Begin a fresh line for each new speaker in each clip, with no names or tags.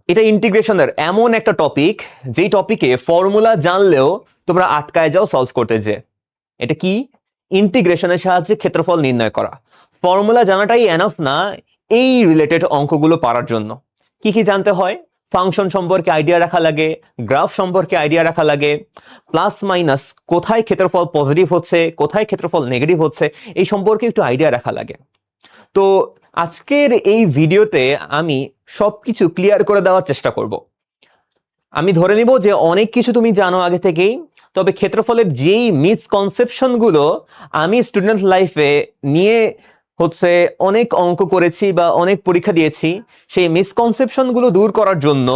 এটা ইন্টিগ্রেশনের এমন একটা টপিক যেই টপিকে ফর্মুলা জানলেও তোমরা আটকায় যাও সলভ করতে যে। এটা কি? ইন্টিগ্রেশনের সাহায্যে ক্ষেত্রফল নির্ণয় করা। ফর্মুলা জানাটাই এনাফ না এই রিলেটেড অঙ্কগুলো পারার জন্য। কি কি জানতে হয়? ফাংশন সম্পর্কে আইডিয়া রাখা লাগে, গ্রাফ সম্পর্কে আইডিয়া রাখা লাগে, প্লাস মাইনাস কোথায় ক্ষেত্রফল পজিটিভ হচ্ছে, কোথায় ক্ষেত্রফল নেগেটিভ হচ্ছে, এই সম্পর্কে একটু আইডিয়া রাখা লাগে। তো আজকের এই ভিডিওতে আমি সবকিছু ক্লিয়ার করে দেওয়ার চেষ্টা করব। আমি ধরে নিব যে অনেক কিছু তুমি জানো আগে থেকেই, তবে ক্ষেত্রফলের যেই মিসকনসেপশন গুলো আমি স্টুডেন্ট লাইফে নিয়ে অনেক অঙ্ক করেছি বা অনেক পরীক্ষা দিয়েছি, সেই মিসকনসেপশন গুলো দূর করার জন্য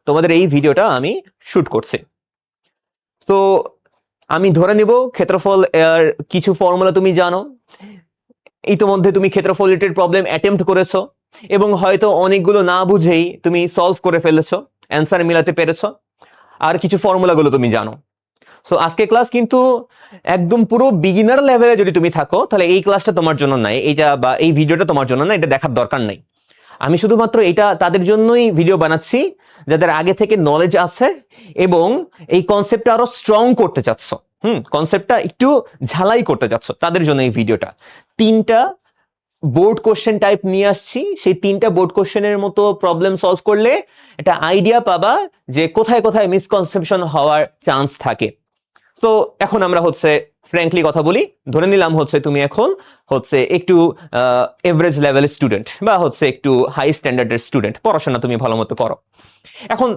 তোমাদের এই ভিডিওটা আমি শুট করছি। তো আমি ধরে নিব ক্ষেত্রফল এর কিছু ফর্মুলা তুমি জানো, ইতিমধ্যে তুমি ক্ষেত্রফল রিলেটেড প্রবলেম অ্যাটেম্প্ট করেছো এবং হয়তো অনেকগুলো না বুঝেই তুমি সলভ করে ফেলেছো, অ্যান্সার মিলাতে পেরেছো, আর কিছু ফর্মুলাগুলো তুমি জানো। সো আজকে ক্লাস কিন্তু একদম পুরো বিগিনার লেভেলে যদি তুমি থাকো তাহলে এই ক্লাসটা তোমার জন্য নাই, এইটা বা এই ভিডিওটা তোমার জন্য না, এটা দেখার দরকার নাই। আমি শুধুমাত্র এটা তাদের জন্যই ভিডিও বানাচ্ছি যাদের আগে থেকে নলেজ আছে এবং এই কনসেপ্টটা আরো স্ট্রং করতে চাচ্ছ, কনসেপ্টটা একটু ঝালাই করতে চাচ্ছ, তাদের জন্য এই ভিডিওটা। 3টা বোর্ড কোশ্চেন টাইপ নিয়ে আসছি, সেই 3টা বোর্ড কোশ্চেনের মতো প্রবলেম সলভ করলে একটা আইডিয়া পাবা যে কোথায় কোথায় মিসকনসেপশন হওয়ার চান্স থাকে। তো এখন আমরা ফ্র্যাঙ্কলি কথা বলি, ধরে নিলাম তুমি এখন একটু এভারেজ লেভেল স্টুডেন্ট বা একটু হাই স্ট্যান্ডার্ডের স্টুডেন্ট, পড়াশোনা তুমি ভালো মতো করো। এখন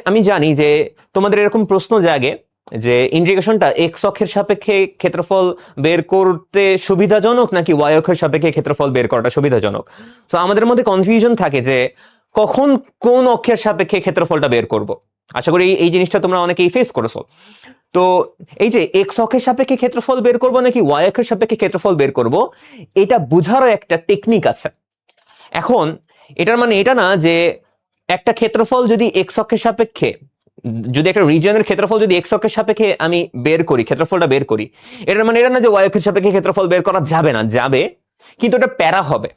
আমি জানি যে তোমাদের এরকম প্রশ্ন জাগে যে ইন্টিগ্রেশনটা এক্স অক্ষের সাপেক্ষে ক্ষেত্রফল বের করতে সুবিধাজনক নাকি ওয়াই অক্ষের সাপেক্ষে ক্ষেত্রফল বের করাটা সুবিধাজনক। তো আমাদের মধ্যে কনফিউশন থাকে যে কখন কোন অক্ষের সাপেক্ষে ক্ষেত্রফলটা বের করব। আশা করি এই জিনিসটা তোমরা অনেকেই ফেস করেছো। তো এই যে এক্স অক্ষের সাপেক্ষে ক্ষেত্রফল বের করব নাকি ওয়াই অক্ষের সাপেক্ষে ক্ষেত্রফল বের করব, এটা বোঝারও একটা টেকনিক আছে। এখন এটার মানে এটা না যে একটা ক্ষেত্রফল যদি এক্স অক্ষের সাপেক্ষে, যদি একটা রিজিয়নের ক্ষেত্রফল যদি এক্স অক্ষের সাপেক্ষে আমি বের করি, ক্ষেত্রফলটা বের করি, এটার মানে এটা না যে ওয়াই অক্ষের সাপেক্ষে ক্ষেত্রফল বের করা যাবে না, যাবে, কিন্তু এটা প্যারা হবে।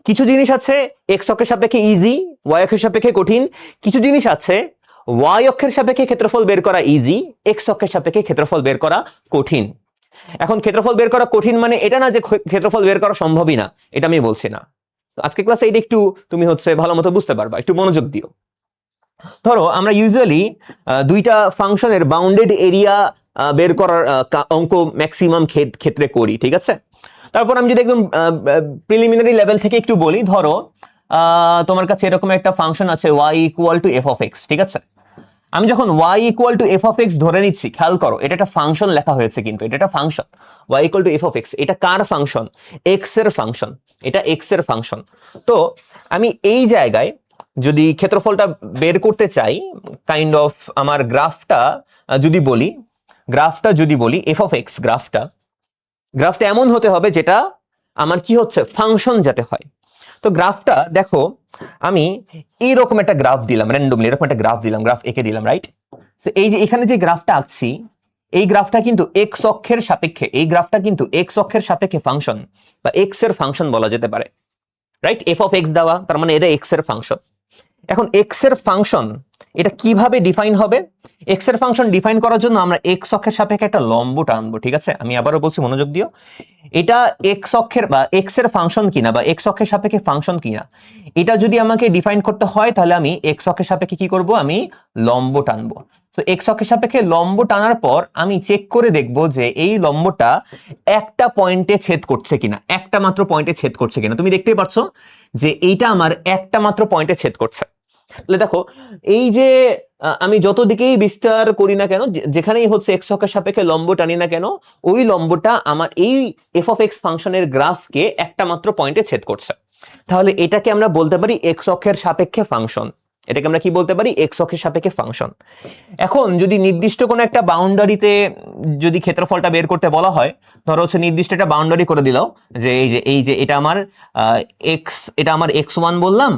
কিছু জিনিস আছে এক্স অক্ষের সাপেক্ষে ইজি, ওয়াই অক্ষের সাপেক্ষে কঠিন। কিছু জিনিস আছে ওয়াই অক্ষের সাপেক্ষে ক্ষেত্রফল বের করা ইজি, এক্স অক্ষের সাপেক্ষে ক্ষেত্রফল বের করা কঠিন। এখন ক্ষেত্রফল বের করা কঠিন মানে এটা না যে ক্ষেত্রফল বের করা সম্ভবই না, এটা আমি বলছি না। আজকে ক্লাসে এইটা একটু তুমি ভালো মতো বুঝতে পারবা, একটু মনোযোগ দিও। ধরো আমরা ইউজুয়ালি 2টা ফাংশনের বাউন্ডেড এরিয়া বের করার অঙ্ক ম্যাক্সিমাম ক্ষেত্রে করি, ঠিক আছে? তারপর আমি যদি একদম প্রিলিমিনারি লেভেল থেকে একটু বলি, ধরো তোমার কাছে এরকম একটা ফাংশন আছে y equal to f of x, ঠিক আছে? আমি যখন y equal to f of x ধরে নিচ্ছি, খেয়াল করো এটা একটা ফাংশন লেখা হয়েছে, কিন্তু এটা একটা function y equal to f of x. এটা কার ফাংশন? এক্স এর ফাংশন, এটা এক্স এর ফাংশন। তো আমি এই জায়গায় যদি ক্ষেত্রফলটা বের করতে চাই, কাইন্ড অফ আমার গ্রাফটা যদি বলি এফ অফ এক্স, গ্রাফটা এমন হতে হবে যেটা আমার কি ফাংশন যাতে হয়। তো গ্রাফটা দেখো, আমি এইরকম একটা গ্রাফ দিলাম, র্যান্ডমলি এরকম একটা গ্রাফ দিলাম, গ্রাফ এঁকে দিলাম, রাইট? তো এই যে এখানে যে গ্রাফটা আঁকছি, এই গ্রাফটা কিন্তু এক্স অক্ষের সাপেক্ষে, এই গ্রাফটা কিন্তু এক্স অক্ষের সাপেক্ষে ফাংশন বা এক্স এর ফাংশন বলা যেতে পারে, রাইট? এফ অফ এক্স দেওয়া, তার মানে এটা এক্স এর ফাংশন। এখন এক্স এর ফাংশন এটা কিভাবে ডিফাইন হবে? এক্স এর ফাংশন ডিফাইন করার জন্য আমরা এক্স অক্ষের সাপেক্ষে একটা লম্ব টানবো, ঠিক আছে? আমি আবারও বলছি, মনোযোগ দিও। এটা এক্স অক্ষের বা এক্স এর ফাংশন কিনা বা এক্স অক্ষের সাপেক্ষে ফাংশন কিনা, এটা যদি আমাকে ডিফাইন করতে হয় তাহলে আমি এক্স অক্ষের সাপেক্ষে কি করব? আমি লম্ব টানবো। তো এক্স অক্ষের সাপেক্ষে লম্ব টানার পর আমি চেক করে দেখব যে এই লম্বটা একটা পয়েন্টে ছেদ করছে কিনা, একটা মাত্র পয়েন্টে ছেদ করছে কিনা। তুমি দেখতেই পাচ্ছ যে এইটা আমার একটা মাত্র পয়েন্টে ছেদ করছে। তাহলে দেখো, এই যে আমি যত দিকেই বিস্তার করি না কেন, যেখানেই এক্স অক্ষের সাপেক্ষে লম্ব টানি না কেন, ওই লম্বটা আমার এই এফ অফ এক্স ফাংশনের গ্রাফকে একটা মাত্র পয়েন্টে ছেদ করছে। তাহলে এটাকে আমরা বলতে পারি এক্স অক্ষের সাপেক্ষে ফাংশন। এটাকে আমরা কি বলতে পারি? এক্স অক্ষের সাপেক্ষে ফাংশন। এখন যদি নির্দিষ্ট কোনো একটা বাউন্ডারিতে যদি ক্ষেত্রফলটা বের করতে বলা হয়, ধরো নির্দিষ্ট একটা বাউন্ডারি করে দিলাম যে এই যে এটা আমার এক্স, এটা আমার x1 বললাম,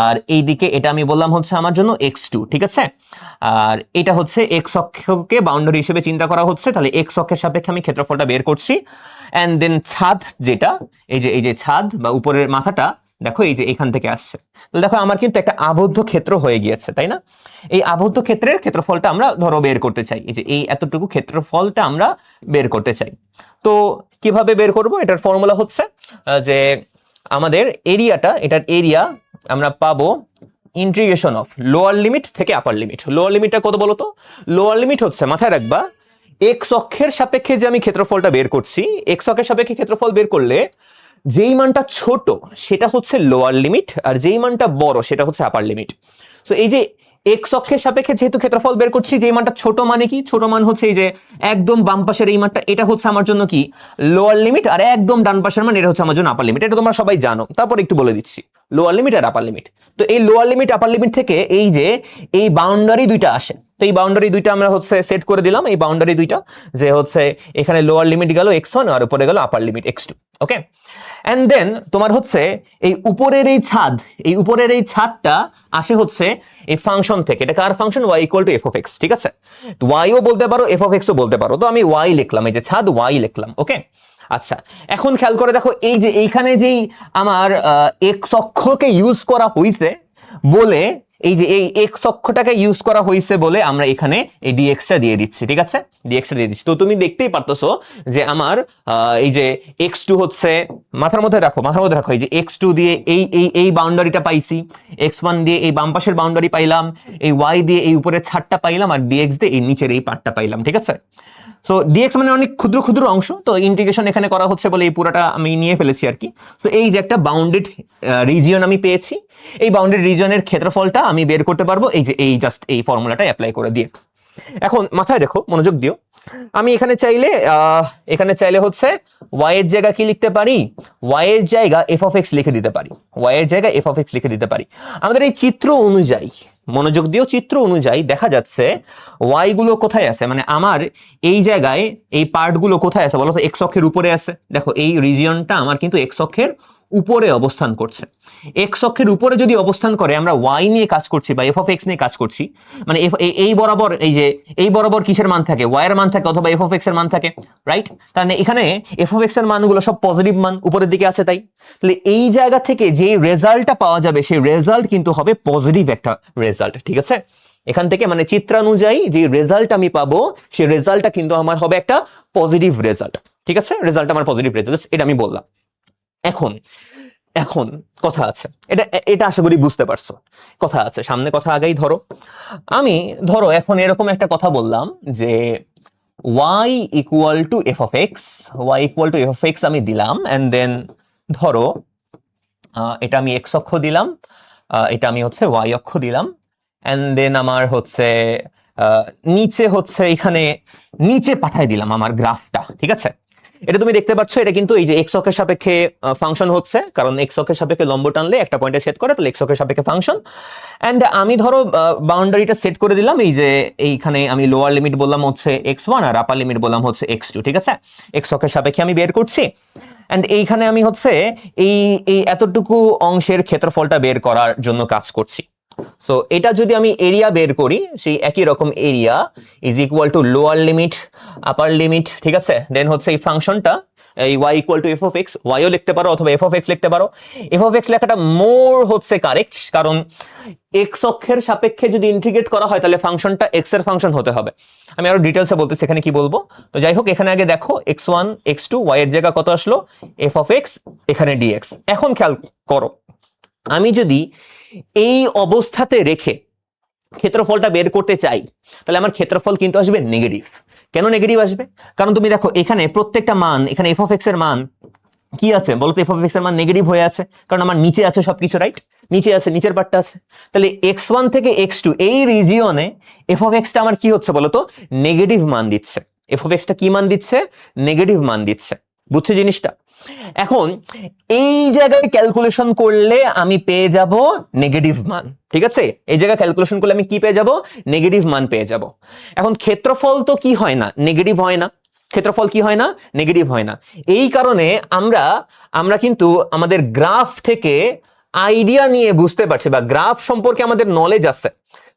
আর এই দিকে এটা আমি বললাম আমার জন্য x2, ঠিক আছে? আর এটা এক্স অক্ষকে বাউন্ডারি হিসেবে চিন্তা করা হচ্ছে, তাহলে এক্স অক্ষের সাপেক্ষে আমি ক্ষেত্রফলটা বের করছি। এন্ড দেন ছাদ, যেটা এই যে ছাদ বা উপরের মাথাটা, দেখো এই যে এখান থেকে আসছে, তাহলে দেখো আমার কিন্তু একটা আবদ্ধ ক্ষেত্র হয়ে গিয়েছে, তাই না? এই আবদ্ধ ক্ষেত্রের ক্ষেত্রফলটা আমরা ধরো বের করতে চাই, এই যে এই এতটুকু ক্ষেত্রফলটা আমরা বের করতে চাই। তো কিভাবে বের করব? এটার ফর্মুলা হচ্ছে যে আমাদের এরিয়াটা, এটার এরিয়া আমরা পাবো ইন্টিগ্রেশন অফ লোয়ার লিমিট থেকে আপার লিমিট। লোয়ার লিমিটটা কত বলো তো? লোয়ার লিমিট হচ্ছে, মাথায় রাখবা, এক্স অক্ষের সাপেক্ষে যে আমি ক্ষেত্রফলটা বের করছি, এক্স অক্ষের সাপেক্ষে ক্ষেত্রফল বের করলে যেই মানটা ছোট সেটা হচ্ছে লোয়ার লিমিট, আর যেই মানটা বড় সেটা হচ্ছে আপার লিমিট। সো এই যে এক্স অক্ষের সাপেক্ষে যেহেতু ক্ষেত্রফল বের করছি, যেই মানটা ছোট মানে কি? ছোট মান হচ্ছে এই যে একদম বাম পাশের এই মানটা, এটা হচ্ছে আমার জন্য কি লোয়ার লিমিট, আর একদম ডান পাশের মান এটা হচ্ছে আমার জন্য আপার লিমিট। এটা তোমরা সবাই জানো, তারপর একটু বলে দিচ্ছি লোয়ার লিমিট আর আপার লিমিট। তো এই লোয়ার লিমিট আপার লিমিট থেকে এই যে এই বাউন্ডারি দুইটা আসে, তো এই বাউন্ডারি দুইটা আমরা হচ্ছে সেট করে দিলাম, এই বাউন্ডারি দুইটা যে হচ্ছে এখানে লোয়ার লিমিট গেল x1 আর উপরে গেল আপার limit x2। Okay, and then তোমার হচ্ছে এই উপরের এই ছাদ, এই উপরের এই ছাদটা আসে হচ্ছে এই ফাংশন থেকে। এটা কার function? y equal to f of x, ঠিক আছে? তো y ও বলতে পারো, f অফ x ও বলতে পারো। তো আমি y লিখলাম, এই যে ছাদ y লিখলাম। ওকে, আচ্ছা, এখন খেয়াল করে দেখো এই যে এইখানে যেই আমার x অক্ষকে ইউজ করা হইছে বলে, এই যে এই x অক্ষটাকে ইউজ করা হয়েছে বলে আমরা এখানে এই dx টা দিয়ে দিচ্ছি, ঠিক আছে? dx টা দিয়ে দিচ্ছি। তো তুমি দেখতেই পারতেছো যে আমার এই যে x2 হচ্ছে, মাথার মধ্যে রাখো, মাথার মধ্যে রাখো, এই যে x2 দিয়ে এই বাউন্ডারিটা পাইছি, x1 দিয়ে এই বাম পাশের বাউন্ডারি পাইলাম, এই y দিয়ে এই উপরের ছাদটা পাইলাম, আর dx দিয়ে এই নিচের এই পার্টটা পাইলাম, ঠিক আছে? সো dx মানে অনেক ক্ষুদ্র ক্ষুদ্র অংশ, তো ইন্টিগ্রেশন এখানে করা হচ্ছে বলে এই পুরোটা আমি নিয়ে ফেলেছি আর কি। সো এই যে একটা বাউন্ডেড রিজিয়ন আমি পেয়েছি, এই বাউন্ডেড রিজিয়নের ক্ষেত্রফলটা আমি বের করতে পারবো এই যে এই জাস্ট এই ফর্মুলাটা অ্যাপ্লাই করে দিয়ে। এখন মাথায় রেখো, মনোযোগ দিও, আমি এখানে চাইলে হচ্ছে y এর জায়গা কি লিখতে পারি? y এর জায়গা f অফ x লিখে দিতে পারি, y এর জায়গা f অফ x লিখে দিতে পারি। আমাদের এই চিত্র অনুযায়ী, মনোযোগ দিও, চিত্র অনুযায়ী দেখা যাচ্ছে y গুলো কোথায় আছে, মানে আমার এই জায়গায় এই পার্ট গুলো কোথায় আছে বলো তো? x অক্ষের উপরে আছে। দেখো এই রিজিয়নটা আমার কিন্তু x অক্ষের উপরে অবস্থান করছে। x অক্ষের উপরে যদি অবস্থান করে, আমরা y নিয়ে কাজ করছি বা f অফ x নিয়ে কাজ করছি, মানে এই বরাবর, এই যে এই বরাবর কিসের মান থাকে? y এর মান থাকে অথবা f অফ x এর মান থাকে, রাইট? তাহলে এখানে f অফ x এর মানগুলো সব পজিটিভ মান উপরের দিকে আছে, তাই তাহলে এই জায়গা থেকে যে রেজাল্টটা পাওয়া যাবে সেই রেজাল্ট কিন্তু হবে পজিটিভ একটা রেজাল্ট, ঠিক আছে? এখান থেকে মানে চিত্রানুযায়ী যে রেজাল্ট আমি পাবো সেই রেজাল্টটা কিন্তু আমার হবে একটা পজিটিভ রেজাল্ট, ঠিক আছে? রেজাল্ট আমার পজিটিভ রেজাল্ট, এটা আমি বললাম। এখন এখন কথা আছে, এটা আশা করি বুঝতে পারছো। কথা আছে, সামনে কথা আগেই ধরো। আমি ধরো এখন এরকম একটা কথা বললাম যে y equal to f of x, y equal to f of x আমি দিলাম, এন্ড দেন ধরো এটা আমি x অক্ষ দিলাম, এটা আমি হচ্ছে y অক্ষ দিলাম, এন্ড দেন আমার হচ্ছে নিচে হচ্ছে এখানে নিচে পাঠায় দিলাম আমার গ্রাফটা, ঠিক আছে? এটা তুমি দেখতে পাচ্ছ, এটা কিন্তু এই যে x অক্ষের সাপেক্ষে ফাংশন হচ্ছে, কারণ x অক্ষের সাপেক্ষে লম্ব টানলে একটা পয়েন্টে সেট করে, তাহলে x অক্ষের সাপেক্ষে ফাংশন। এন্ড আমি ধরো বাউন্ডারিটা সেট করে দিলাম, এই যে এইখানে আমি লোয়ার লিমিট বললাম হচ্ছে x1 আর আপার লিমিট বললাম হচ্ছে x2, ঠিক আছে? x অক্ষের সাপেক্ষে আমি বের করছি, এন্ড এইখানে আমি হচ্ছে এই এতটুকু অংশের ক্ষেত্রফলটা বের করার জন্য কাজ করছি। সো এটা যদি আমি এরিয়া বের করি, সেই একই রকম area is equal two lower limit upper limit, ঠিক আছে? দেন হচ্ছে এই ফাংশনটা এই y equal to f of x, y ও লিখতে পারো অথবা f অফ x লিখতে পারো। f অফ x লেখাটা মোর হচ্ছে কারেক্ট, কারণ x অক্ষের সাপেক্ষে যদি ইন্টিগ্রেট করা হয় তাহলে ফাংশনটা x এর ফাংশন হতে হবে। আমি আরো ডিটেলসে বলতেছি এখানে কি বলবো। তো যাই হোক, এখানে আগে দেখো x1 x2 y এর জায়গা কত আসলো? f অফ x, এখানে dx। এখন খেয়াল করো, আমি যদি এই অবস্থাতে রেখে ক্ষেত্রফলটা বের করতে চাই, তাহলে আমার ক্ষেত্রফল কিন্তু আসবে নেগেটিভ। কেন নেগেটিভ আসবে? কারণ তুমি দেখো এখানে প্রত্যেকটা মান, এখানে f অফ x এর মান কি আছে বলতো? f অফ x এর মান নেগেটিভ হয়ে আছে, কারণ আমার নিচে আছে সবকিছু, রাইট? নিচে আছে, নিচের পার্টটা আছে। তাহলে x1 থেকে x2 এই রিজিয়নে f অফ x টা আমার কি হচ্ছে বলতো? নেগেটিভ মান দিচ্ছে। f অফ x টা কি মান দিচ্ছে? নেগেটিভ মান দিচ্ছে। বুঝছো জিনিসটা? এখন এই জায়গায় ক্যালকুলেশন করলে আমি পেয়ে যাব নেগেটিভ মান, ঠিক আছে? এই জায়গায় ক্যালকুলেশন করলে আমি কি পেয়ে যাব? নেগেটিভ মান পেয়ে যাব। এখন ক্ষেত্রফল তো কি হয় না? নেগেটিভ হয় না। ক্ষেত্রফল কি হয় না? নেগেটিভ হয় না। এই কারণে আমরা কিন্তু আমাদের গ্রাফ থেকে আইডিয়া নিয়ে বুঝতে পারছি, বা গ্রাফ সম্পর্কে আমাদের নলেজ আছে।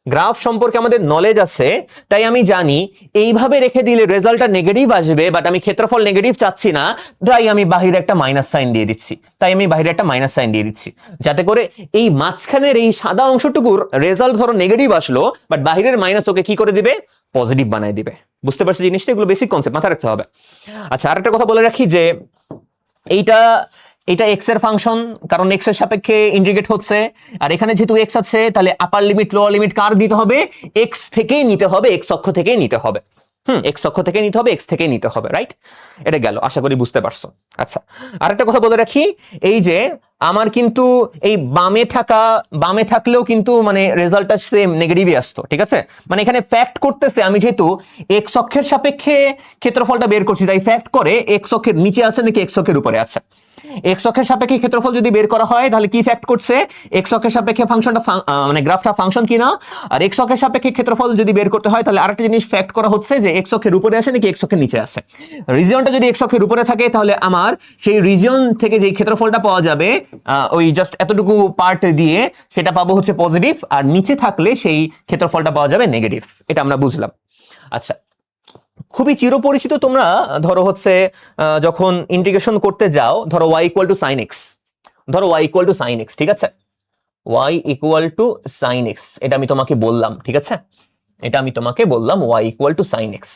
গ্রাফ সম্পর্কে আমাদের নলেজ আছে, তাই আমি জানি এইভাবে রেখে দিলে রেজাল্টটা নেগেটিভ আসবে, বাট আমি ক্ষেত্রফল নেগেটিভ চাচ্ছি না, তাই আমি বাহিরে একটা মাইনাস সাইন দিয়ে দিচ্ছি, যাতে করে এই মাঝখানের এই সাদা অংশটুকুর রেজাল্ট ধরো নেগেটিভ আসলো, বাট বাহিরের মাইনাস ওকে কি করে দিবে, পজিটিভ বানায় দিবে। বুঝতে পারছি জিনিসটা? এগুলো বেসিক কনসেপ্ট, মাথায় রাখতে হবে। আচ্ছা, আরেকটা কথা বলে রাখি যে এটা এক্স এর ফাংশন, কারণ এক্স এর সাপেক্ষে ইন্টিগ্রেট হচ্ছে, আর এখানে যেহেতু এক্স আছে তাহলে আপার লিমিট লোয়ার লিমিট কার দিতে হবে, এক্স থেকেই নিতে হবে, এক্স অক্ষ থেকেই নিতে হবে। এক্স অক্ষ থেকে নিতে হবে, এক্স থেকেই নিতে হবে, রাইট? এটা গেল, আশা করি বুঝতে পারছো। আচ্ছা, আরেকটা কথা বলে রাখি, এই যে আমার কিন্তু এই বামে থাকলেও কিন্তু মানে রেজাল্টটা সেম নেগেটিভই আসতো, ঠিক আছে? মানে এখানে ফ্যাক্ট করতেছে, আমি যেহেতু এক্স অক্ষের সাপেক্ষে ক্ষেত্রফলটা বের করছি, তাই ফ্যাক্ট করে এক্স অক্ষের নিচে আছে নাকি এক্স অক্ষের উপরে আছে। এক্স অক্ষের সাপেক্ষে ক্ষেত্রফল যদি বের করা হয় তাহলে কি ফ্যাক্ট করছে, এক্স অক্ষের সাপেক্ষে ফাংশনটা মানে গ্রাফটা ফাংশন কিনা, আর এক্স অক্ষের সাপেক্ষে ক্ষেত্রফল যদি বের করতে হয় তাহলে আরেকটা জিনিস ফ্যাক্ট করা হচ্ছে যে এক্স অক্ষের উপরে আছে নাকি এক্স অক্ষের নিচে আছে। রিজিয়নটা যদি এক্স অক্ষের উপরে থাকে তাহলে আমার সেই রিজিয়ন থেকে যে ক্ষেত্রফলটা পাওয়া যাবে ওই জাস্ট এতটুকু পার্ট দিয়ে সেটা পাবো হচ্ছে পজিটিভ, আর নিচে থাকলে সেই ক্ষেত্রফলটা পাওয়া যাবে নেগেটিভ। এটা আমরা বুঝলাম। আচ্ছা, খুবই চিরপরিচিত, তোমরা ধরো হচ্ছে যখন ইন্টিগ্রেশন করতে যাও, ধরো y equal to sine x, ঠিক আছে? y equal to sine x, এটা আমি তোমাকে বললাম, ঠিক আছে? y equal to sine x,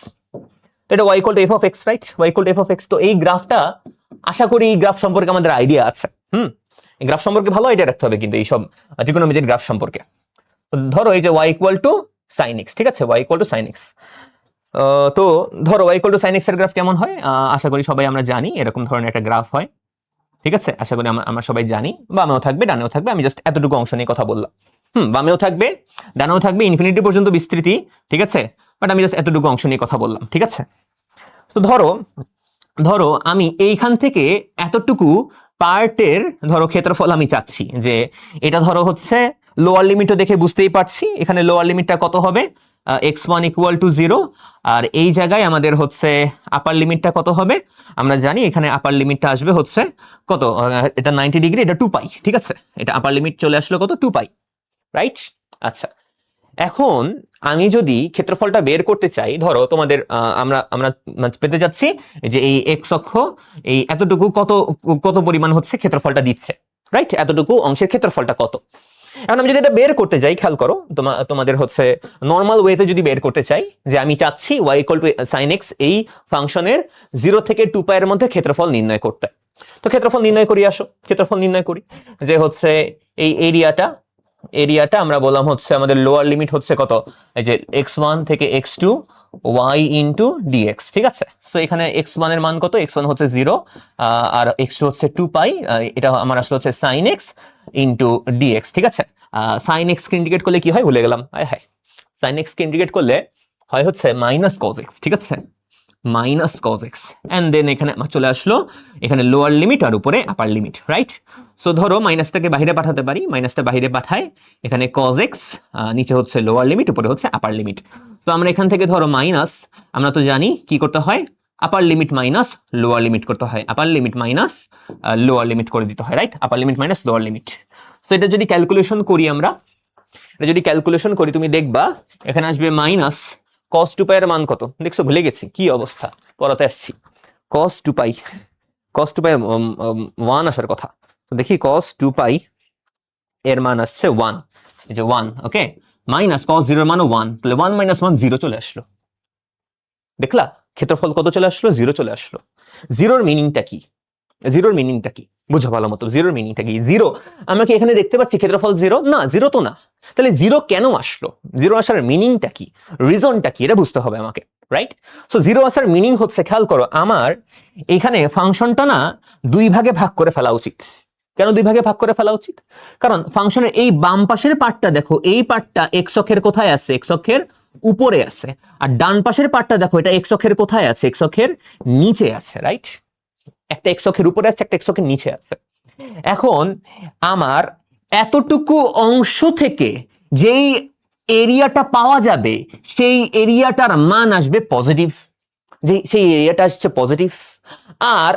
তো এটা y equal to f of x, right? y equal to f of x. তো এই গ্রাফটা, আশা করি এই গ্রাফ সম্পর্কে আমাদের আইডিয়া আছে। এই গ্রাফ সম্পর্কে ভালো আইডিয়া রাখতে হবে কিন্তু এইসব ত্রিকোণমিতির গ্রাফ সম্পর্কে। ধরো এই যে y equal to sine x, ঠিক আছে? y equal to sine x. তো ধরো y equal to sin x এর গ্রাফ কেমন হয়, আশা করি সবাই আমরা জানি এরকম ধরনের একটা গ্রাফ হয়, ঠিক আছে? আশা করি আমরা সবাই জানি। বামেও থাকবে, ডানেও থাকবে, আমি জাস্ট এতটুকু অংশ নিয়ে কথা বললাম। বামেও থাকবে, ডানেও থাকবে, ইনফিনিটি পর্যন্ত বিস্তৃতি, ঠিক আছে? বাট আমি জাস্ট এতটুকু অংশ নিয়ে কথা বললাম, ঠিক আছে? তো ধরো আমি এইখান থেকে এতটুকু পার্টের ধরো ক্ষেত্রফল আমি চাচ্ছি, যে এটা ধরো হচ্ছে লোয়ার লিমিটও দেখে বুঝতেই পারছি এখানে লোয়ার লিমিটটা কত হবে, x1 ইকুয়াল টু 0, আর এই জায়গায় আমাদের হচ্ছে আপার লিমিটটা কত হবে, আমরা জানি এখানে আপার লিমিটটা আসবে হচ্ছে কত, এটা 90 ডিগ্রি, এটা 2 পাই, ঠিক আছে? এটা আপার লিমিট চলে আসলো কত, 2 পাই, রাইট? আচ্ছা, এখন আমি যদি ক্ষেত্রফলটা বের করতে চাই, ধরো তোমাদের আমরা পেতে যাচ্ছি যে এই এক্স অক্ষ এই এতটুকু কত পরিমাণ হচ্ছে ক্ষেত্রফলটা দিচ্ছে, রাইট? এতটুকু অংশের ক্ষেত্রফলটা কত। এখন আমি যদি এটা বের করতে যাই, খেয়াল করো, তোমাদের হচ্ছে নর্মাল ওয়েতে যদি বের করতে চাই, যে আমি চাচ্ছি y equal to sin x এই ফাংশনের 0 থেকে 2 পাই এর মধ্যে ক্ষেত্রফল নির্ণয় করতে। তো ক্ষেত্রফল নির্ণয় করি, আসো ক্ষেত্রফল নির্ণয় করি, যে হচ্ছে এই এরিয়াটা আমরা বললাম হচ্ছে আমাদের লোয়ার লিমিট হচ্ছে কত, এই যে x1 থেকে x2 y ইন্টু dx, ঠিক আছে? সো এখানে x1 এর মান কত, x1 হচ্ছে 0, আর x2 হচ্ছে 2 পাই, এটা আমার আসলে হচ্ছে sin x ইন্টু dx, ঠিক আছে? sin x কে ইন্টিগ্রেট করলে কি হয় ভুলে গেলাম, sin x কে ইন্টিগ্রেট করলে হয় হচ্ছে মাইনাস cos x, ঠিক আছে? Minus cos x, and then এখানে চলে আসলো এখানে লোয়ার লিমিট আর উপরে আপার লিমিট, রাইট? সো ধরো মাইনাসটাকে বাইরে পাঠাতে পারি, মাইনাসটা বাইরে পাঠায়, এখানে cos x, নিচে হচ্ছে লোয়ার লিমিট, উপরে হচ্ছে আপার লিমিট। তো আমরা এখান থেকে ধরো মাইনাস, আমরা তো জানি কি করতে হয়, আপার লিমিট মাইনাস লোয়ার লিমিট করতে হয়, আপার লিমিট মাইনাস লোয়ার লিমিট করে দিতে হয়, রাইট? আপার limit minus lower limit. So এটা যদি ক্যালকুলেশন করি তুমি দেখবা এখানে আসবে মাইনাস cos 2 পাই এর মান কত, দেখছো? ভুলে গেছি, কি অবস্থা, পড়াতে আসছি। cos 2 পাই 1 আসার কথা, তো দেখি cos 2 পাই এর মান আসছে 1, এই যে 1, ওকে? মাইনাস cos 0 এর মানও 1, তাহলে 1 মাইনাস 1 0 চলে আসলো। দেখলা ক্ষেত্রফল কত চলে আসলো, 0 চলে আসলো। জিরোর মিনিংটা কি বুঝো ভালো মতো, জিরোর মিনিংটা কি? জিরো আমরা কি এখানে দেখতে পাচ্ছি ক্ষেত্রফল 0? না, 0 তো না। তাহলে 0 কেন আসলো, 0 আসার মিনিংটা কি, রিজনটা কি, এটা বুঝতে হবে আমাকে, রাইট? সো 0 আসার মিনিং হচ্ছে, খেয়াল করো, আমার এখানে ফাংশনটা না 2 ভাগে ভাগ করে ফেলা উচিত। কেন 2 ভাগে ভাগ করে ফেলা উচিত? কারণ ফাংশনের এই বাম পাশের পার্টটা দেখো, এই পার্টটা x অক্ষের কোথায় আছে, x অক্ষের উপরে আছে, আর ডান পাশের পার্টটা দেখো, এটা x অক্ষের কোথায় আছে, x অক্ষের নিচে আছে, রাইট? একটা x অক্ষের উপরে আছে, একটা x অক্ষের নিচে আছে। এখন আমার এতটুকু অংশ থেকে যেই এরিয়াটা পাওয়া যাবে সেই এরিয়াটার মান আসবে পজিটিভ, সেই এরিয়াটা আসছে পজিটিভ। আর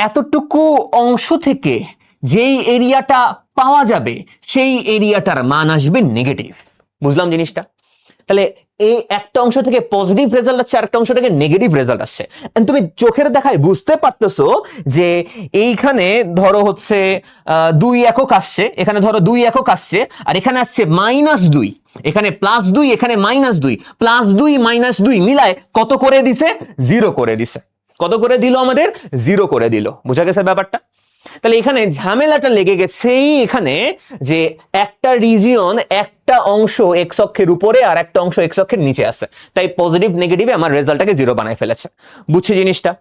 এতটুকু অংশ থেকে যেই এরিয়াটা পাওয়া যাবে সেই এরিয়াটার মান আসবে নেগেটিভ। বুঝলাম জিনিসটা? তাহলে এই একটা অংশ থেকে পজিটিভ রেজাল্ট আসছে, আর একটা অংশ থেকে নেগেটিভ রেজাল্ট আসছে। তুমি চোখের দেখায় বুঝতে পারতেছো যে এইখানে ধরো হচ্ছে 2 একক আসছে, এখানে ধরো 2 একক আসছে, আর এখানে আসছে -2, এখানে +2, এখানে -2, +2 -2 মিলায় কত করে দিছে? 0 করে দিছে। কত করে দিল আমাদের? 0 করে দিল। বুঝা গেছে ব্যাপারটা? তাহলে এখানে ঝামেলাটা লেগে গেছে এখানে, যে একটা রিজিয়ন, একটা অংশ এক্স অক্ষের উপরে আর একটা অংশ এক্স অক্ষের নিচে আছে, তাই পজিটিভ নেগেটিভে আমার রেজাল্টটাকে 0 বানায় ফেলেছে। বুঝছি জিনিসটা?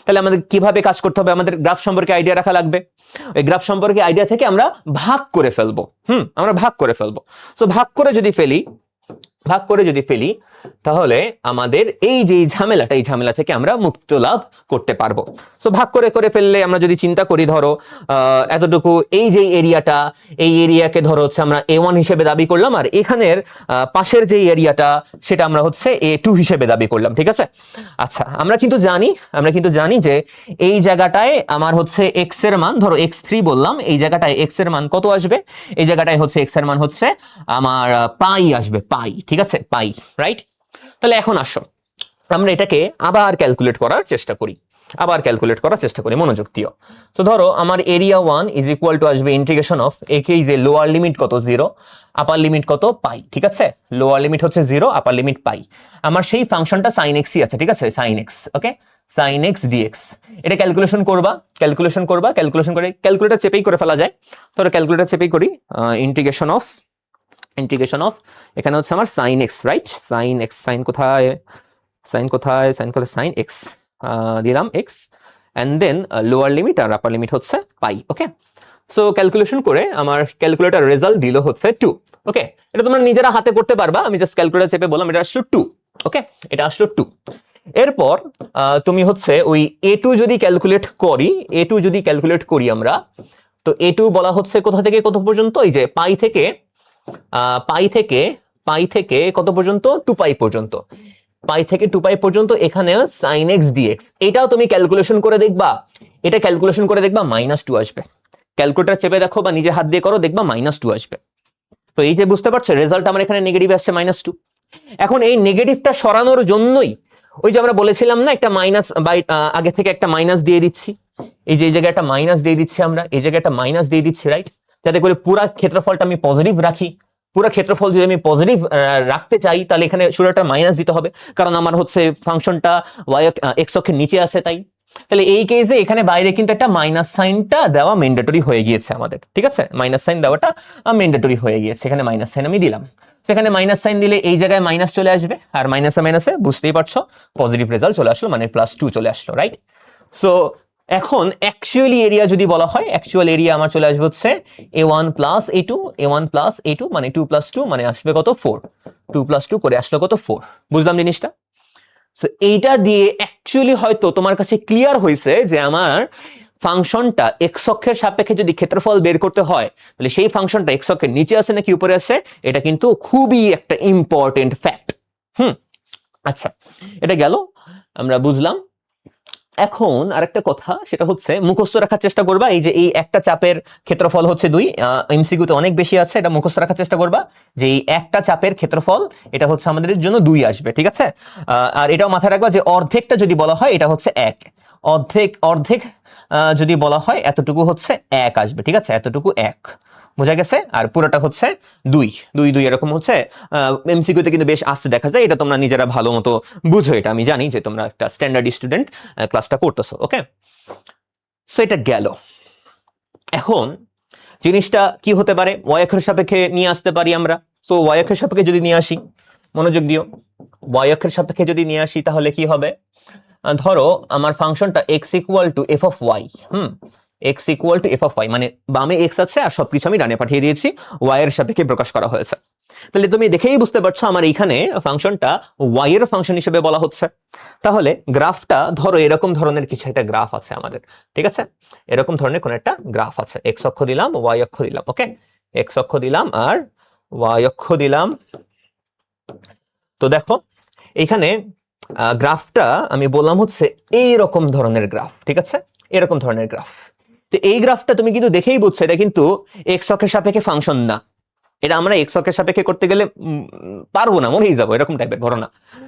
তাহলে আমাদের কিভাবে কাজ করতে হবে? আমাদের গ্রাফ সম্পর্কে আইডিয়া রাখা লাগবে। এই গ্রাফ সম্পর্কে আইডিয়া থেকে আমরা ভাগ করে ফেলবো। আমরা ভাগ করে ফেলবো। সো ভাগ করে যদি ফেলি তাহলে আমাদের এই যে ঝামেলাটা, এই ঝামেলা থেকে আমরা মুক্তি লাভ করতে পারবো। সো ভাগ করে ফেললে আমরা যদি চিন্তা করি, ধরো এতটুকু এই যে এরিয়াটা, এই এরিয়াকে ধরো হচ্ছে আমরা A1 হিসেবে দাবি করলাম, আর এখানের পাশের যে এরিয়াটা সেটা আমরা হচ্ছে A2 হিসেবে দাবি করলাম। ঠিক আছে? আচ্ছা, আমরা কিন্তু জানি যে এই জায়গাটায় আমার হচ্ছে x এর মান, ধরো x3 বললাম, এই জায়গাটায় x এর মান কত আসবে? এই জায়গাটায় হচ্ছে x এর মান হচ্ছে আমার পাই আসবে, পাই। ঠিক আছে? পাই, রাইট? তাহলে এখন আসো আমরা এটাকে আবার ক্যালকুলেট করার চেষ্টা করি, মনোযোগ দিও। তো ধরো আমার এরিয়া 1 ইজ ইকুয়াল টু আসবে ইন্টিগ্রেশন অফ একে, যে লোয়ার লিমিট কত 0, আপার লিমিট কত পাই। ঠিক আছে? লোয়ার লিমিট হচ্ছে 0, আপার লিমিট পাই। আমার সেই ফাংশনটা sin x আছে। ঠিক আছে? sin x, ওকে, sin x dx। এটা ক্যালকুলেশন করে ক্যালকুলেটর চেপেই করে ফেলা যায়। ধরো ক্যালকুলেটর চেপেই করি, ইন্টিগ্রেশন অফ এখানে হচ্ছে আমার sin x, right? sin x, sin কোথায় sin x দিলাম x, and then lower limit আর আপার লিমিট হচ্ছে পাই। ওকে, সো ক্যালকুলেশন করে আমার ক্যালকুলেটর রেজাল্ট দিল হচ্ছে 2। ওকে, এটা তোমরা নিজেরা হাতে করতে পারবা, আমি জাস্ট ক্যালকুলেটর চেপে বললাম এটা আসলো 2। ওকে, এটা আসলো 2। এরপর তুমি হচ্ছে ওই A2 যদি ক্যালকুলেট করি আমরা, তো A2 বলা হচ্ছে কোথা থেকে কত পর্যন্ত? এই যে পাই থেকে কত পর্যন্ত? 2π পর্যন্ত। পাই থেকে 2π পর্যন্ত এখানে sin x dx। এটাও তুমি ক্যালকুলেশন করে দেখবা, -2 আসবে। ক্যালকুলেটর চেপে দেখো বা নিজে হাত দিয়ে করো, দেখবা -2 আসবে। তো এই যে বুঝতে পারছো রেজাল্ট আমার এখানে নেগেটিভ আসছে -2। এখন এই নেগেটিভটা সরানোর জন্যই ওই যে আমরা বলেছিলাম না, একটা মাইনাস আগে থেকে একটা মাইনাস দিয়ে দিচ্ছি, এই যে এই জায়গায় একটা মাইনাস দিয়ে দিচ্ছি আমরা, এই জায়গায় একটা মাইনাস দিয়ে দিচ্ছি, রাইট? যাতে করে পুরা ক্ষেত্রফলটা আমি পজিটিভ রাখি। পুরো ক্ষেত্রফল যদি আমি পজিটিভ রাখতে চাই তাহলে এখানে শুরু একটা মাইনাস দিতে হবে, কারণ আমার হচ্ছে ফাংশনটা এক্স অক্ষের নিচে আছে। তাহলে এই কেসে এখানে বাইরে কিন্তু একটা মাইনাস সাইনটা দেওয়া ম্যান্ডেটরি হয়ে গিয়েছে আমাদের। ঠিক আছে? মাইনাস সাইন দেওয়াটা ম্যান্ডেটরি হয়ে গিয়েছে, এখানে মাইনাস সাইন আমি দিলাম। সেখানে মাইনাস সাইন দিলে এই জায়গায় মাইনাস চলে আসবে, আর মাইনাসে বুঝতেই পারছো পজিটিভ রেজাল্ট চলে আসলো, মানে +2 চলে আসলো, রাইট? সো এখন অ্যাকচুয়ালি এরিয়া যদি বলা হয়, অ্যাকচুয়াল এরিয়া আমার চলে আসবে হচ্ছে A1 + A2, মানে 2 + 2 মানে আসবে কত? 4। 2 + 2 করে আসলো কত? 4। বুঝলাম জিনিসটা? সো এইটা দিয়ে অ্যাকচুয়ালি হয়তো তোমার কাছে ক্লিয়ার হয়েছে যে আমার ফাংশনটা এক্স অক্ষের সাপেক্ষে যদি ক্ষেত্রফল বের করতে হয়, তাহলে সেই ফাংশনটা এক্স অক্ষের নিচে আছে নাকি উপরে আছে, এটা কিন্তু খুবই একটা ইম্পর্টেন্ট ফ্যাক্ট। আচ্ছা, এটা গেল, আমরা বুঝলাম। এখন আরেকটা কথা, সেটা হচ্ছে মুখস্থ রাখার চেষ্টা করবা। এই যে এই একটা চাপের ক্ষেত্রফল হচ্ছে 2, এমসিকিউ তে অনেক বেশি আছে, এটা মুখস্থ রাখার চেষ্টা করবা যে এই একটা চাপের ক্ষেত্রফল এটা হচ্ছে আমাদের জন্য 2 আসবে। ঠিক আছে? আর এটাও মাথায় রাখবা যে অর্ধেকটা যদি বলা হয় এটা হচ্ছে 1, অর্ধেক যদি বলা হয় এতটুকু হচ্ছে 1 আসবে। ঠিক আছে? এতটুকু 1, বোঝা গেছে? আর পুরোটা হচ্ছে 2 এরকম হচ্ছে। এমসিকিউতে কিন্তু বেশ আসতে দেখা যায়, এটা তোমরা নিজেরা ভালো মতো বুঝো, এটা আমি জানি যে তোমরা একটা স্ট্যান্ডার্ড স্টুডেন্ট, ক্লাসটা করতেছো। ওকে, সো এটা গেল। এখন জিনিসটা কি হতে পারে? y অক্ষের সাপেক্ষে নিয়ে আসতে পারি আমরা। তো y অক্ষের সাপেক্ষে যদি নিয়ে আসি, মনোযোগ দিও, y অক্ষের সাপেক্ষে যদি নিয়ে আসি তাহলে কি হবে? ধরো আমার ফাংশনটা x = f of y, x = f of y, মানে বামে x আছে আর সবকিছু আমি ডানে পাঠিয়ে দিয়েছি, y এর সাপেক্ষে প্রকাশ করা হয়েছে। তাহলে তুমি দেখেই বুঝতে পারছো আমার এইখানে ফাংশনটা y এর ফাংশন হিসেবে বলা হচ্ছে। তাহলে গ্রাফটা ধরো এরকম ধরনের কিছু একটা গ্রাফ আছে আমাদের। ঠিক আছে? এরকম ধরনের কোন একটা গ্রাফ আছে, x অক্ষ দিলাম, y অক্ষ দিলাম। ওকে, x অক্ষ দিলাম আর y অক্ষ দিলাম। তো দেখো এখানে গ্রাফটা আমি বললাম হচ্ছে এইরকম ধরনের গ্রাফ। ঠিক আছে? এরকম ধরনের গ্রাফ। তো এই গ্রাফটা তুমি কিন্তু দেখেই বুঝছো এটা কিন্তু এক্স অক্ষের সাপেক্ষে ফাংশন না। এটা আমরা এক্স অক্ষের সাপেক্ষে করতে গেলে পারবো না, মরেই যাবো, এরকম টাইপের ঘটনা।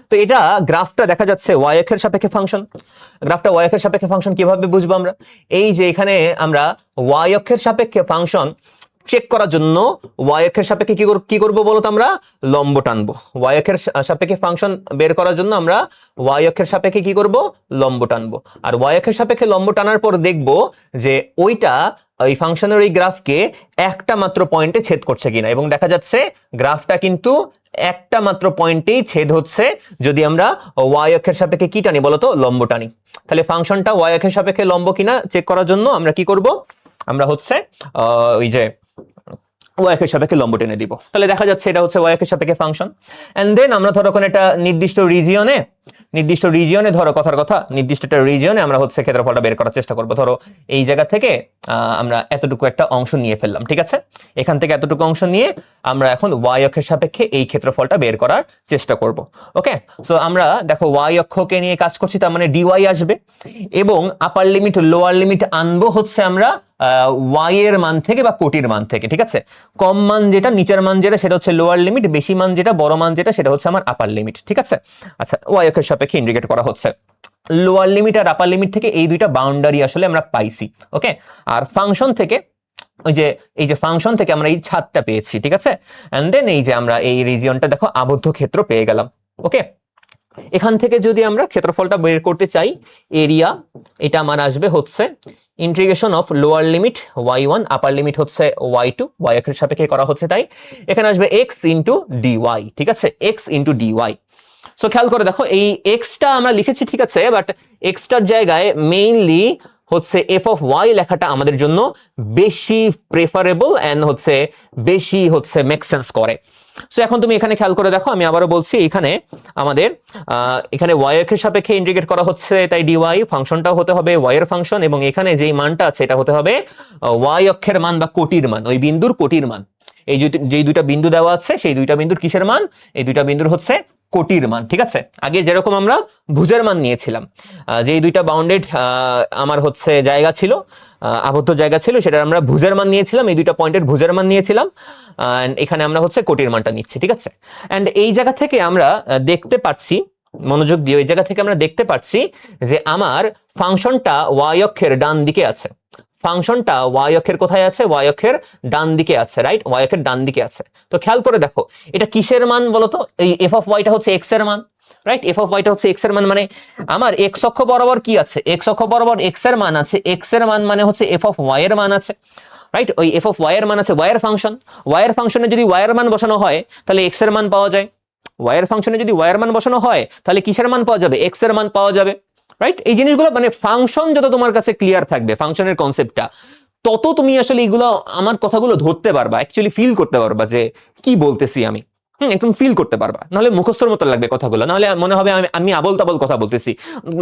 তো এটা গ্রাফটা দেখা যাচ্ছে ওয়াই অক্ষের সাপেক্ষে ফাংশন। গ্রাফটা ওয়াই অক্ষের সাপেক্ষে ফাংশন কিভাবে বুঝবো আমরা? এই যে এখানে আমরা ওয়াই অক্ষের সাপেক্ষে ফাংশন চেক করার জন্য ওয়াই অক্ষের সাপেক্ষে কি করব বলতো? আমরা লম্ব টানবো। ওয়াই অক্ষের সাপেক্ষে ফাংশন বের করার জন্য আমরা ওয়াই অক্ষের সাপেক্ষে কি করব? লম্ব টানবো। আর ওয়াই অক্ষের সাপেক্ষে লম্ব টানার পর দেখব যে ওইটা ওই ফাংশনের ওই গ্রাফকে একটা মাত্র পয়েন্টে ছেদ করছে কিনা, এবং দেখা যাচ্ছে গ্রাফটা কিন্তু একটা মাত্র পয়েন্টেই ছেদ হচ্ছে যদি আমরা ওয়াই অক্ষের সাপেক্ষে কি টানি বলতো? লম্ব টানি। তাহলে ফাংশনটা ওয়াই অক্ষের সাপেক্ষে লম্ব কিনা চেক করার জন্য আমরা কি করব? আমরা হচ্ছে ওই যে ওয়াই অক্ষের সাপেক্ষে লম্ব টেনে দিব। তাহলে দেখা যাচ্ছে এটা হচ্ছে ওয়াই অক্ষের সাপেক্ষে ফাংশন। এন্ড দেন আমরা ধরো কোনো একটা নির্দিষ্ট রিজিয়নে ধরো কথার কথা নির্দিষ্ট একটা রিজিয়নে আমরা হচ্ছে ক্ষেত্রফলটা বের করার চেষ্টা করব। ধরো এই জায়গা থেকে আমরা এতটুকু একটা অংশ নিয়ে ফেললাম, ঠিক আছে? এখান থেকে এতটুকু অংশ নিয়ে আমরা এখন ওয়াই অক্ষের সাপেক্ষে এই ক্ষেত্রফলটা বের করার চেষ্টা করব। ওকে, সো আমরা দেখো ওয়াই অক্ষকে নিয়ে কাজ করছি, তার মানে ডিওয়াই আসবে, এবং আপার লিমিট লোয়ার লিমিট আনবো হচ্ছে আমরা ওয়াই এর মান থেকে বা কোটির মান থেকে, ঠিক আছে? কম মান যেটা, নিচের মান যেটা, সেটা হচ্ছে লোয়ার লিমিট, বেশি মান যেটা, বড় মান যেটা, সেটা হচ্ছে আমার আপার লিমিট, ঠিক আছে? আচ্ছা, ওয়াই অক্ষের সাপেক্ষে ইন্ডিকেট করা হচ্ছে লোয়ার লিমিট আর আপার লিমিট থেকে এই দুইটা বাউন্ডারি আসলে আমরা পাইছি। ওকে, আর ফাংশন থেকে এই যে ফাংশন থেকে আমরা এই ছাদটা পেয়েছি, ঠিক আছে? এন্ড দেন এই যে আমরা এই রিজিয়নটা দেখো আবদ্ধ ক্ষেত্র পেয়ে গেলাম। ওকে, এখান থেকে যদি আমরা ক্ষেত্রফলটা বের করতে চাই, এরিয়া এটা আমার আসবে হচ্ছে integration of lower limit y1 upper limit হচ্ছে y2, y অক্ষের সাপেক্ষে করা হচ্ছে, তাই এখানে আসবে x ইন্টু ডিওয়াই, ঠিক আছে? x into dy. সো খেয়াল করে দেখো এই এক্সটা আমরা লিখেছি, ঠিক আছে, বাট এক্সটার জায়গায় মেইনলি হচ্ছে এফ অফ ওয়াই লেখাটা আমাদের জন্য বেশি প্রেফারেবল এন্ড হচ্ছে বেশি হচ্ছে মেক সেন্স করে। সো এখন তুমি এখানে খেয়াল করে দেখো, আমি আবারও বলছি, এখানে আমাদের এখানে ওয়াই অক্ষের সাপেক্ষে ইন্টিগ্রেট করা হচ্ছে, তাই ডিওয়াই ফাংশনটাও হতে হবে ওয়াই এর ফাংশন, এবং এখানে যেই মানটা আছে এটা হতে হবে ওয়াই অক্ষের মান বা কোটির মান, ওই বিন্দুর কোটির মান। এই যেই দুইটা বিন্দু দেওয়া আছে সেই দুইটা বিন্দুর কিসের মান? এই দুইটা বিন্দুর হচ্ছে কোটির মান, ঠিক আছে? আগে যেরকম আমরা ভুজের মান নিয়েছিলাম, যেই দুইটা বাউন্ডেড আমার হচ্ছে জায়গা ছিল, আবদ্ধ জায়গা ছিল, সেটা আমরা ভুজের মান নিয়েছিলাম, এই দুইটা পয়েন্টের ভুজের মান নিয়েছিলাম, এখানে আমরা হচ্ছে কোটির মানটা নিচ্ছি, ঠিক আছে? এন্ড এই জায়গা থেকে আমরা দেখতে পাচ্ছি, মনোযোগ দিয়ে, এই জায়গা থেকে আমরা দেখতে পাচ্ছি যে আমার ফাংশনটা ওয়াই অক্ষের ডান দিকে আছে। ফাংশনটা ওয়াই অক্ষের কোথায় আছে? ওয়াই অক্ষের ডান দিকে আছে, রাইট? ওয়াই অক্ষের ডান দিকে আছে। তো খেয়াল করে দেখো এটা কিসের মান বলতো? এই এফ অফ ওয়াইটা হচ্ছে এক্স এর মান, রাইট? এফ অফ ওয়াইটা হচ্ছে এক্স এর মান, মানে আমার এক্স অক্ষ বরাবর কি আছে? এক্স অক্ষ বরাবর এক্স এর মান আছে, এক্স এর মান মানে হচ্ছে এফ অফ ওয়াই এর মান আছে, রাইট? ওই এফ অফ ওয়াই এর মান আছে ওয়াই এর ফাংশন। ওয়াই এর ফাংশনে যদি ওয়াই এর মান বসানো হয় তাহলে এক্স এর মান পাওয়া যায়। ওয়াই এর ফাংশনে যদি ওয়াই এর মান বসানো হয় তাহলে কিসের মান পাওয়া যাবে? এক্স এর মান পাওয়া যাবে, রাইট? এই জিনিসগুলো মানে ফাংশন যত তোমার কাছে ক্লিয়ার থাকবে, ফাংশনের কনসেপ্টটা, তত তুমি আসলে এগুলো আমার কথাগুলো ধরতে পারবা, অ্যাকচুয়ালি ফিল করতে পারবা যে কি বলতেছি আমি। একদম ফিল করতে পারবা, নাহলে মুখস্থর মতো লাগবে কথাগুলো, নাহলে মনে হবে আমি আবল তাবল কথা বলতেছি,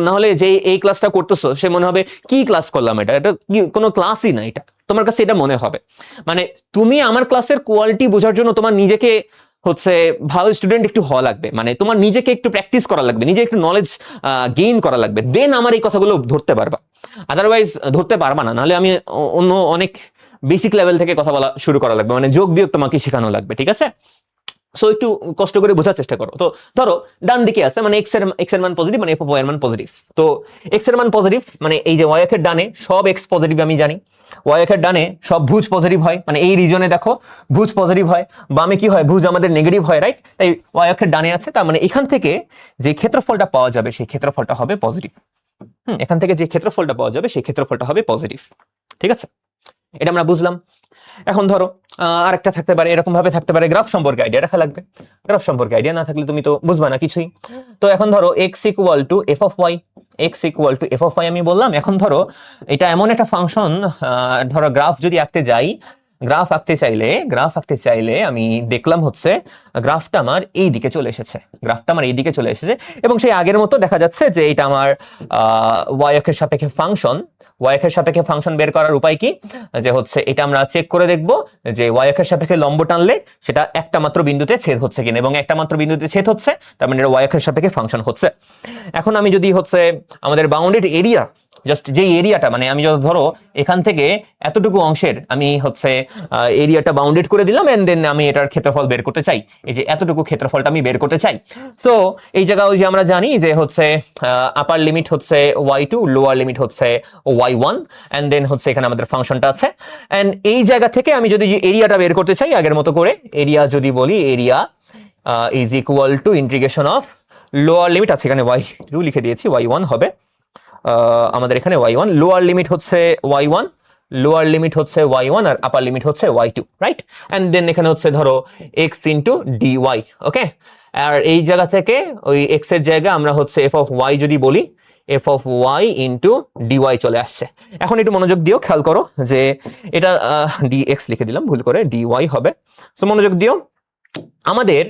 নাহলে যে এই ক্লাসটা করতেছো সে মনে হবে কি ক্লাস করলাম, এটা কি কোনো ক্লাসই না, এটা তোমার কাছে এটা মনে হবে। মানে তুমি আমার ক্লাসের কোয়ালিটি বোঝার জন্য তোমার নিজেকে হচ্ছে ভালো স্টুডেন্ট একটু হওয়া লাগবে, মানে তোমার নিজেকে একটু প্র্যাকটিস করা লাগবে, নিজে একটু নলেজ গেইন করা লাগবে, দেন আমার এই কথাগুলো ধরতে পারবা, আদারওয়াইজ ধরতে পারবা না। নাহলে আমি অন্য অনেক বেসিক লেভেল থেকে কথা বলা শুরু করা লাগবে, মানে যোগ বিয়োগ তোমাকে শেখানো লাগবে, ঠিক আছে? সো একটু কষ্ট করে বোঝার চেষ্টা করো। তো ধরো ডান দিকে আছে মানে এক্স এর মান পজিটিভ, মানে এফ অফ ওয়াই এর মান পজিটিভ। তো এক্স এর মান পজিটিভ মানে এই যে ওয়াই অক্ষের ডানে সব এক্স পজিটিভ আমি জানি, ওয়াই অক্ষের ডানে সব ভুজ পজিটিভ হয়, মানে এই রিজনে দেখো ভুজ পজিটিভ হয়, বামে কি হয়? ভুজ আমাদের নেগেটিভ হয়, রাইট? তাই ওয়াই অক্ষের ডানে আছে, তার মানে এখান থেকে যে ক্ষেত্রফলটা পাওয়া যাবে সেই ক্ষেত্রফলটা হবে পজিটিভ। এখান থেকে যে ক্ষেত্রফলটা পাওয়া যাবে সেই ক্ষেত্রফলটা হবে পজিটিভ, ঠিক আছে? এটা আমরা বুঝলাম। এখন ধরো আরেকটা থাকতে পারে, এরকম ভাবে থাকতে পারে, গ্রাফ সম্পর্কে আইডিয়া রাখা লাগবে। গ্রাফ সম্পর্কে আইডিয়া না থাকলে তুমি তো বুঝবা না কিছুই। তো এখন ধরো x equal to f of y, x equal to f of y আমি বললাম। এখন ধরো এটা এমন একটা ফাংশন, ধরো গ্রাফ যদি আঁকতে যাই, গ্রাফ আঁকতে চাইলে আমি দেখলাম হচ্ছে গ্রাফটা আমার এই দিকে চলে এসেছে, এবং সেই আগের মতো দেখা যাচ্ছে যে এটা আমার ওয়াই অক্ষের সাপেক্ষে ফাংশন। ওয়াই অক্ষের সাপেক্ষে ফাংশন বের করার উপায় কি? যে হচ্ছে এটা আমরা চেক করে দেখব যে ওয়াই অক্ষের সাপেক্ষে লম্ব টানলে সেটা একটা মাত্র বিন্দুতে ছেদ হচ্ছে কিনা, এবং একটা মাত্র বিন্দুতে ছেদ হচ্ছে, তার মানে এটা ওয়াই অক্ষের সাপেক্ষে ফাংশন হচ্ছে। এখন আমি যদি হচ্ছে আমাদের বাউন্ডেড এরিয়া জাস্ট যে এরিয়াটা, মানে আমি যদি ধরো এখান থেকে এতটুকু অংশের আমি হচ্ছে এরিয়াটা বাউন্ডেড করে দিলাম, এন্ড দেন আমি এটার ক্ষেত্রফল বের করতে চাই, এই যে এতটুকু ক্ষেত্রফলটা আমি বের করতে চাই। সো এই জায়গায় ওই যে আমরা জানি যে হচ্ছে আপার লিমিট হচ্ছে y2, লোয়ার লিমিট হচ্ছে y1, এন্ড দেন হচ্ছে এখানে আমাদের ফাংশনটা আছে। এন্ড এই জায়গা থেকে আমি যদি এরিয়াটা বের করতে চাই আগের মতো করে, এরিয়া যদি বলি, area is equal two integration of lower limit আছে এখানে y2 লিখে দিয়েছি, y1 হবে আমাদের এখানে y1, লোয়ার লিমিট হচ্ছে y1, লোয়ার লিমিট হচ্ছে y1 আর আপার লিমিট হচ্ছে y2, রাইট? এন্ড দেন এখানে হচ্ছে ধরো x ইনটু dy, ওকে? আর এই জায়গা থেকে ওই x এর জায়গায় আমরা হচ্ছে f অফ y যদি বলি, f of y into dy চলে আসছে। এখন একটু মনোযোগ দিও, খেয়াল করো যে এটা dx লিখে দিলাম ভুল করে, dy হবে। তো মনোযোগ দিও, আমাদের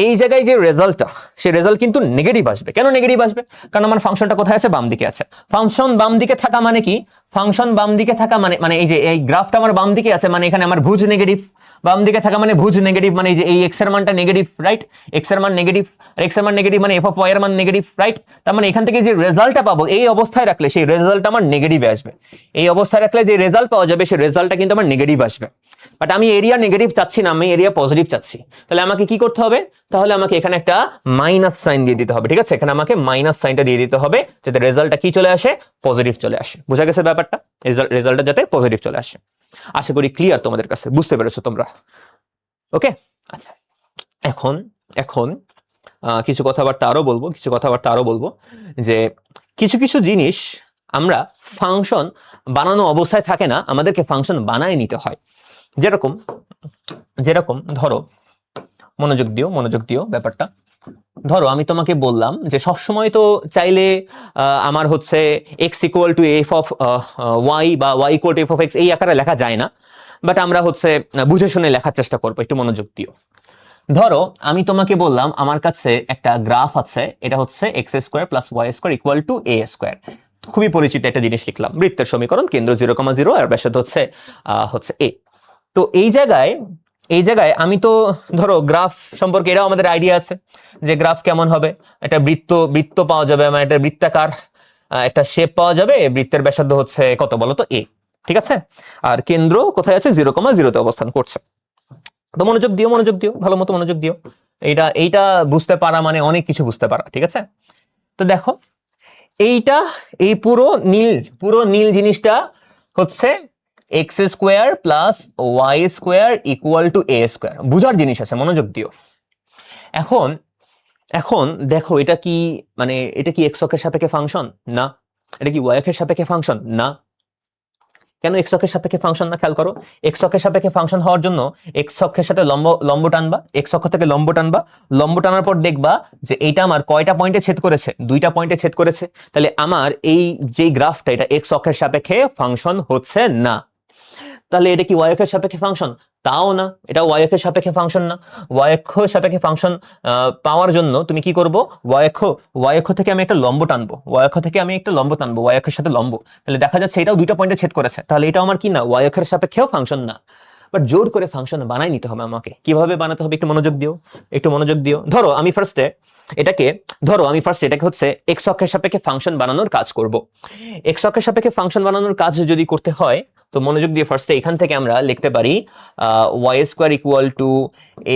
এই জায়গায় যে রেজাল্টটা, সেই রেজাল্ট কিন্তু নেগেটিভ আসবে। কেন নেগেটিভ আসবে? কারণ আমার ফাংশনটা কোথায় আছে? বাম দিকে আছে। ফাংশন বাম দিকে থাকা মানে কি? ফাংশন বাম দিকে থাকা মানে মানে এই যে এই গ্রাফটা আমার বাম দিকে আছে, মানে এখানে আমার ভুজ নেগেটিভ। বাম দিকে থাকা মানে ভুজ নেগেটিভ, মানে এই যে এই এক্স এর মানটা নেগেটিভ, রাইট? এক্স এর মান নেগেটিভ, আর এক্স এর মান নেগেটিভ মানে এফ অফ ওয়াই এর মান নেগেটিভ, রাইট? তার মানে এখান থেকে যে রেজাল্টটা পাবো এই অবস্থায় রাখলে সেই রেজাল্ট আমার নেগেটিভে আসবে। এই অবস্থায় রাখলে যে রেজাল্ট পাওয়া যাবে সেই রেজাল্টটা কিন্তু আমার নেগেটিভ আসবে। বাট আমি এরিয়া নেগেটিভ চাচ্ছি না, আমি এরিয়া পজিটিভ চাচ্ছি। তাহলে আমাকে কি করতে হবে? তাহলে আমাকে এখানে একটা মাইনাস সাইন দিয়ে দিতে হবে, ঠিক আছে? এখানে আমাকে মাইনাস সাইনটা দিয়ে দিতে হবে যাতে রেজাল্টটা কি চলে আসে? পজিটিভ চলে আসে। বুঝা গেছে ব্যাপারটা? রেজাল্টটা যাতে পজিটিভ চলে আসে। আশা করি ক্লিয়ার তোমাদের কাছে, বুঝতে পেরেছো তোমরা? ওকে, আচ্ছা। এখন এখন কিছু কথাবার্তা আরো বলবো যে কিছু কিছু জিনিস আমরা ফাংশন বানানো অবস্থায় থাকে না, আমাদেরকে ফাংশন বানায় নিতে হয়। যেরকম যেরকম ধরো, মনোযোগ দিও ব্যাপারটা। ধরো আমি তোমাকে বললাম যে সবসময় তো চাইলে আমার হচ্ছে x equal to f of y বা y equal to f of x এই আকারে লেখা যায় না, বাট আমরা হচ্ছে বুঝে শুনে লেখার চেষ্টা করবো। একটু মনোযোগ দিও। ধরো আমি তোমাকে বললাম আমার কাছে একটা গ্রাফ আছে, এটা হচ্ছে x square plus y square equal to a square. খুবই পরিচিত একটা জিনিস লিখলাম, বৃত্তের সমীকরণ, কেন্দ্র 0,0 আর ব্যাসার্ধ হচ্ছে এ। তো এই জায়গায় আমি তো ধরো গ্রাফ সম্পর্কে এটাও আমাদের আইডিয়া আছে যে গ্রাফ কেমন হবে। একটা বৃত্ত পাওয়া যাবে, মানে একটা বৃত্তাকার একটা শেপ পাওয়া যাবে, বৃত্তের ব্যাসার্ধ হচ্ছে কত বলো তো? এ, ঠিক আছে? আর কেন্দ্র কোথায় আছে? 0,0 অবস্থান করছে। তো মনোযোগ দিও, ভালো মতো মনোযোগ দিও। এইটা বুঝতে পারা মানে অনেক কিছু বুঝতে পারা, ঠিক আছে? তো দেখো এই পুরো নীল জিনিসটা হচ্ছে x square plus y square equal to a square. বুঝার জিনিস আছে, মনোযোগ দিও। এখন দেখো এটা কি, মানে এটা কি এক্স অক্ষের সাপেক্ষে ফাংশন? না। এটা কি ওয়াই অক্ষের সাপেক্ষে ফাংশন? না। কেন এক্স অক্ষের সাপেক্ষে ফাংশন না? খেয়াল করো, এক্স অক্ষের সাপেক্ষে ফাংশন হওয়ার জন্য এক্স অক্ষের সাথে লম্ব টানবা, এক্স অক্ষ থেকে লম্ব টানার পর দেখবা যে এইটা আমার কয়টা পয়েন্টে ছেদ করেছে? 2টা পয়েন্টে ছেদ করেছে। তাহলে আমার এই যে গ্রাফটা, এটা এক্স অক্ষের সাপেক্ষে ফাংশন হচ্ছে না। তাহলে এটা কি ওয়াই অক্ষের সাপেক্ষে ফাংশন? তাও না, এটা ওয়াই অক্ষের সাপেক্ষে ফাংশন না। ওয়াই অক্ষ সাপেক্ষে ফাংশন পাওয়ার জন্য তুমি কি করবো? ওয়াই অক্ষ থেকে আমি একটা লম্ব টানবো, ওয়াই অক্ষের সাথে লম্ব। তাহলে দেখা যাচ্ছে এটাও 2টা পয়েন্টে ছেদ করেছে, তাহলে এটা আমার কি না? ওয়াই অক্ষের সাপেক্ষেও ফাংশন না। বাট জোর করে ফাংশন বানাই নিতে হবে আমাকে। কিভাবে বানাতে হবে একটু মনোযোগ দিও। ধরো আমি ফার্স্টে এটাকে হচ্ছে এক্স অক্ষের সাপেক্ষে ফাংশন বানানোর কাজ করব। এক্স অক্ষের সাপেক্ষে ফাংশন বানানোর কাজ যদি করতে হয় তো মনোযোগ দিয়ে ফার্স্টে এখান থেকে আমরা লিখতে পারি y square equal to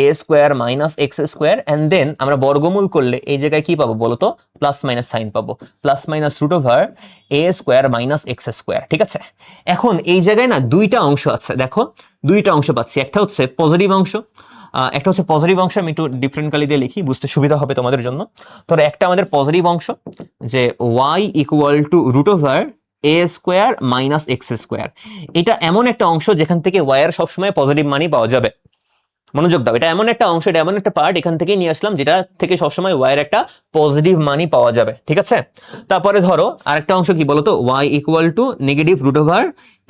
a square minus x square, and then আমরা বর্গমূল করলে এই জায়গায় কি পাবো বলো তো? প্লাস মাইনাস সাইন পাবো, plus minus root over a square minus x square, ঠিক আছে? এখন এই জায়গায় না 2টা অংশ আছে, দেখো 2টা অংশ পাচ্ছি। একটা হচ্ছে পজিটিভ অংশ, আমি একটু ডিফারেন্ট কালি দিয়ে লিখি, বুঝতে সুবিধা হবে তোমাদের জন্য। ধরো একটা আমাদের পজিটিভ অংশ যে y equal to root over a square minus x square. এটা এমন একটা অংশ যেখান থেকে y এর সবসময় পজিটিভ মানই পাওয়া যাবে। মনোযোগ দাও, এটা এমন একটা অংশ, এটা এমন একটা পার্ট এখান থেকে নিয়ে আসলাম যেটা থেকে সবসময় y এর একটা পজিটিভ মানই পাওয়া যাবে, ঠিক আছে? তারপরে ধরো আরেকটা অংশ কি বলতো? y equal to negative root over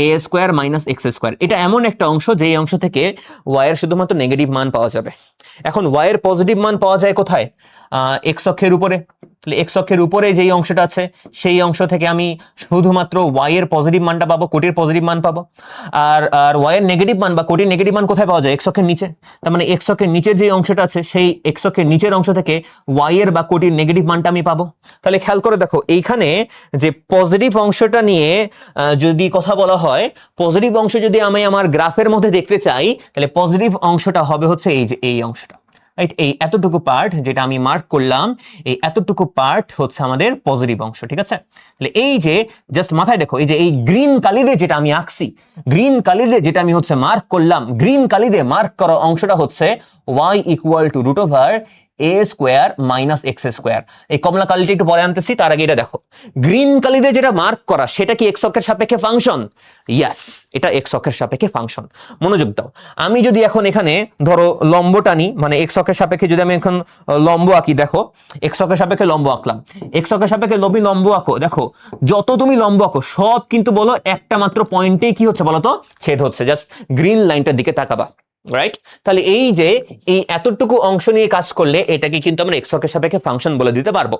a square minus x square. এটা এমন একটা অংশ যেই অংশ থেকে y এর শুধুমাত্র নেগেটিভ মান পাওয়া যাবে। এখন y এর পজিটিভ মান পাওয়া যায় কোথায়? x অক্ষের উপরে। x অক্ষের উপরে যেই অংশটা আছে সেই অংশ থেকে আমি শুধুমাত্র y এর পজিটিভ মানটা পাবো, কোটির পজিটিভ মান পাবো। আর y এর নেগেটিভ মান বা কোটির নেগেটিভ মান কোথায় পাওয়া যায়? x অক্ষের নিচে। তার মানে x অক্ষের নিচের যে অংশটা আছে সেই x অক্ষের নিচের অংশ থেকে y এর বা কোটির নেগেটিভ মানটা আমি পাবো। তাহলে খেয়াল করে দেখো এইখানে যে পজিটিভ অংশটা নিয়ে যদি কথা বলা হয়, পজিটিভ অংশ যদি আমি আমার গ্রাফের মধ্যে দেখতে চাই তাহলে পজিটিভ অংশটা হবে হচ্ছে এই যে এই অংশটা, রাইট? এই এতটুকু পার্ট যেটা আমি মার্ক করলাম, এই এতটুকু পার্ট হচ্ছে আমাদের পজিটিভ অংশ, ঠিক আছে? তাহলে এই যে জাস্ট মাথায় দেখো, এই যে এই গ্রিন কালি দিয়ে যেটা আমি আঁকছি, গ্রিন কালি দিয়ে যেটা আমি হচ্ছে মার্ক করলাম, গ্রিন কালি দিয়ে মার্ক করা অংশটা হচ্ছে y equal to root over a square minus x square. এই কমলা কালিটা একটু পরে আনতেছি, তার আগে এটা দেখো, গ্রিন কালি দিয়ে যেটা মার্ক করা সেটা কি এক্স অক্ষের সাপেক্ষে ফাংশন? ইয়াস, এটা এক্স অক্ষের সাপেক্ষে ফাংশন। মনোযোগ দাও, আমি যদি এখন এখানে ধরো লম্ব টানি, মানে এক্স অক্ষের সাপেক্ষে যদি আমি এখন লম্ব আঁকি, দেখো এক্স অক্ষের সাপেক্ষে লম্ব আঁকলাম, এক্স অক্ষের সাপেক্ষে লম্ব আঁকো, দেখো যত তুমি লম্ব আঁকো সব কিন্তু বলো একটা মাত্র পয়েন্টে কি হচ্ছে বলো তো, ছেদ হচ্ছে। জাস্ট গ্রিন লাইনটার দিকে তাকাবা, রাইট? তাহলে এই যে এই এতটুকু অংশ নিয়ে কাজ করলে এটাকে কিন্তু আমরা এক্স অক্ষের সাপেক্ষে ফাংশন বলে দিতে পারবো,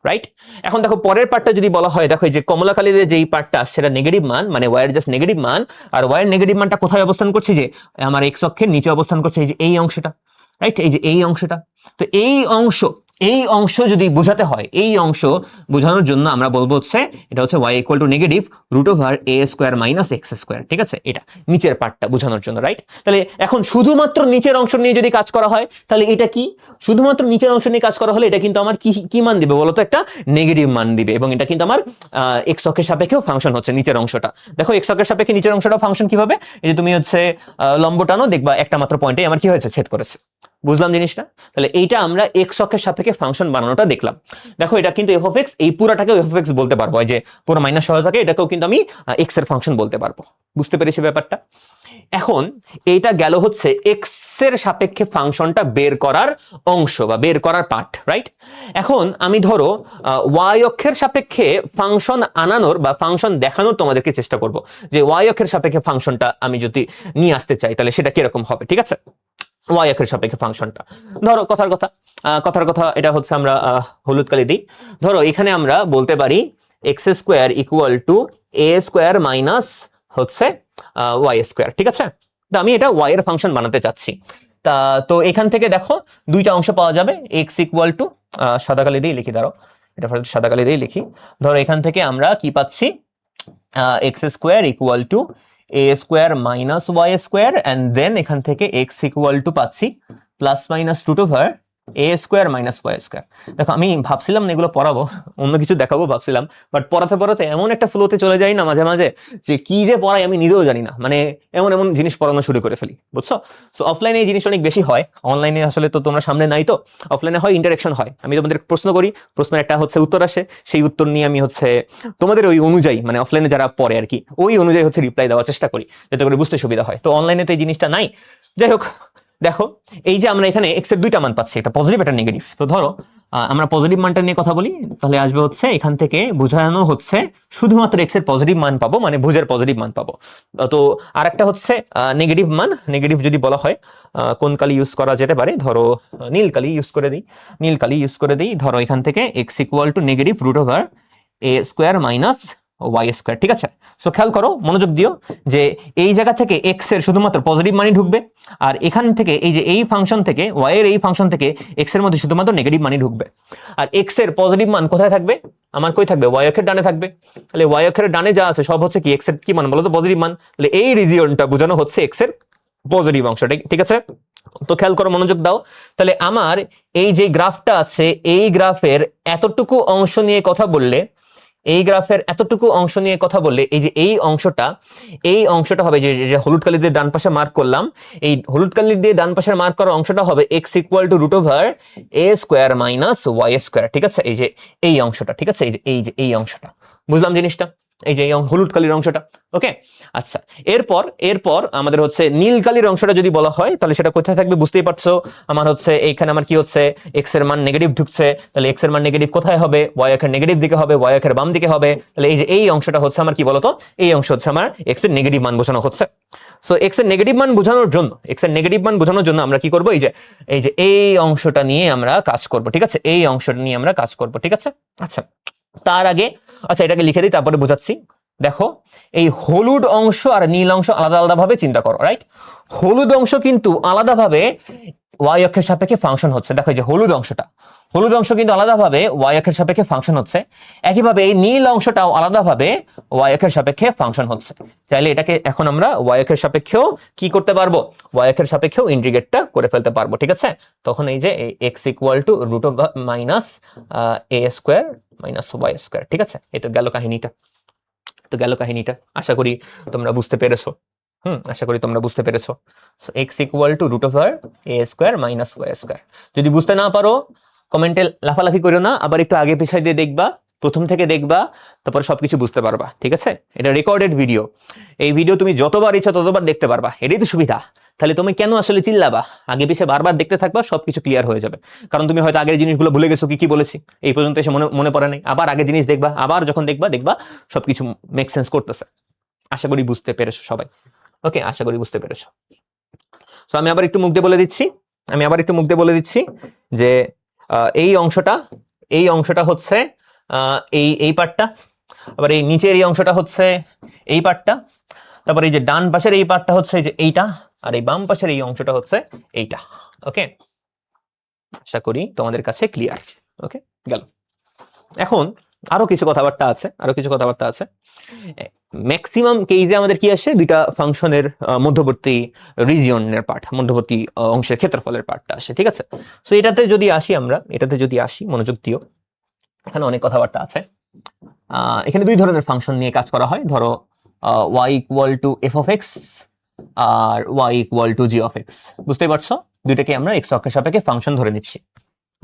রাইট? এখন দেখো পরের পার্টটা যদি বলা হয়, দেখো এই যে কমলা কালিতে যেই পার্টটা সেটা নেগেটিভ মান, মানে y এর জাস্ট নেগেটিভ মান, আর y এর নেগেটিভ মানটা কোথায় অবস্থান করছে? যে আমার এক্স অক্ষের নিচে অবস্থান করছে, এই যে এই অংশটা, রাইট? এই যে এই অংশটা। তো এই অংশ যদি বোঝাতে হয়, এই অংশ বোঝানোর জন্য আমরা বলবো হচ্ছে এটা হচ্ছে y equal to negative root over a square minus x square, ঠিক আছে? এটা নিচের পার্টটা বোঝানোর জন্য, রাইট? তাহলে এখন শুধুমাত্র নিচের অংশ নিয়ে যদি কাজ করা হয় তাহলে এটা কি? শুধুমাত্র নিচের অংশ নিয়ে কাজ করা হলে এটা কিন্তু আমার কি মান দিবে বলতো? একটা নেগেটিভ মান দিবে, এবং এটা কিন্তু আমার এক্স অক্ষের সাপেক্ষেও ফাংশন হচ্ছে নিচের অংশটা। দেখো এক্স অক্ষের সাপেক্ষে নিচের অংশটা ফাংশন কিভাবে? এই যে তুমি হচ্ছে লম্ব টানো, দেখবা একটা মাত্র পয়েন্টে আমার কি হয়েছে? ছেদ করেছে। বুঝলাম জিনিসটা? তাহলে এইটা আমরা এক্স অক্ষের সাপেক্ষে ফাংশন বানানোটা দেখলাম। দেখো এটা কিন্তু এফ অফ এক্স, এই পুরাটাকেও এফ অফ এক্স বলতে পারবো, এই যে পুরো মাইনাস সহ থাকে এটাকেও কিন্তু আমি এক্স এর ফাংশন বলতে পারবো। বুঝতে পেরেছি ব্যাপারটা? এখন এইটা গেল হচ্ছে এক্স এর সাপেক্ষে ফাংশনটা বের করার অংশ বা বের করার পার্ট, রাইট? এখন আমি ধরো ওয়াই অক্ষের সাপেক্ষে ফাংশন আনানোর বা ফাংশন দেখানোর তোমাদেরকে চেষ্টা করব, যে ওয়াই অক্ষের সাপেক্ষে ফাংশনটা আমি যদি নিয়ে আসতে চাই তাহলে সেটা কিরকম হবে, ঠিক আছে? ওয়াই অক্ষের সাপেক্ষে ফাংশনটা ধরো কথার কথা এটা হচ্ছে আমরা হলুদ কালি দিই। ধরো এখানে আমরা বলতে পারি x square equal to a square minus হচ্ছে ওয়াই স্কোয়ার, ঠিক আছে? তো আমি এটা ওয়াই এর ফাংশন বানাতে চাচ্ছি। তো এখান থেকে দেখো দুইটা অংশ পাওয়া যাবে, এক্স ইকুয়াল টু সাদা কালি দিয়ে লিখি, ধরো এটা সাদা কালি দিয়ে লিখি। ধরো এখান থেকে আমরা কি পাচ্ছি? X square equal to a square minus y square, and then এখান থেকে এক্স ইকুয়াল টু পাচ্ছি plus minus root over a square minus y square. দেখো আমি ভাবছিলাম না এগুলো পড়াবো, অন্য কিছু দেখাবো ভাবছিলাম, বাট পড়াতে এমন একটা ফ্লোতে চলে যাই না মাঝে মাঝে, যে কি যে পড়াই আমি নিজেও জানি না, মানে এমন জিনিস পড়ানো শুরু করে ফেলি, বুঝছো? সো অফলাইনে এই জিনিস অনেক বেশি হয়, অনলাইনে আসলে তো তোমরা সামনে নাই, তো অফলাইনে হয় ইন্টারাকশন হয়, আমি তোমাদের প্রশ্ন করি, প্রশ্নের একটা হচ্ছে উত্তর আসে, সেই উত্তর নিয়ে আমি হচ্ছে তোমাদের ওই অনুযায়ী, মানে অফলাইনে যারা পড়ে আর কি ওই অনুযায়ী হচ্ছে রিপ্লাই দেওয়ার চেষ্টা করি, যাতে করে বুঝতে সুবিধা হয়। তো অনলাইনে তো এই জিনিসটা নাই। যাই হোক, দেখো এই যে আমরা এখানে এক্স এর দুইটা মান পাচ্ছি, একটা পজিটিভ একটা নেগেটিভ। তো ধরো আমরা পজিটিভ মানটা নিয়ে কথা বলি, তাহলে আসবে হচ্ছে এখান থেকে বোঝানো হচ্ছে শুধুমাত্র এক্স এর পজিটিভ মান পাবো, মানে ভুজের পজিটিভ মান পাবো। তো আরেকটা হচ্ছে নেগেটিভ মান। নেগেটিভ যদি বলা হয় কোন কালি ইউজ করা যেতে পারে? ধরো নীল কালি ইউজ করে দিই। ধরো এখান থেকে x equal to negative root over a square minus y square, ঠিক আছে? সো খেয়াল করো, মনোযোগ দিও, যে এই জায়গা থেকে এক্স এর শুধুমাত্র পজিটিভ মানই ঢুকবে, আর এখান থেকে এই যে এই ফাংশন থেকে ওয়াই এর এই ফাংশন থেকে এক্স এর মধ্যে শুধুমাত্র নেগেটিভ মানই ঢুকবে। আর এক্স এর পজিটিভ মান কোথায় থাকবে? আমার কই থাকবে? ওয়াই অক্ষের ডানে থাকবে। তাহলে ওয়াই অক্ষের ডানে যা আছে সব হচ্ছে কি এক্স এর কি মান বলো তো? পজিটিভ মান। তাহলে এই রিজিয়নটা বোঝানো হচ্ছে এক্স এর পজিটিভ অংশটা, ঠিক আছে? তো খেয়াল করো, মনোযোগ দাও। তাহলে আমার এই যে গ্রাফটা আছে, এই গ্রাফের এতটুকু অংশ নিয়ে কথা বললে, এই যে এই অংশটা হবে, যে হলুদ কালি দিয়ে ডান পাশে মার্ক করলাম, এই হলুদ কালি দিয়ে ডান পাশে মার্ক করা অংশটা হবে x equal to root over a square minus y square, ঠিক আছে? এই যে এই অংশটা, ঠিক আছে? এই যে এই অংশটা, বুঝলাম জিনিসটা? এই যে হলুদ কালির অংশটা। ওকে, আচ্ছা, এরপর এরপর আমাদের হচ্ছে নীল কালির অংশটা যদি বলা হয় তাহলে সেটা কোথায় থাকবে বুঝতেই পারছো। আমার হচ্ছে এইখানে আমার কি হচ্ছে, এক্স এর মান নেগেটিভ ঢুকছে, তাহলে এক্স এর মান নেগেটিভ কোথায় হবে, ওয়াই অক্ষের নেগেটিভ দিকে হবে, ওয়াই অক্ষের বাম দিকে হবে। তাহলে এই যে এই অংশটা হচ্ছে আমার কি বলতো, এই অংশ হচ্ছে আমার এক্স এর নেগেটিভ মান বোঝানো হচ্ছে। সো এক্স এর নেগেটিভ মান বোঝানোর জন্য, এক্স এর নেগেটিভ মান বোঝানোর জন্য আমরা কি করব, এই যে এই অংশটা নিয়ে আমরা কাজ করব, ঠিক আছে, এই অংশটা নিয়ে আমরা কাজ করব, ঠিক আছে। আচ্ছা, তার আগে আচ্ছা এটাকে লিখে দিই, তারপরে বোঝাচ্ছি। দেখো, এই হলুদ অংশ আর নীল অংশ আলাদা আলাদা ভাবে চিন্তা করো, রাইট। হলুদ অংশ কিন্তু আলাদাভাবে ওয়াই অক্ষের সাপেক্ষে ফাংশন হচ্ছে। দেখো, এই যে হলুদ অংশ কিন্তু আলাদাভাবে ওয়াই অক্ষের সাপেক্ষে ফাংশন হচ্ছে। একইভাবে এই নীল অংশটাও আলাদাভাবে ওয়াই অক্ষের সাপেক্ষে ফাংশন হচ্ছে। চাইলে এটাকে এখন আমরা ওয়াই অক্ষের সাপেক্ষেও কি করতে পারবো, ওয়াই অক্ষের সাপেক্ষেও ইন্টিগ্রেটটা করে ফেলতে পারবো, ঠিক আছে। তখন এই যে x equal to root of minus a square minus y square, ঠিক আছে। এই তো গেল কাহিনীটা। আশা করি তোমরা বুঝতে পেরেছো। আশা করি তোমরা বুঝতে পেরেছো। So x equal to root over a square minus y square. যদি বুঝতে না পারো কমেন্টে লাফালাফি করো না, আবার একটু আগে পিছাই দিয়ে দেখবা, প্রথম থেকে দেখবা, তারপর সবকিছু বুঝতে পারবা, ঠিক আছে। এটা রেকর্ডেড ভিডিও, এই ভিডিও তুমি যতবার ইচ্ছা ততবার দেখতে পারবা, এটাই তো সুবিধা। তাহলে তুমি কেন আসলে চিল্লাবা, আগে পিছে বারবার দেখতে থাকবা, সবকিছু ক্লিয়ার হয়ে যাবে। কারণ তুমি হয়তো আগের জিনিসগুলো ভুলে গেছো, কি বলেছি এই পর্যন্ত এসে মনে পড়ে নাই, আবার আগের জিনিস দেখবা, আবার যখন দেখবা সবকিছু মেক সেন্স করতেছে। আশা করি বুঝতে পেরেছো সবাই। ওকে, আশা করি বুঝতে পেরেছো। তো আমি আবার একটু মুখ দিয়ে বলে দিচ্ছি যে এই অংশটা হচ্ছে এই পার্টটা, আবার এই নিচের এই অংশটা হচ্ছে এই পার্টটা, তারপর এই যে ডান পাশের এই পার্টটা হচ্ছে যে এইটা, আর এই বাম পাশের এই অংশটা হচ্ছে এইটা। ওকে, আশা করি তোমাদের কাছে ক্লিয়ার। ওকে, গেল। এখন আরো কিছু কথাবার্তা আছে। ম্যাক্সিমাম কেসে আমাদের কি আসে, দুইটা ফাংশনের মধ্যবর্তী রিজিয়নের পার্ট, মধ্যবর্তী অংশের ক্ষেত্রফলের পার্টটা আসে, ঠিক আছে। সো এটাতে যদি আসি, মনোযোগ দিও, এখানে অনেক কথাবার্তা আছে। এখানে দুই ধরনের ফাংশন নিয়ে কাজ করা হয়। ধরো y equal to f of x আর y equal to g of x. বুঝতেই পারছো, দুইটাকে আমরা এক্স অক্ষের সাপেক্ষে ফাংশন ধরে নিচ্ছি।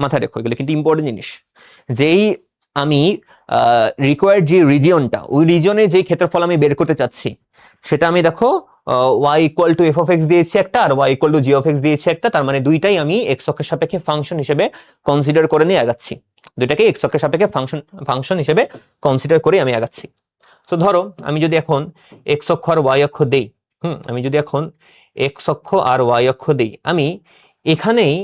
মাথায় রেখো, এগুলো কিন্তু ইম্পর্টেন্ট জিনিস। যেই আমি রিকোয়ার্ড যে রিজিয়নটা, ওই রিজিয়নে যে ক্ষেত্রফল আমি বের করতে চাচ্ছি, সেটা আমি দেখো y equal to f of x দিয়েছি একটা, আর y equal to g of x দিয়েছি একটা। তার মানে দুইটাই আমি এক্স অক্ষের সাপেক্ষে ফাংশন হিসেবে কনসিডার করে নিয়ে আগাচ্ছি, দুইটাকে এক্স অক্ষের সাপেক্ষে ফাংশন হিসেবে কনসিডার করে আমি আগাচ্ছি। তো ধরো আমি যদি এখন এক্স অক্ষ আর ওয়াই অক্ষ দেই, আমি এখানেই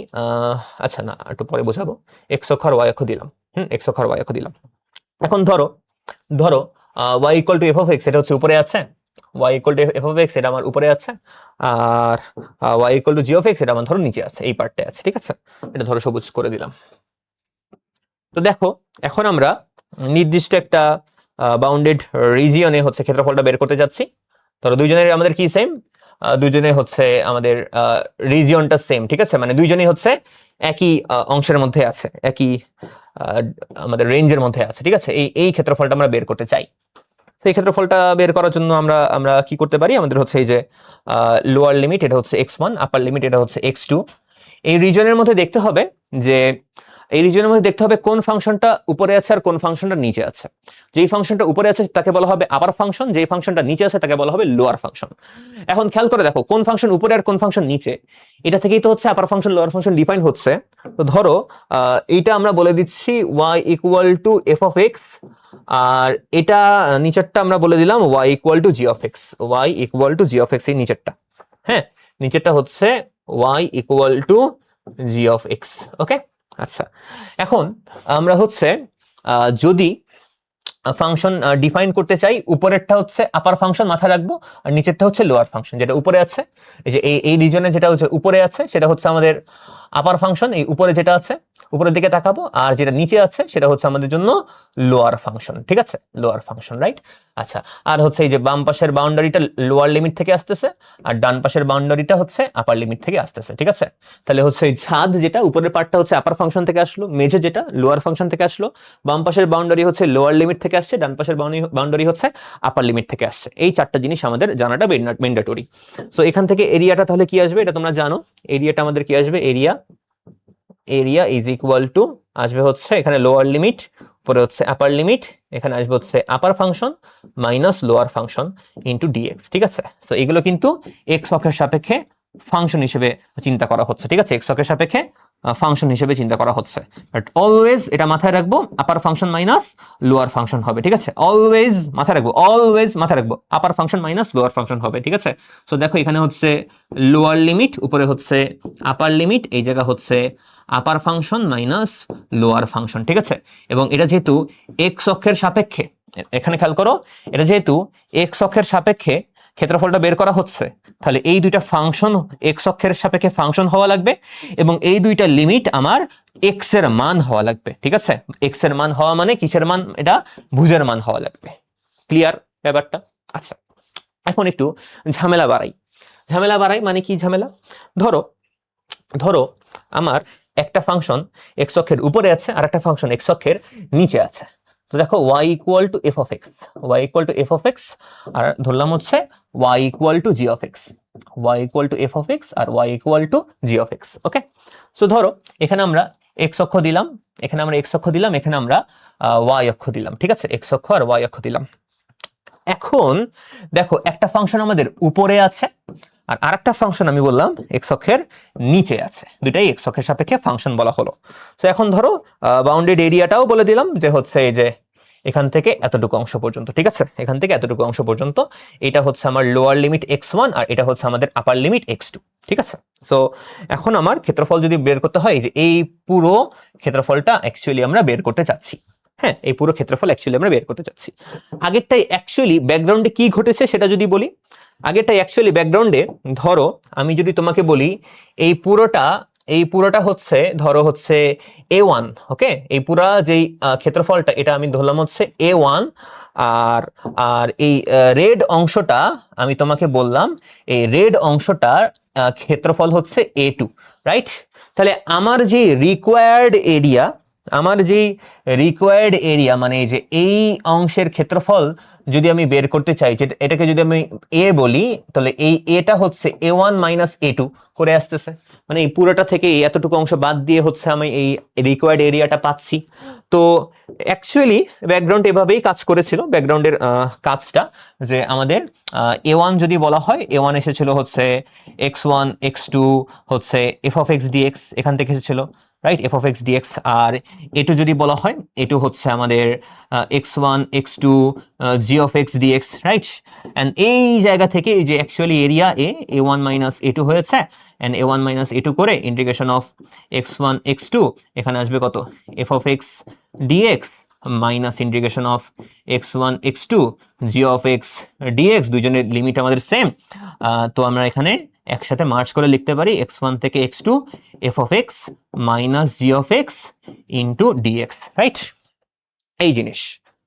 আচ্ছা না, একটু পরে বোঝাবো। এক্স অক্ষ আর ওয়াই অক্ষ দিলাম, এখন ধরো y equal to f of x, এটা হচ্ছে উপরে আছে, y equal to f of x এটা আমার উপরে আছে, আর y equal to g of x এটা আমার ধরো নিচে আছে, এই পার্টটা আছে, ঠিক আছে। এটা ধরো সবুজ করে দিলাম। তো দেখো, এখন আমরা নির্দিষ্ট একটা বাউন্ডেড রিজিয়নে হচ্ছে ক্ষেত্রফলটা বের করতে যাচ্ছি। ধরো দুইজনের আমাদের কি সেম, দুইজনের হচ্ছে আমাদের রিজিয়নটা সেম, ঠিক আছে। মানে দুইজনই হচ্ছে একই অংশের মধ্যে আছে, একই আমাদের রেঞ্জের মধ্যে আছে, ঠিক আছে। এই ক্ষেত্রফলটা আমরা বের করতে চাই। তো এই ক্ষেত্রফলটা বের করার জন্য আমরা কি করতে পারি, আমাদের হচ্ছে এই যে লোয়ার লিমিট এটা হচ্ছে x1, আপার লিমিট এটা হচ্ছে x2। এই রিজনের মধ্যে দেখতে হবে কোন ফাংশনটা উপরে আছে আর কোন ফাংশনটা নিচে আছে। যেই ফাংশনটা উপরে আছে তাকে বলা হবে আপার ফাংশন, যেই ফাংশনটা নিচে আছে তাকে বলা হবে লোয়ার ফাংশন। এখন খেয়াল করে দেখো কোন ফাংশন উপরে আর কোন ফাংশন নিচে, এটা থেকেই তো হচ্ছে upper function lower function define হচ্ছে। তো ধরো এইটা আমরা বলে দিচ্ছি y equal to f of x, আর এটা নিচেরটা আমরা বলে দিলাম y equal to g of x, এই নিচেরটা। হ্যাঁ, নিচেরটা হচ্ছে y equal to g of x. Okay, আচ্ছা, এখন আমরা হচ্ছে যদি ফাংশন ডিফাইন করতে চাই, উপরেরটা হচ্ছে আপার ফাংশন মাথায় রাখবো, আর নিচেরটা হচ্ছে লোয়ার ফাংশন। যেটা উপরে আছে, এই যে এই রিজনে যেটা হচ্ছে উপরে আছে সেটা হচ্ছে আমাদের আপার ফাংশন, এই উপরে যেটা আছে উপরের দিকে তাকাবো, আর যেটা নিচে আছে সেটা হচ্ছে আমাদের জন্য লোয়ার ফাংশন, ঠিক আছে, লোয়ার ফাংশন, রাইট। আচ্ছা, আর হচ্ছে এই যে বাম পাশের বাউন্ডারিটা লোয়ার লিমিট থেকে আসতেছে, আর ডান পাশের বাউন্ডারিটা হচ্ছে আপার লিমিট থেকে আসতেছে, ঠিক আছে। তাহলে হচ্ছে এই ছাদ যেটা উপরের পার্টটা হচ্ছে আপার ফাংশন থেকে আসলো, মেঝে যেটা লোয়ার ফাংশন থেকে আসলো, বাম পাশের বাউন্ডারি হচ্ছে লোয়ার লিমিট থেকে আসছে, ডান পাশের বাউন্ডারি হচ্ছে আপার লিমিট থেকে আসছে। এই চারটা জিনিস আমাদের জানাটা ম্যান্ডেটরি। সো এখান থেকে এরিয়াটা তাহলে কি আসবে, এটা তোমরা জানো। এরিয়াটা আমাদের কি আসবে, এরিয়া ইজ ইকুয়াল টু আসবে হচ্ছে এখানে লোয়ার লিমিট পরে হচ্ছে আপার লিমিট, এখানে আসবে হচ্ছে upper function minus lower function into dx. ঠিক আছে, তো এগুলো কিন্তু এক্স অক্ষের সাপেক্ষে ফাংশন হিসেবে চিন্তা করা হচ্ছে। ঠিক আছে, এক্স অক্ষের সাপেক্ষে ফাংশন হিসেবে চিন্তা করা হচ্ছে, বাট অলওয়েজ এটা মাথায় রাখবো আপার ফাংশন মাইনাস লোয়ার ফাংশন হবে। ঠিক আছে, অলওয়েজ মাথায় রাখবো, অলওয়েজ মাথায় রাখবো আপার ফাংশন মাইনাস লোয়ার ফাংশন হবে। ঠিক আছে, সো দেখো এখানে হচ্ছে লোয়ার লিমিট, উপরে হচ্ছে আপার লিমিট, এই জায়গা হচ্ছে upper function minus lower function. ঠিক আছে, এবং এটা যেহেতু এক্স অক্ষের সাপেক্ষে, এখানে খেয়াল করো, এটা যেহেতু এক্স অক্ষের সাপেক্ষে ক্ষেত্রফলটা বের করা হচ্ছে, তাহলে এই দুইটা ফাংশন এক্স অক্ষের সাপেক্ষে ফাংশন হওয়া লাগবে, এবং এই দুইটা লিমিট আমার এক্স এর মান হওয়া লাগবে। ঠিক আছে, এক্স এর মান হওয়া মানে কিসের মান? এটা ভুজের মান হওয়া লাগবে। ক্লিয়ার ব্যাপারটা? আচ্ছা, এখন একটু ঝামেলা বাড়াই। ঝামেলা বাড়াই মানে কি ঝামেলা? ধরো ধরো আমার একটা ফাংশন এক্স অক্ষের উপরে আছে আর একটা ফাংশন এক্স অক্ষের নিচে আছে। তো দেখো y equal to f of x, y equal to f of x, আর ধরলাম হচ্ছে y equal to g of x, y equal to f of x আর y equal to g of x. Okay, so ধরো এখানে আমরা x অক্ষ দিলাম, এখানে আমরা এক্স অক্ষ দিলাম, এখানে আমরা y অক্ষ দিলাম। ঠিক আছে, এক্স অক্ষ আর y অক্ষ দিলাম। এখন দেখো একটা ফাংশন আমাদের উপরে আছে আর আরেকটা ফাংশন আমি বললাম এক্স অক্ষের নিচে আছে, দুটাই এক্স অক্ষের সাপেক্ষে ফাংশন বলা হলো। তো এখন ধরো বাউন্ডেড এরিয়াটাও বলে দিলাম যে হচ্ছে এই যে এখান থেকে এতটুকু অংশ পর্যন্ত। ঠিক আছে, এখান থেকে এতটুকু অংশ পর্যন্ত, এটা হচ্ছে আমার লোয়ার লিমিট x1 আর এটা হচ্ছে আমাদের আপার লিমিট x2। ঠিক আছে, সো এখন আমার ক্ষেত্রফল যদি বের করতে হয়, যে এই পুরো ক্ষেত্রফলটা অ্যাকচুয়ালি আমরা বের করতে চাচ্ছি। হ্যাঁ, এই পুরো ক্ষেত্রফল অ্যাকচুয়ালি আমরা বের করতে চাচ্ছি। আগেরটাই অ্যাকচুয়ালি ব্যাকগ্রাউন্ডে কি ঘটেছে সেটা যদি বলি, আগেরটাই অ্যাকচুয়ালি ব্যাকগ্রাউন্ডে ধরো আমি যদি তোমাকে বলি এই পুরোটা হচ্ছে ধরো হচ্ছে a1। ওকে, এই পুরা যেই ক্ষেত্রফলটা এটা আমি ধরলাম হচ্ছে a1, আর আর এই রেড অংশটা আমি তোমাকে বললাম এই রেড অংশটার ক্ষেত্রফল হচ্ছে a2, রাইট? তাহলে আমার যে রিকোয়ার্ড এরিয়া, মানে যে এই অংশের ক্ষেত্রফল যদি আমি বের করতে চাই, যে এটাকে যদি আমি এ বলি, তাহলে এই এটা হচ্ছে a1 মাইনাস a2 করে আসতেছে, মানে এই পুরোটা থেকে এতটুকু অংশ বাদ দিয়ে হচ্ছে আমি এই রিকোয়ার্ড এরিয়াটা পাচ্ছি। তো অ্যাকচুয়ালি ব্যাকগ্রাউন্ড এভাবেই কাজ করেছিল, ব্যাকগ্রাউন্ডের কাজটা যে আমাদের a1 যদি বলা হয়, a1 এসেছিল হচ্ছে x1 x2 হচ্ছে f of x dx, এখান থেকে এসেছিল, right? f of x dx। আর a2 যদি বলা হয়, a2 হচ্ছে আমাদের x1 x2 g of x dx, right? And এই জায়গা থেকে এই যে actually area a1 minus a2 হয়েছে, এন্ড a1 মাইনাস a2 করে ইন্টিগ্রেশন অফ x1 x2, এখানে আসবে কত? f of x dx minus integration of x1 x2 g of x dx, দুইজনের লিমিট আমাদের সেম। তো আমরা এখানে একসাথে মার্জ করে লিখতে পারি x1 থেকে x2 f of x minus g of x into dx, right? এই জিনিস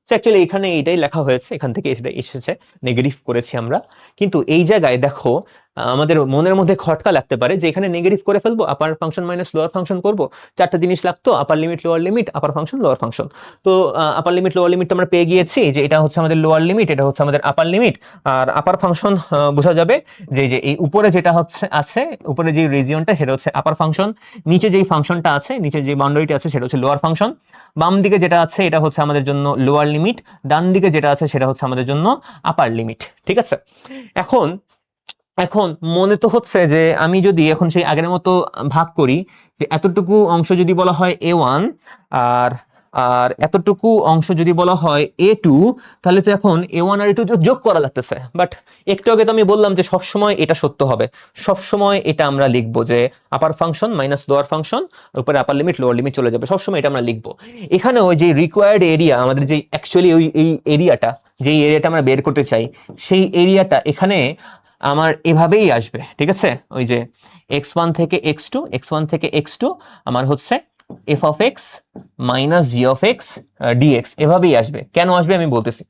অ্যাকচুয়ালি এখানে এইটাই লেখা হয়েছে, এখান থেকে এটা এসেছে, নেগেটিভ করেছি আমরা। কিন্তু এই জায়গায় দেখো আমাদের মনের মধ্যে খটকা লাগতে পারে যে এখানে নেগেটিভ করে ফেলবো, আপার ফাংশন মাইনাস লোয়ার ফাংশন করব, চারটা জিনিস লাগতো, আপার limit lower limit upper function lower function. তো আপার লিমিট লোয়ার লিমিট আমরা পেয়ে গিয়েছি, যে এটা হচ্ছে আমাদের লোয়ার লিমিট, এটা হচ্ছে আমাদের আপার লিমিট। আর আপার ফাংশন বোঝা যাবে যে এই উপরে যেটা হচ্ছে আছে, উপরে যে রিজিয়নটা সেটা হচ্ছে আপার ফাংশন, নিচে যেই ফাংশনটা আছে, নিচে যে বাউন্ডারিটা আছে সেটা হচ্ছে লোয়ার ফাংশন, বাম দিকে যেটা আছে এটা হচ্ছে আমাদের জন্য লোয়ার লিমিট, ডান দিকে যেটা আছে সেটা হচ্ছে আমাদের জন্য আপার লিমিট। ঠিক আছে, এখন মনে তো হচ্ছে যে আমি যদি এখন সেই আগের মতো ভাগ করি, যে এতটুকু অংশ যদি বলা হয় a1 আর আর এতটুকু অংশ যদি বলা হয় a2, তাহলে তো এখন a1 আর a2 যোগ করা লাগতেছে। বাট একটু আগে তো আমি বললাম যে সবসময় এটা সত্য হবে, সবসময় এটা আমরা লিখবো যে আপার ফাংশন মাইনাস লোয়ার ফাংশন, উপরে আপার লিমিট লোয়ার লিমিট চলে যাবে, সবসময় এটা আমরা লিখবো। এখানে ওই যে রিকোয়ার্ড এরিয়া, আমাদের যে অ্যাকচুয়ালি এই এরিয়াটা, যেই এরিয়াটা আমরা বের করতে চাই, সেই এরিয়াটা এখানে আমার এভাবেই আসবে। ঠিক আছে, ওই যে x1 থেকে x1 থেকে x2 আমার হচ্ছে f of x minus g of x dx, এভাবেই আসবে। কেন আসবে আমি বলতেছি,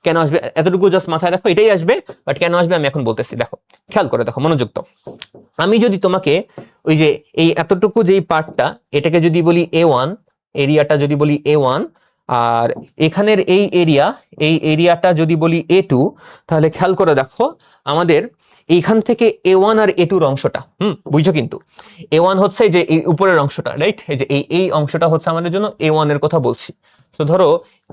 কেন আসবে এতটুকু জাস্ট মাথায় রাখো, এটাই আসবে। বাট কেন আসবে আমি এখন বলতেছি, দেখো খেয়াল করে দেখো, মনোযোগ দাও। আমি যদি তোমাকে ওই যে এই এতটুকু যেই পার্টটা, এটাকে যদি বলি a1, এরিয়াটা যদি বলি a1, আর এখানের এই এরিয়াটা যদি বলি a2, তাহলে খেয়াল করে দেখো আমাদের এইখান থেকে a1 আর a2 অংশটা, বুঝছো? কিন্তু a1 হচ্ছে যে এই উপরের অংশটা, রাইট? এই যে এই অংশটা হচ্ছে আমাদের জন্য a1 এর কথা বলছি। তো ধরো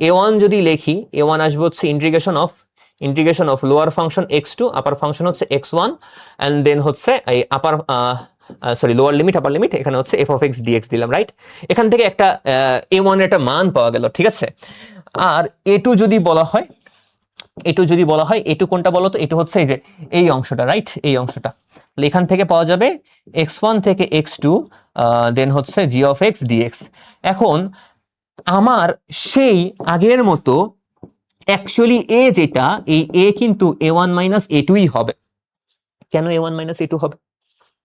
a1 যদি লিখি, a1 আসবে হচ্ছে integration of lower function x2, upper function হচ্ছে x1, এন্ড দেন হচ্ছে এই upper lower limit upper limit, এখানে হচ্ছে f of x dx দিলাম, রাইট? এখান থেকে একটা a1 এর একটা মান পাওয়া গেল, ঠিক আছে? আর a2 যদি বলা হয়, a2 কোনটা বলো তো? a2 হচ্ছে এই যে এই অংশটা, রাইট? এই অংশটা। তাহলে এখান থেকে পাওয়া যাবে x1 থেকে x2 দেন হচ্ছে g of x dx। এখন আমার সেই আগের মতো অ্যাকচুয়ালি এ যেটা, এই এ কিন্তু a1 মাইনাস a2ই হবে। কেন a1 মাইনাস a2 হবে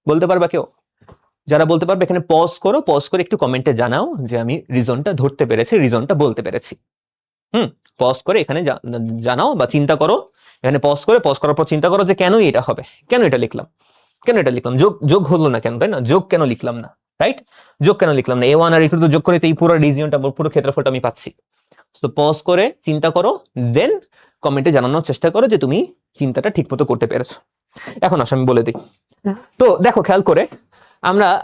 বলতে পারবা কেউ? যারা বলতে পারবে এখানে পজ করে একটু কমেন্টে জানাও যে আমি রিজনটা ধরতে পেরেছি, রিজনটা বলতে পেরেছি। পজ করে এখানে জানাও বা চিন্তা করো। এখানে পজ করার পর চিন্তা করো যে কেন এটা হবে, কেন এটা লিখলাম, যোগ হলো না কেন, তাই না? যোগ কেন লিখলাম না, রাইট? যোগ কেন লিখলাম না? a1 আর a2 তো যোগ করে তো এই পুরো রিজিয়নটা, পুরো ক্ষেত্রফলটা আমি পাচ্ছি। তো পজ করে চিন্তা করো, দেন কমেন্টে জানানোর চেষ্টা করো যে তুমি চিন্তাটা ঠিকমতো করতে পেরেছো। এখন আসো আমি বলে দিই। তো দেখো খেয়াল করে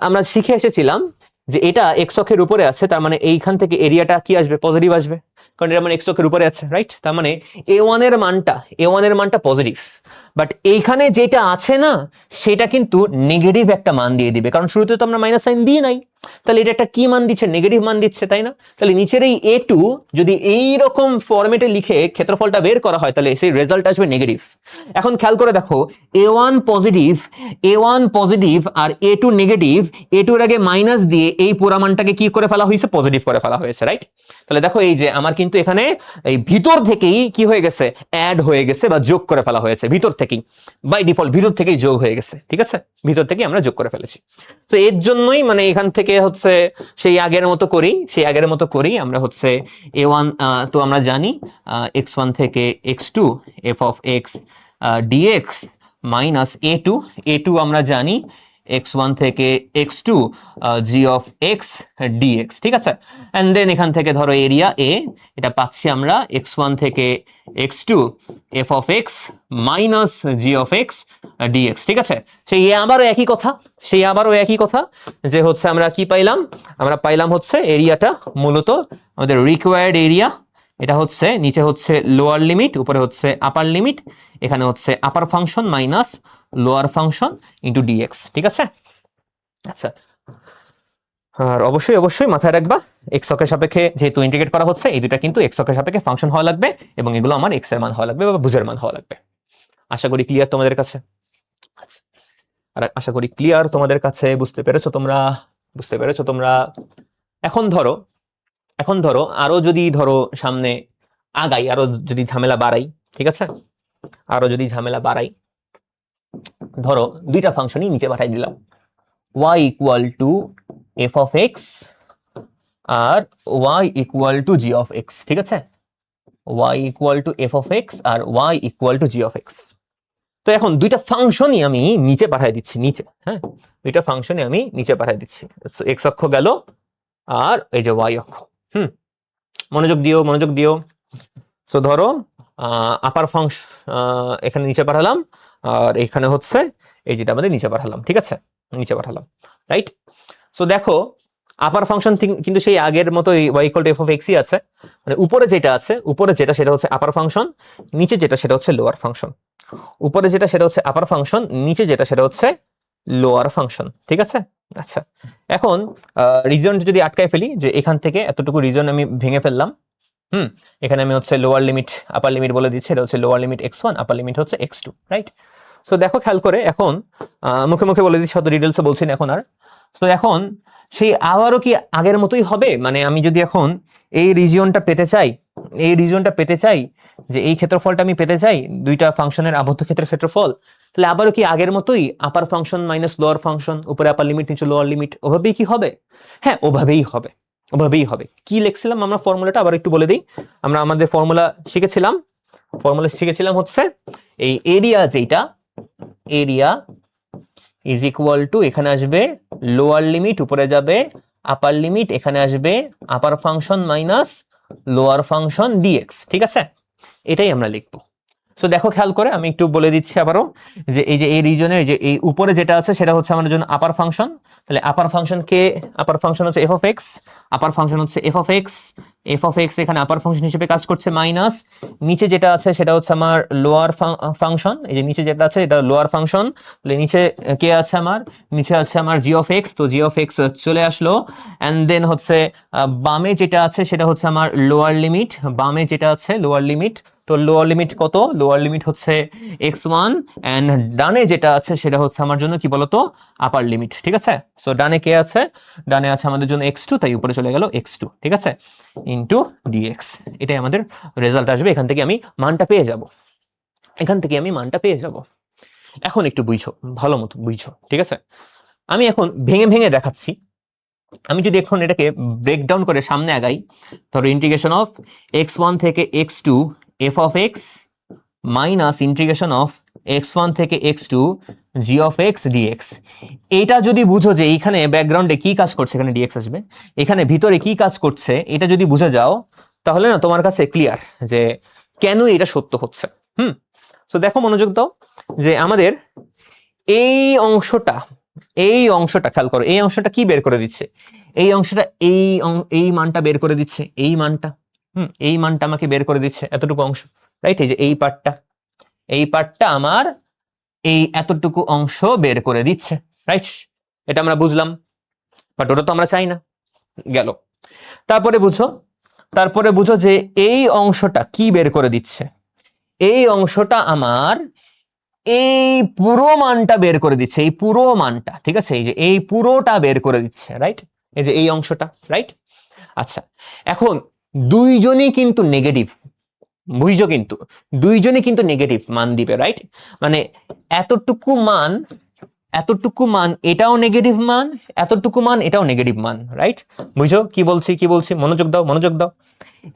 আমরা শিখে এসেছিলাম যে এটা এক্স অক্ষের উপরে আছে, তার মানে এইখান থেকে এরিয়াটা কি আসবে? পজিটিভ আসবে, কারণ এটা মানে এক্স অক্ষের উপরে আছে, রাইট? তার মানে a1 এর মানটা পজিটিভ, বাট এইখানে যেটা আছে না সেটা কিন্তু নেগেটিভ একটা মান দিয়ে দিবে, কারণ শুরুতে তো আমরা মাইনাস সাইন দিয়ে নাই। তাহলে এটা একটা কি মান দিচ্ছে? নেগেটিভ মান দিচ্ছে, তাই না? তাহলে নিচের এই a2 যদি এই রকম ফরম্যাটে লিখে ক্ষেত্রফলটা বের করা হয় তাহলে সেই রেজাল্ট আসবে নেগেটিভ। এখন খেয়াল করে দেখো, a1 পজিটিভ আর a2 নেগেটিভ, a2 এর আগে মাইনাস দিয়ে এই পুরো মানটাকে কি করে ফেলা হয়েছে? পজিটিভ করে ফেলা হয়েছে, রাইট? তাহলে দেখো এই যে আমার কিন্তু এখানে এই ভিতর থেকেই কি হয়ে গেছে? অ্যাড হয়ে গেছে বা যোগ করে ফেলা হয়েছে, ভিতর থেকেই বাই ডিফল্ট ভিতর থেকেই যোগ হয়ে গেছে, ঠিক আছে? ভিতর থেকেই আমরা যোগ করে ফেলেছি। তো এর জন্যই মানে এখান থেকে হচ্ছে সেই আগের মতো করি আমরা হচ্ছে a1, তো আমরা জানি x1 থেকে x2 f of x dx minus a2 আমরা জানি x1 থেকে x2 g of x dx, ঠিক আছে? এন্ড দেন এখান থেকে ধরো এরিয়া a, এটা পাচ্ছি আমরা x1 থেকে x2 f of x minus g of x dx, ঠিক আছে? সেই আবারও একই কথা যে হচ্ছে আমরা কি পাইলাম? আমরা পাইলাম হচ্ছে এরিয়াটা মূলত আমাদের রিকোয়ার্ড এরিয়া, এটা হচ্ছে নিচে হচ্ছে লোয়ার লিমিট, উপরে হচ্ছে আপার লিমিট, এখানে হচ্ছে upper function minus lower function into dx, ঠিক আছে? আচ্ছা, আর অবশ্যই মাথায় রাখবা এক্স অক্ষের সাপেক্ষে যেহেতু ইন্টিগ্রেট করা হচ্ছে, এই দুটা কিন্তু এক্স অক্ষের সাপেক্ষে ফাংশন হওয়া লাগবে এবং এগুলো আমার এক্স এর মান হওয়া লাগবে বা ভুজের মান হওয়া লাগবে। আশা করি ক্লিয়ার তোমাদের কাছে। আচ্ছা, আর আশা করি ক্লিয়ার তোমাদের কাছে, বুঝতে পেরেছো তোমরা? এখন ধরো আরো যদি সামনে আগাই, আরো যদি ঝামেলা বাড়াই, ঠিক আছে? ধরো দুইটা ফাংশনই নিচে পাঠাই দিলাম, y equal to f of x আর y equal to g of x, ঠিক আছে? y equal to f of x আর y equal to g of x। তো এখন দুইটা ফাংশনই আমি নিচে পাঠিয়ে দিচ্ছি, হ্যাঁ, দুইটা ফাংশনই আমি নিচে পাঠিয়ে দিচ্ছি। x অক্ষ গেল আর এই যে y অক্ষ। মনোযোগ দিও। সো ধরো আপার ফাংশন এখানে নিচে পাঠালাম, আর এখানে হচ্ছে এই যেটা আমাদের নিচে পাঠালাম, ঠিক আছে? রাইট? সো দেখো আপার ফাংশন কিন্তু সেই আগের মতো y equal to f of x ই আছে, মানে উপরে যেটা সেটা হচ্ছে আপার ফাংশন, নিচে যেটা সেটা হচ্ছে লোয়ার ফাংশন। উপরে যেটা সেটা হচ্ছে আপার ফাংশন, নিচে যেটা সেটা হচ্ছে লোয়ার ফাংশন, ঠিক আছে? আচ্ছা, এখন রিজন যদি আটকায় ফেলি, যে এখান থেকে এতটুকু রিজন আমি ভেঙে ফেললাম, এখানে আমি হচ্ছে লোয়ার লিমিট আপার লিমিট বলে দিচ্ছি, এটা হচ্ছে লোয়ার লিমিট x1, আপার লিমিট হচ্ছে x2, রাইট? সো দেখো খেয়াল করে, এখন মুখে বলে দিচ্ছি, অত ডিটেলসে বলছি না এখন আর। তো এখন সেই আবারও কি আগের মতোই হবে? মানে আমি যদি এখন এই রিজিয়নটা পেতে চাই, যে এই ক্ষেত্রফলটা আমি পেতে চাই, দুইটা ফাংশনের আবদ্ধ ক্ষেত্রের ক্ষেত্রফল, তাহলে আবারও কি আগের মতোই আপার ফাংশন মাইনাস লোয়ার ফাংশন, উপরে আপার লিমিট নিচে লোয়ার লিমিট, ওভাবেই কি হবে? হ্যাঁ, ওভাবেই হবে। কি লিখছিলাম আমরা ফর্মুলাটা আবার একটু বলে দিই। আমরা আমাদের ফর্মুলা শিখেছিলাম হচ্ছে এই এরিয়া ইজ ইকুয়াল টু, এখানে আসবে লোয়ার লিমিট, উপরে যাবে আপার লিমিট, এখানে আসবে upper function minus lower function dx, ঠিক আছে? এটাই আমরা লিখবো। তো দেখো খেয়াল করে আমি একটু বলে দিচ্ছি আবারও, যে এই রিজনের যে এই উপরে যেটা আছে সেটা হচ্ছে আমাদের জন্য আপার ফাংশন। তাহলে আপার ফাংশন হচ্ছে f of x, upper function হচ্ছে f of x F of x এখানে আপার ফাংশন হিসেবে কাজ করছে, মাইনাস নিচে যেটা আছে সেটা হচ্ছে আমার লোয়ার ফাংশন। এই যে নিচে যেটা আছে এটা লোয়ার ফাংশন, নিচে কে আছে আমার, নিচে আছে আমার জি অফ এক্স, তো জি অফ এক্স চলে আসলো। অ্যান্ড দেন হচ্ছে বামে যেটা আছে সেটা হচ্ছে আমার লোয়ার লিমিট, বামে যেটা আছে লোয়ার লিমিট, তো লোয়ার লিমিট কত, লোয়ার লিমিট হচ্ছে x1, এন্ড ডানে যেটা আছে সেটা হচ্ছে আমার জন্য কি বলতো আপার লিমিট, ঠিক আছে। সো ডানে কে আছে, ডানে আছে আমাদের জন্য x2, তাই উপরে চলে গেল x2, ঠিক আছে, ইনটু dx। এটাই আমাদের রেজাল্ট আসবে, এখান থেকে আমি মানটা পেয়ে যাব, এখান থেকে আমি মানটা পেয়ে যাব। এখন একটু বুঝছো, ভালো মতো বুঝছো, ঠিক আছে। আমি এখন ভেঙে ভেঙে দেখাচ্ছি। আমি যদি এখন এটাকে ব্রেকডাউন করে সামনে আগাই, ধরো ইন্টিগ্রেশন অফ x1 থেকে x2 f of x minus integration of x1 থেকে x2 g of x dx। এটা যদি বুঝো যে এইখানে ব্যাকগ্রাউন্ডে কি কাজ করছে, এখানে dx আসবে, এখানে ভিতরে কি কাজ করছে, এটা যদি বুঝে যাও তাহলে না তোমার কাছে ক্লিয়ার যে কেন এটা সত্য হচ্ছে। সো দেখো মনোযোগ দাও যে আমাদের এই অংশটা, এই অংশটা খেয়াল করো, এই অংশটা কি বের করে দিচ্ছে, এই অংশটা এই মানটা বের করে দিচ্ছে, এই মানটা, এই মানটা আমাকে বের করে দিচ্ছে, এতটুকু অংশ, রাইট। এই যে এই পার্টটা, এই পার্টটা আমার এই এতটুকু অংশ বের করে দিচ্ছে, রাইট। এটা আমরা বুঝলাম, বাট ওটা তো আমরা চাই না, গেল। তারপরে বুঝো, তারপরে বুঝো যে এই অংশটা কি বের করে দিচ্ছে, এই অংশটা আমার এই পুরো মানটা বের করে দিচ্ছে, এই পুরো মানটা, ঠিক আছে, এই যে এই পুরোটা বের করে দিচ্ছে, রাইট। এই যে এই অংশটা, রাইট। আচ্ছা, এখন দুইজনই কিন্তু নেগেটিভ, বুঝছো, কিন্তু দুইজনই কিন্তু নেগেটিভ মান দিবে, রাইট। মানে এতটুকু মান, এতটুকু মান এটাও নেগেটিভ মান, এতটুকু মান এটাও নেগেটিভ মান, রাইট। বুঝছো কি বলছি, কি বলছি, মনোযোগ দাও, মনোযোগ দাও।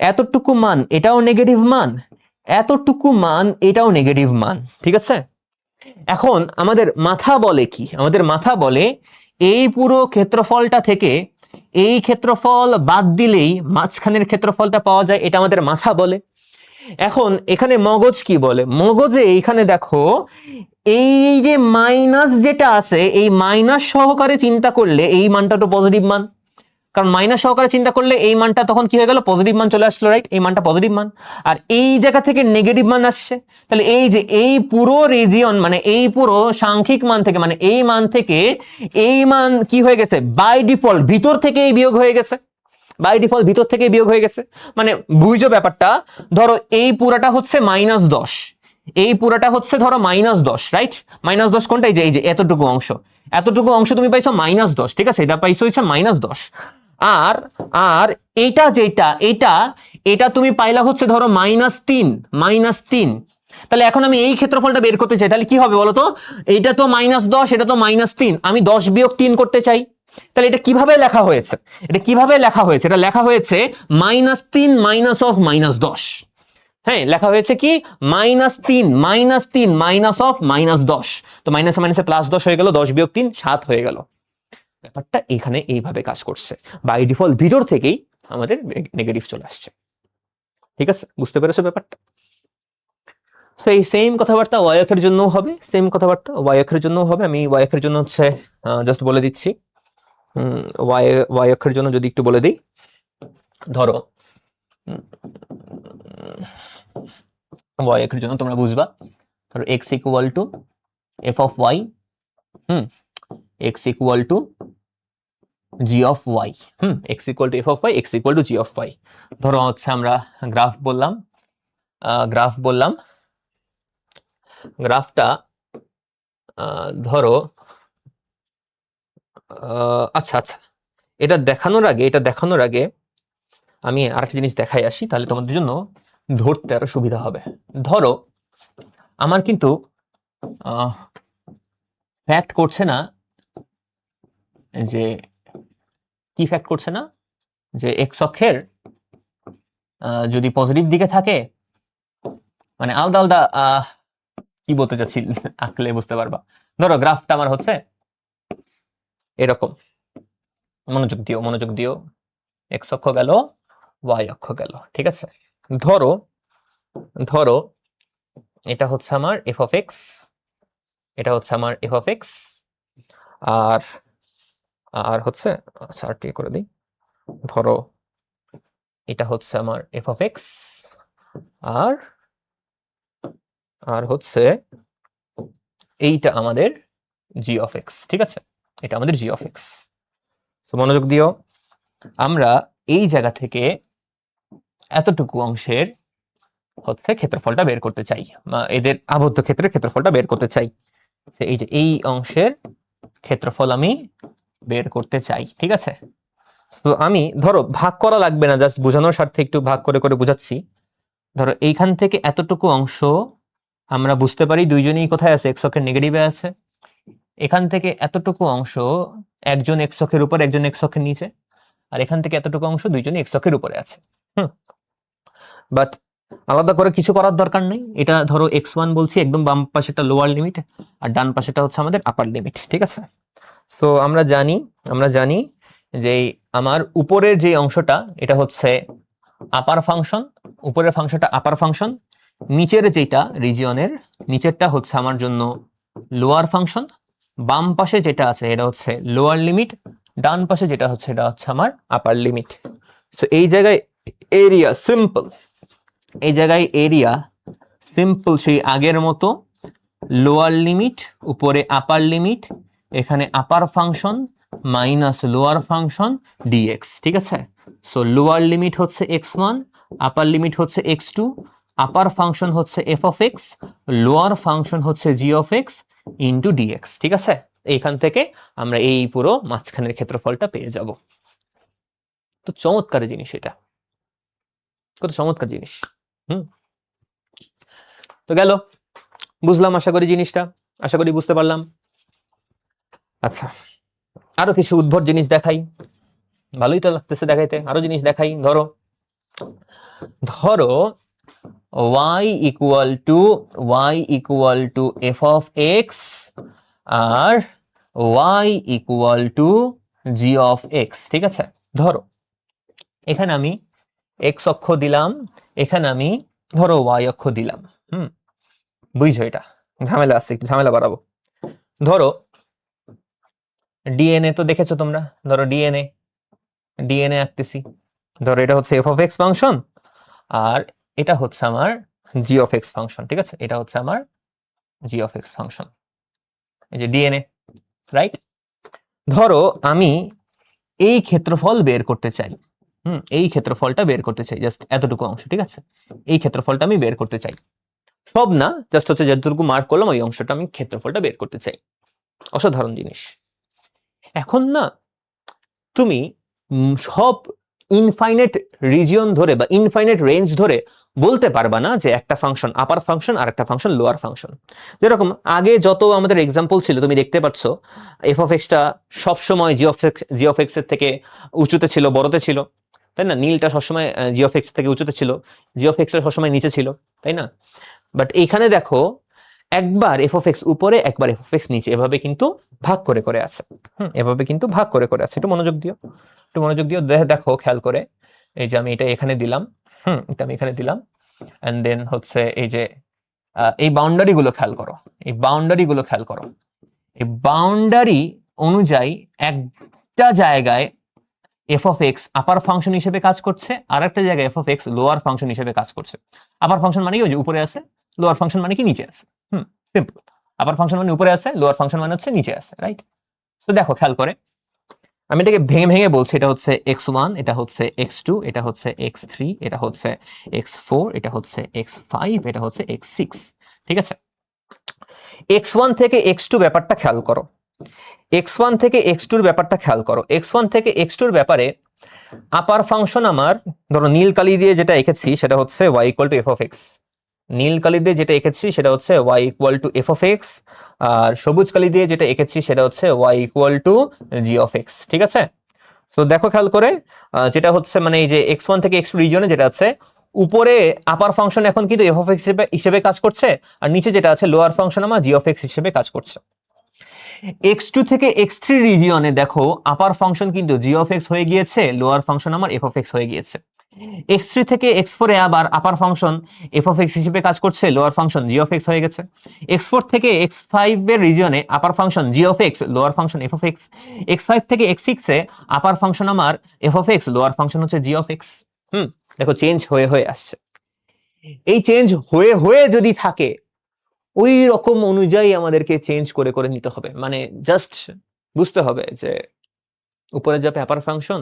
এতটুকু মান এটাও নেগেটিভ মান, এতটুকু মান এটাও নেগেটিভ মান, ঠিক আছে। এখন আমাদের মাথা বলে কি, আমাদের মাথা বলে এই পুরো ক্ষেত্রফলটা থেকে এই ক্ষেত্রফল বাদ দিলেই মাঝখানের ক্ষেত্রফলটা পাওয়া যায়, এটা আমাদের মাথা বলে। এখন এখানে মগজ কি বলে, মগজে এইখানে দেখো এই যে মাইনাস যেটা আছে, এই মাইনাস সহকারে চিন্তা করলে এই মানটা তো পজিটিভ মান, কারণ মাইনাস সহকারে চিন্তা করলে এই মানটা তখন কি হয়ে গেল, পজিটিভ মান চলে আসলো, রাইট। এই মানটা পজিটিভ মান, আর এই জায়গা থেকে নেগেটিভ মান আসছে, তাহলে এই যে এই পুরো রিজিয়ন মানে এই পুরো সাংখ্যিক মান থেকে, মানে এই মান থেকে এই মান কি হয়ে গেছে, বাই ডিফল্ট ভিতর থেকে এই বিয়োগ হয়ে গেছে, বাই ডিফল্ট ভিতর থেকে বিয়োগ হয়ে গেছে। মানে বুঝছো ব্যাপারটা, ধরো এই পুরাটা হচ্ছে -10, এই পুরাটা হচ্ছে ধরো -10, রাইট। -10 কোনটা, এই যে এতটুকু অংশ, এতটুকু অংশ তুমি পাইছো -10, ঠিক আছে, এটা পাইছো হচ্ছে -10। আর আর এটা যেটা, এটা এটা তুমি পাইলা হচ্ছে ধরো -3, তাহলে এখন আমি এই ক্ষেত্রফলটা বের করতে চাই, তাহলে কি হবে বলতো, এইটা তো -10, এটা তো -3, আমি 10 বিয়োগ 3 করতে চাই, তাহলে এটা কিভাবে লেখা হয়েছে, এটা কিভাবে লেখা হয়েছে, এটা লেখা হয়েছে -3 মাইনাস অফ -10, হ্যাঁ, লেখা হয়েছে কি -3 মাইনাস অফ -10, তো মাইনাসে মাইনাসে +10 হয়ে গেল, 10 বিয়োগ 3 7 হয়ে গেল। ব্যাপারটা এখানে এইভাবে কাজ করছে, বাই ডিফল্ট ভিতর থেকেই আমাদের নেগেটিভ চলে আসছে, ঠিক আছে, বুঝতে পেরেছো ব্যাপারটা। সেই সেম কথাবার্তা ওয়াই অক্ষের জন্য হবে, সেম কথাবার্তা ওয়াই অক্ষের জন্য হবে। আমি ওয়াই অক্ষের জন্য হচ্ছে জাস্ট বলে দিচ্ছি, ওয়াই অক্ষের জন্য যদি একটু বলে দিই, ধরো ওয়াই অক্ষের জন্য তোমরা বুঝবা, ধরো x equal to f of y, x equal to g of y, x equal to f of y, x equal to g of y. ধরো হচ্ছে আমরা গ্রাফ বললাম, গ্রাফটা ধরো আচ্ছা আচ্ছা, এটা দেখানোর আগে আমি আরেকটা জিনিস দেখাই আসি, তাহলে তোমাদের জন্য ধরতে আরো সুবিধা হবে। ধরো আমার কিন্তু ফ্যাক্ট করছে না যে, কি ফ্যাক্ট করছে না যে এক্স অক্ষের যদি পজিটিভ দিকে থাকে, মানে আলাদা আলাদা কি বলতে চাচ্ছি আঁকলে বুঝতে পারবা। ধরো গ্রাফটা আমার হচ্ছে এরকম, মনোযোগ দিও, মনোযোগ দিও, এক্স অক্ষ গেল, ওয়াই অক্ষ গেল, ঠিক আছে। ধরো ধরো এটা হচ্ছে আমার এফ অফ এক্স, এটা হচ্ছে আমার এফ অফ এক্স, আর আর হচ্ছে, আচ্ছা আর টি করে দিই, ধরো এটা হচ্ছে আমার এফ অফ এক্স, আর হচ্ছে এইটা আমাদের জি অফ এক্স। ঠিক আছে, এটা আমাদের জি অফ এক্স। তো মনোযোগ দিও, আমরা এই জায়গা থেকে এতটুকু অংশের হচ্ছে ক্ষেত্রফলটা বের করতে চাই, এদের আবদ্ধ ক্ষেত্রের ক্ষেত্রফলটা বের করতে চাই। এই যে এই অংশের ক্ষেত্রফল আমি বের করতে চাই। ঠিক আছে, তো আমি ধরো ভাগ করা লাগবে না, জাস্ট বোঝানোর স্বার্থে একটু ভাগ করে করে বোঝাচ্ছি। ধরো এইখান থেকে এতটুকু অংশ আমরা বুঝতে পারি দুইজনেই কোথায় আছে, এক্স অক্ষের নেগেটিভে আছে। এখান থেকে এতটুকু অংশ একজন এক্স অক্ষের উপর, একজন এক্স অক্ষের নিচে, আর এখান থেকে এতটুকু অংশ দুইজনই এক্স অক্ষের উপরে আছে। বাট আলাদা করে কিছু করার দরকার নেই। এটা ধরো x1 বলছি, একদম বাম পাশেটা লোয়ার লিমিট আর ডান পাশেটা হচ্ছে আমাদের আপার লিমিট। ঠিক আছে, সো আমরা জানি যে আমার উপরের যে অংশটা এটা হচ্ছে আপার ফাংশন, উপরের ফাংশনটা আপার ফাংশন, নিচের যেটা রিজিয়নের নিচেরটা হচ্ছে আমার জন্য লোয়ার ফাংশন, বাম পাশে যেটা আছে এটা হচ্ছে লোয়ার লিমিট, ডান পাশে যেটা হচ্ছে এটা হচ্ছে আমার আপার লিমিট। সো এই জায়গায় এরিয়া সিম্পল, এই জায়গায় এরিয়া সিম্পল সেই আগের মতো, লোয়ার লিমিট উপরে আপার লিমিট, এখানে upper function minus lower function dx. ঠিক আছে, সো লোয়ার লিমিট হচ্ছে x1, আপার লিমিট হচ্ছে x2, আপার ফাংশন হচ্ছে f of x, lower function হচ্ছে g of x into dx. ঠিক আছে, এইখান থেকে আমরা এই পুরো মাঝখানের ক্ষেত্রফলটা পেয়ে যাব। তো চমৎকার জিনিস, এটা কত চমৎকার জিনিস। তো গেল, বুঝলাম আশা করি জিনিসটা, আশা করি বুঝতে পারলাম। আচ্ছা, আরো কিছু উদ্ভট জিনিস দেখাই, ভালোই তো লাগতেছে দেখাইতে, আরো জিনিস দেখাই। ধরো y equal to f of x আর y equal to g of x. ঠিক আছে, ধরো এখানে আমি এক্স অক্ষ দিলাম, এখানে আমি ধরো y অক্ষ দিলাম। বুঝছো, এটা ঝামেলা আছে, একটু ঝামেলা বাড়াবো। ধরো ডিএনএ তো দেখেছো তোমরা, ধরো ডিএনএ আঁকতেছি। ধরো এটা হচ্ছে এফ অফ এক্স ফাংশন আর এটা হচ্ছে আমার জি অফ এক্স ফাংশন। ঠিক আছে, এটা হচ্ছে আমার জি অফ এক্স ফাংশন, এই যে ডিএনএ, রাইট? ধরো আমি এই ক্ষেত্রফল বের করতে চাই, এই ক্ষেত্রফলটা বের করতে চাই, জাস্ট এতটুকু অংশ। ঠিক আছে, এই ক্ষেত্রফলটা আমি বের করতে চাই, সব না, জাস্ট হচ্ছে যতটুকু মার্ক করলাম ওই অংশটা আমি ক্ষেত্রফলটা বের করতে চাই। অসাধারণ জিনিস। এখন না তুমি সব ইনফাইনাইট রিজিয়ন ধরে বা ইনফাইনাইট রেঞ্জ ধরে বলতে পারবা না যে একটা ফাংশন আপার ফাংশন আর একটা ফাংশন লোয়ার ফাংশন। যেরকম আগে যত আমাদের এক্সাম্পল ছিল তুমি দেখতে পাচ্ছ, এফ অফ এক্সটা সবসময় জি অফ এক্স এর থেকে উঁচুতে ছিল, বড়তে ছিল, তাই না? নীলটা সবসময় জি অফ এক্স থেকে উঁচুতে ছিল, জি অফ এক্স এর সবসময় নিচে ছিল, তাই না? বাট এইখানে দেখো একবার এফ অফ এক্স উপরে, একবার এফ অফ এক্স নিচে, এভাবে কিন্তু ভাগ করে করে আছে। এভাবে কিন্তু ভাগ করে করে আছে। একটু মনোযোগ দিও, একটু মনোযোগ দিও, দেখো খেয়াল করে। এই যে আমি এটা এখানে দিলাম, এটা আমি এখানে দিলাম, এন্ড দেন হচ্ছে এই যে এই বাউন্ডারি গুলো খেয়াল করো, এই বাউন্ডারি গুলো খেয়াল করো। এই বাউন্ডারি অনুযায়ী একটা জায়গায় F of x upper function হিসেবে কাজ করছে, আর একটা জায়গায় F of x lower function হিসেবে কাজ করছে। আপার ফাংশন মানে কি ওই যে উপরে আছে, লোয়ার ফাংশন মানে কি নিচে আছে। সিম্পল, আপার ফাংশন মানে উপরে আছে, লোয়ার ফাংশন মানে হচ্ছে নিচে আছে, রাইট? তো দেখো খেয়াল করে, আমি এটাকে ভেঙে ভেঙে বলছি, এটা হচ্ছে x1, এটা হচ্ছে x2, এটা হচ্ছে x3, এটা হচ্ছে x4, এটা হচ্ছে x5, এটা হচ্ছে x6। ঠিক আছে, x1 থেকে x2 ব্যাপারটা খেয়াল করো, x1 থেকে x2 এর ব্যাপারটা খেয়াল করো। x1 থেকে x2 এর ব্যাপারে আপার ফাংশন আমার, ধরো নীল কালি দিয়ে যেটা এঁকেছি সেটা হচ্ছে y equal to f of x, নীল কালি দিয়ে যেটা এঁকেছি সেটা হচ্ছে y equal to f of x, আর সবুজ কালি দিয়ে যেটা এঁকেছি সেটা হচ্ছে y equal to g of x. ঠিক আছে, তো দেখো খেয়াল করে, যেটা হচ্ছে মানে এই যে x1 থেকে x2 রিজিয়নে যেটা আছে, উপরে আপার ফাংশন এখন কিন্তু এফ অফ এক্স হিসেবে কাজ করছে, আর নিচে যেটা আছে লোয়ার ফাংশন আমার জি অফ এক্স হিসেবে কাজ করছে। x2 থেকে x3 রিজিয়নে দেখো আপার ফাংশন কিন্তু জি অফ এক্স হয়ে গিয়েছে, লোয়ার ফাংশন আমার এফ অফ এক্স হয়ে গিয়েছে। x3 থেকে x4 এ আবার upper function f of x হিসেবে কাজ করছে, lower function g of x হয়ে গেছে। x4 থেকে x5 এর রিজিয়নে upper function g of x, lower function f of x. x5 থেকে x6 এ আপার ফাংশন আমার f of x, lower function হচ্ছে জি অফ এক্স। দেখো চেঞ্জ হয়ে হয়ে আসছে। এই চেঞ্জ হয়ে হয়ে যদি থাকে ওই রকম অনুযায়ী আমাদেরকে চেঞ্জ করে করে নিতে হবে, মানে জাস্ট বুঝতে হবে যে উপরে যাবে আপার ফাংশন,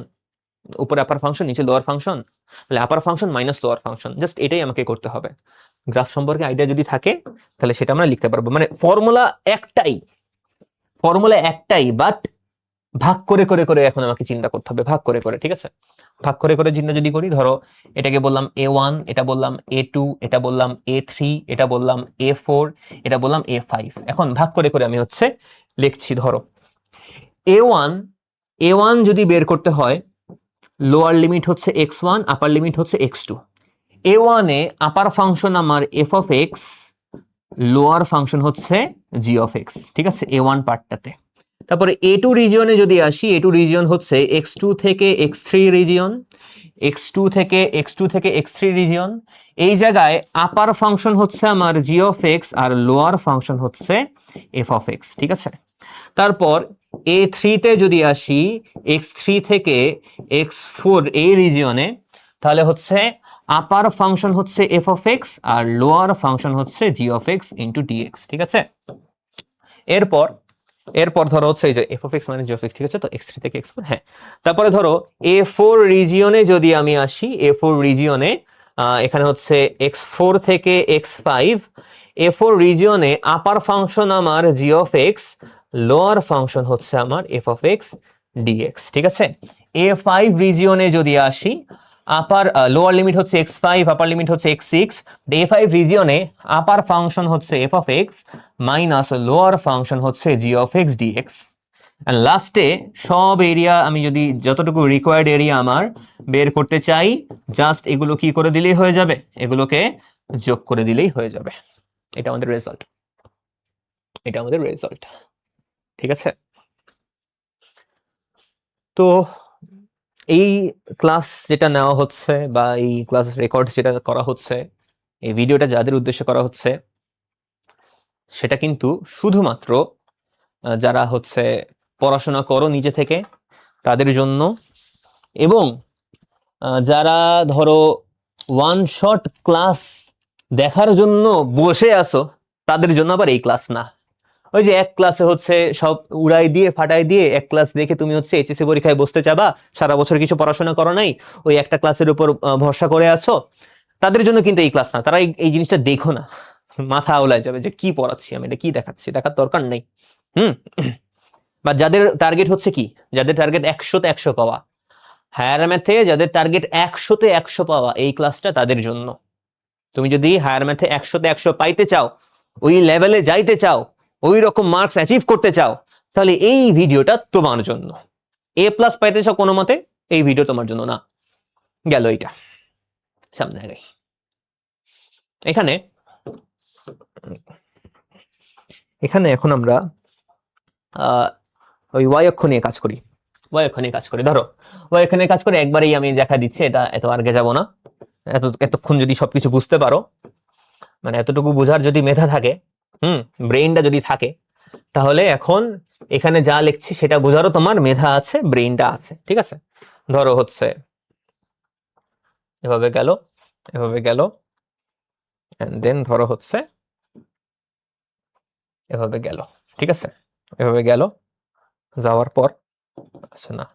উপরে আপার ফাংশন, নিচে লোয়ার ফাংশন, তাহলে upper function minus lower function, just এটাই আমাকে করতে হবে। গ্রাফ সম্পর্কে আইডিয়া যদি থাকে তাহলে সেটা আমরা লিখতে পারবো। মানে ফর্মুলা একটাই, বাট ভাগ করে করে করে এখন আমাকে চিন্তা করতে হবে, ভাগ করে করে। ঠিক আছে, ভাগ করে করে চিন্তা যদি করি, ধরো এটাকে বললাম A1, এটা বললাম A2, এটা বললাম A3, এটা বললাম A4, এটা বললাম A5। এখন ভাগ করে করে আমি হচ্ছে লিখছি। ধরো A1 যদি বের করতে হয়, লোয়ার লিমিট হচ্ছে x1, আপার লিমিট হচ্ছে x2। A1 এ আপার ফাংশন আমার f of x, lower function হচ্ছে g অফ x। ঠিক আছে, A1 পার্টটাতে। তারপরে A2 রিজিয়নে যদি আসি, A2 রিজিয়ন হচ্ছে x2 থেকে x3 রিজিয়ন, x2 থেকে x3 রিজিয়ন। এই জায়গায় আপার ফাংশন হচ্ছে আমার g অফ x আর লোয়ার ফাংশন হচ্ছে f অফ x। ঠিক আছে, তারপর A3 তে যদি আসি, x3 থেকে x4 এই রিজিয়নে, তাহলে হচ্ছে আপার ফাংশন হচ্ছে f অফ x আর লোয়ার ফাংশন হচ্ছে g of x into dx। ঠিক আছে, এরপর ধরো হচ্ছে এই যে f অফ x মানে g অফ x। ঠিক আছে, তো x3 থেকে x4। হ্যাঁ, তারপরে ধরো A4 রিজিয়নে যদি আমি আসি, A4 রিজিয়নে এখানে হচ্ছে x4 থেকে x5। A4 রিজিয়নে আপার ফাংশন আমার g of x, lower function হচ্ছে আমার f অফ x dx। ঠিক আছে, A5 রিজিয়নে যদি আসি, লোয়ার লিমিট হচ্ছে x5, আপার লিমিট হচ্ছে x6। A5 রিজিয়নে আপার ফাংশন হচ্ছে f of x minus lower function হচ্ছে g of x dx। And লাস্টে সব এরিয়া আমি যদি যতটুকু রিকোয়ার্ড এরিয়া আমার বের করতে চাই, জাস্ট এগুলো কি করে দিলেই হয়ে যাবে, এগুলোকে যোগ করে দিলেই হয়ে যাবে। এটা আমাদের রেজাল্ট, ঠিক আছে। তো এই ক্লাস যেটা নেওয়া হচ্ছে বা এই ক্লাস রেকর্ড যেটা করা হচ্ছে, এই ভিডিওটা যাদের উদ্দেশ্যে করা হচ্ছে সেটা কিন্তু শুধুমাত্র যারা হচ্ছে পড়াশোনা করো নিজে থেকে তাদের জন্য, এবং যারা ধরো ওয়ান শট ক্লাস দেখার জন্য বসে আসো তাদের জন্য আবার এই ক্লাস না। ওই যে এক ক্লাসে হচ্ছে সব উড়াই দিয়ে ফাটাই দিয়ে এক ক্লাস দেখে তুমি হচ্ছে এইচএসসি পরীক্ষায় বসতে চাবা, সারা বছর কিছু পড়াশোনা করো নাই, ওই একটা ক্লাসের উপর ভরসা করে আছো, তাদের জন্য কিন্তু এই ক্লাস না। তারা এই জিনিসটা দেখো না, মাথা আওলায় যাবে যে কি পড়াচ্ছি আমি, এটা কি দেখাচ্ছি, দেখার দরকার নেই। বা যাদের টার্গেট হচ্ছে কি, যাদের টার্গেট 100-তে 100 পাওয়া, হায়ার ম্যাথে যাদের টার্গেট 100-তে 100 পাওয়া, এই ক্লাসটা তাদের জন্য। তুমি যদি হায়ার ম্যাথে 100-তে 100 পাইতে চাও, ওই লেভেলে যাইতে চাও, ওই রকম মার্কস অ্যাচিভ করতে চাও, তাহলে এই ভিডিওটা তোমার জন্য। A+ পাইতে চাও কোনো মতে, এই ভিডিও তোমার জন্য না। গেল এটা, সামনে আগাই। এখানে এখন আমরা ওই y অক্ষ নিয়ে কাজ করি। ধরো y অক্ষ নিয়ে কাজ করে একবারেই আমি দেখা দিচ্ছি, এটা এত আগে যাব না। এতক্ষণ যদি সবকিছু বুঝতে পারো, মানে এতটুকু বোঝার যদি মেধা থাকে, ব্রেইনটা যদি থাকে, তাহলে এখন এখানে যা লিখছি সেটা বোঝারও তোমার মেধা আছে, ব্রেইনটা আছে। ঠিক আছে, ধরো হচ্ছে এভাবে গেল, এন্ড দেন ধরো হচ্ছে এভাবে গেল। ঠিক আছে, এভাবে গেল, যাওয়ার পর আচ্ছা না,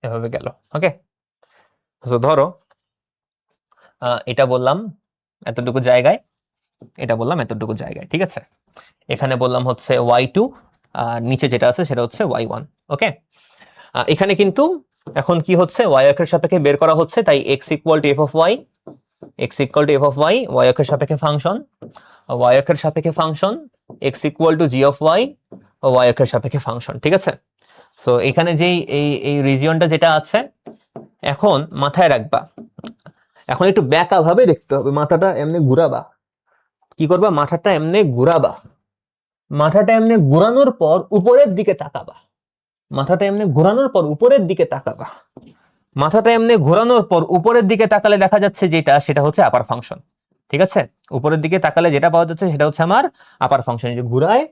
এভাবে গেল। ওকে, ধরো এটা বললাম এতটুকু জায়গায়, এটা বললাম এতটুকু জায়গায়। ঠিক আছে, এখানে বললাম হচ্ছে y2 আর নিচে যেটা আছে সেটা হচ্ছে y1। ওকে, এখানে কিন্তু এখন কি হচ্ছে, y অক্ষের সাপেক্ষে বের করা হচ্ছে, তাই x equal to f of y, y অক্ষের সাপেক্ষে ফাংশন, y অক্ষের সাপেক্ষে function, x equal to g of y, y অক্ষের সাপেক্ষে ফাংশন। ঠিক আছে, সো এখানে যেই এই রিজিয়নটা যেটা আছে, এখন মাথায় রাখবা, এখন একটু ব্যাকা ভাবে দেখতে হবে। মাথাটা এমনি ঘুরাবা, কি করবা, মাথাটা এমনি ঘুরাবা, মাথাটা এমনি ঘুরানোর পর উপরের দিকে তাকাবা, মাথাটা এমনি ঘোরানোর পর উপরের দিকে তাকাবা। মাথাটা এমনি ঘোরানোর পর উপরের দিকে তাকালে দেখা যাচ্ছে যেটা, সেটা হচ্ছে আপার ফাংশন। ঠিক আছে, উপরের দিকে তাকালে যেটা পাওয়া যাচ্ছে সেটা হচ্ছে আমার আপার ফাংশন। যে ঘুরায়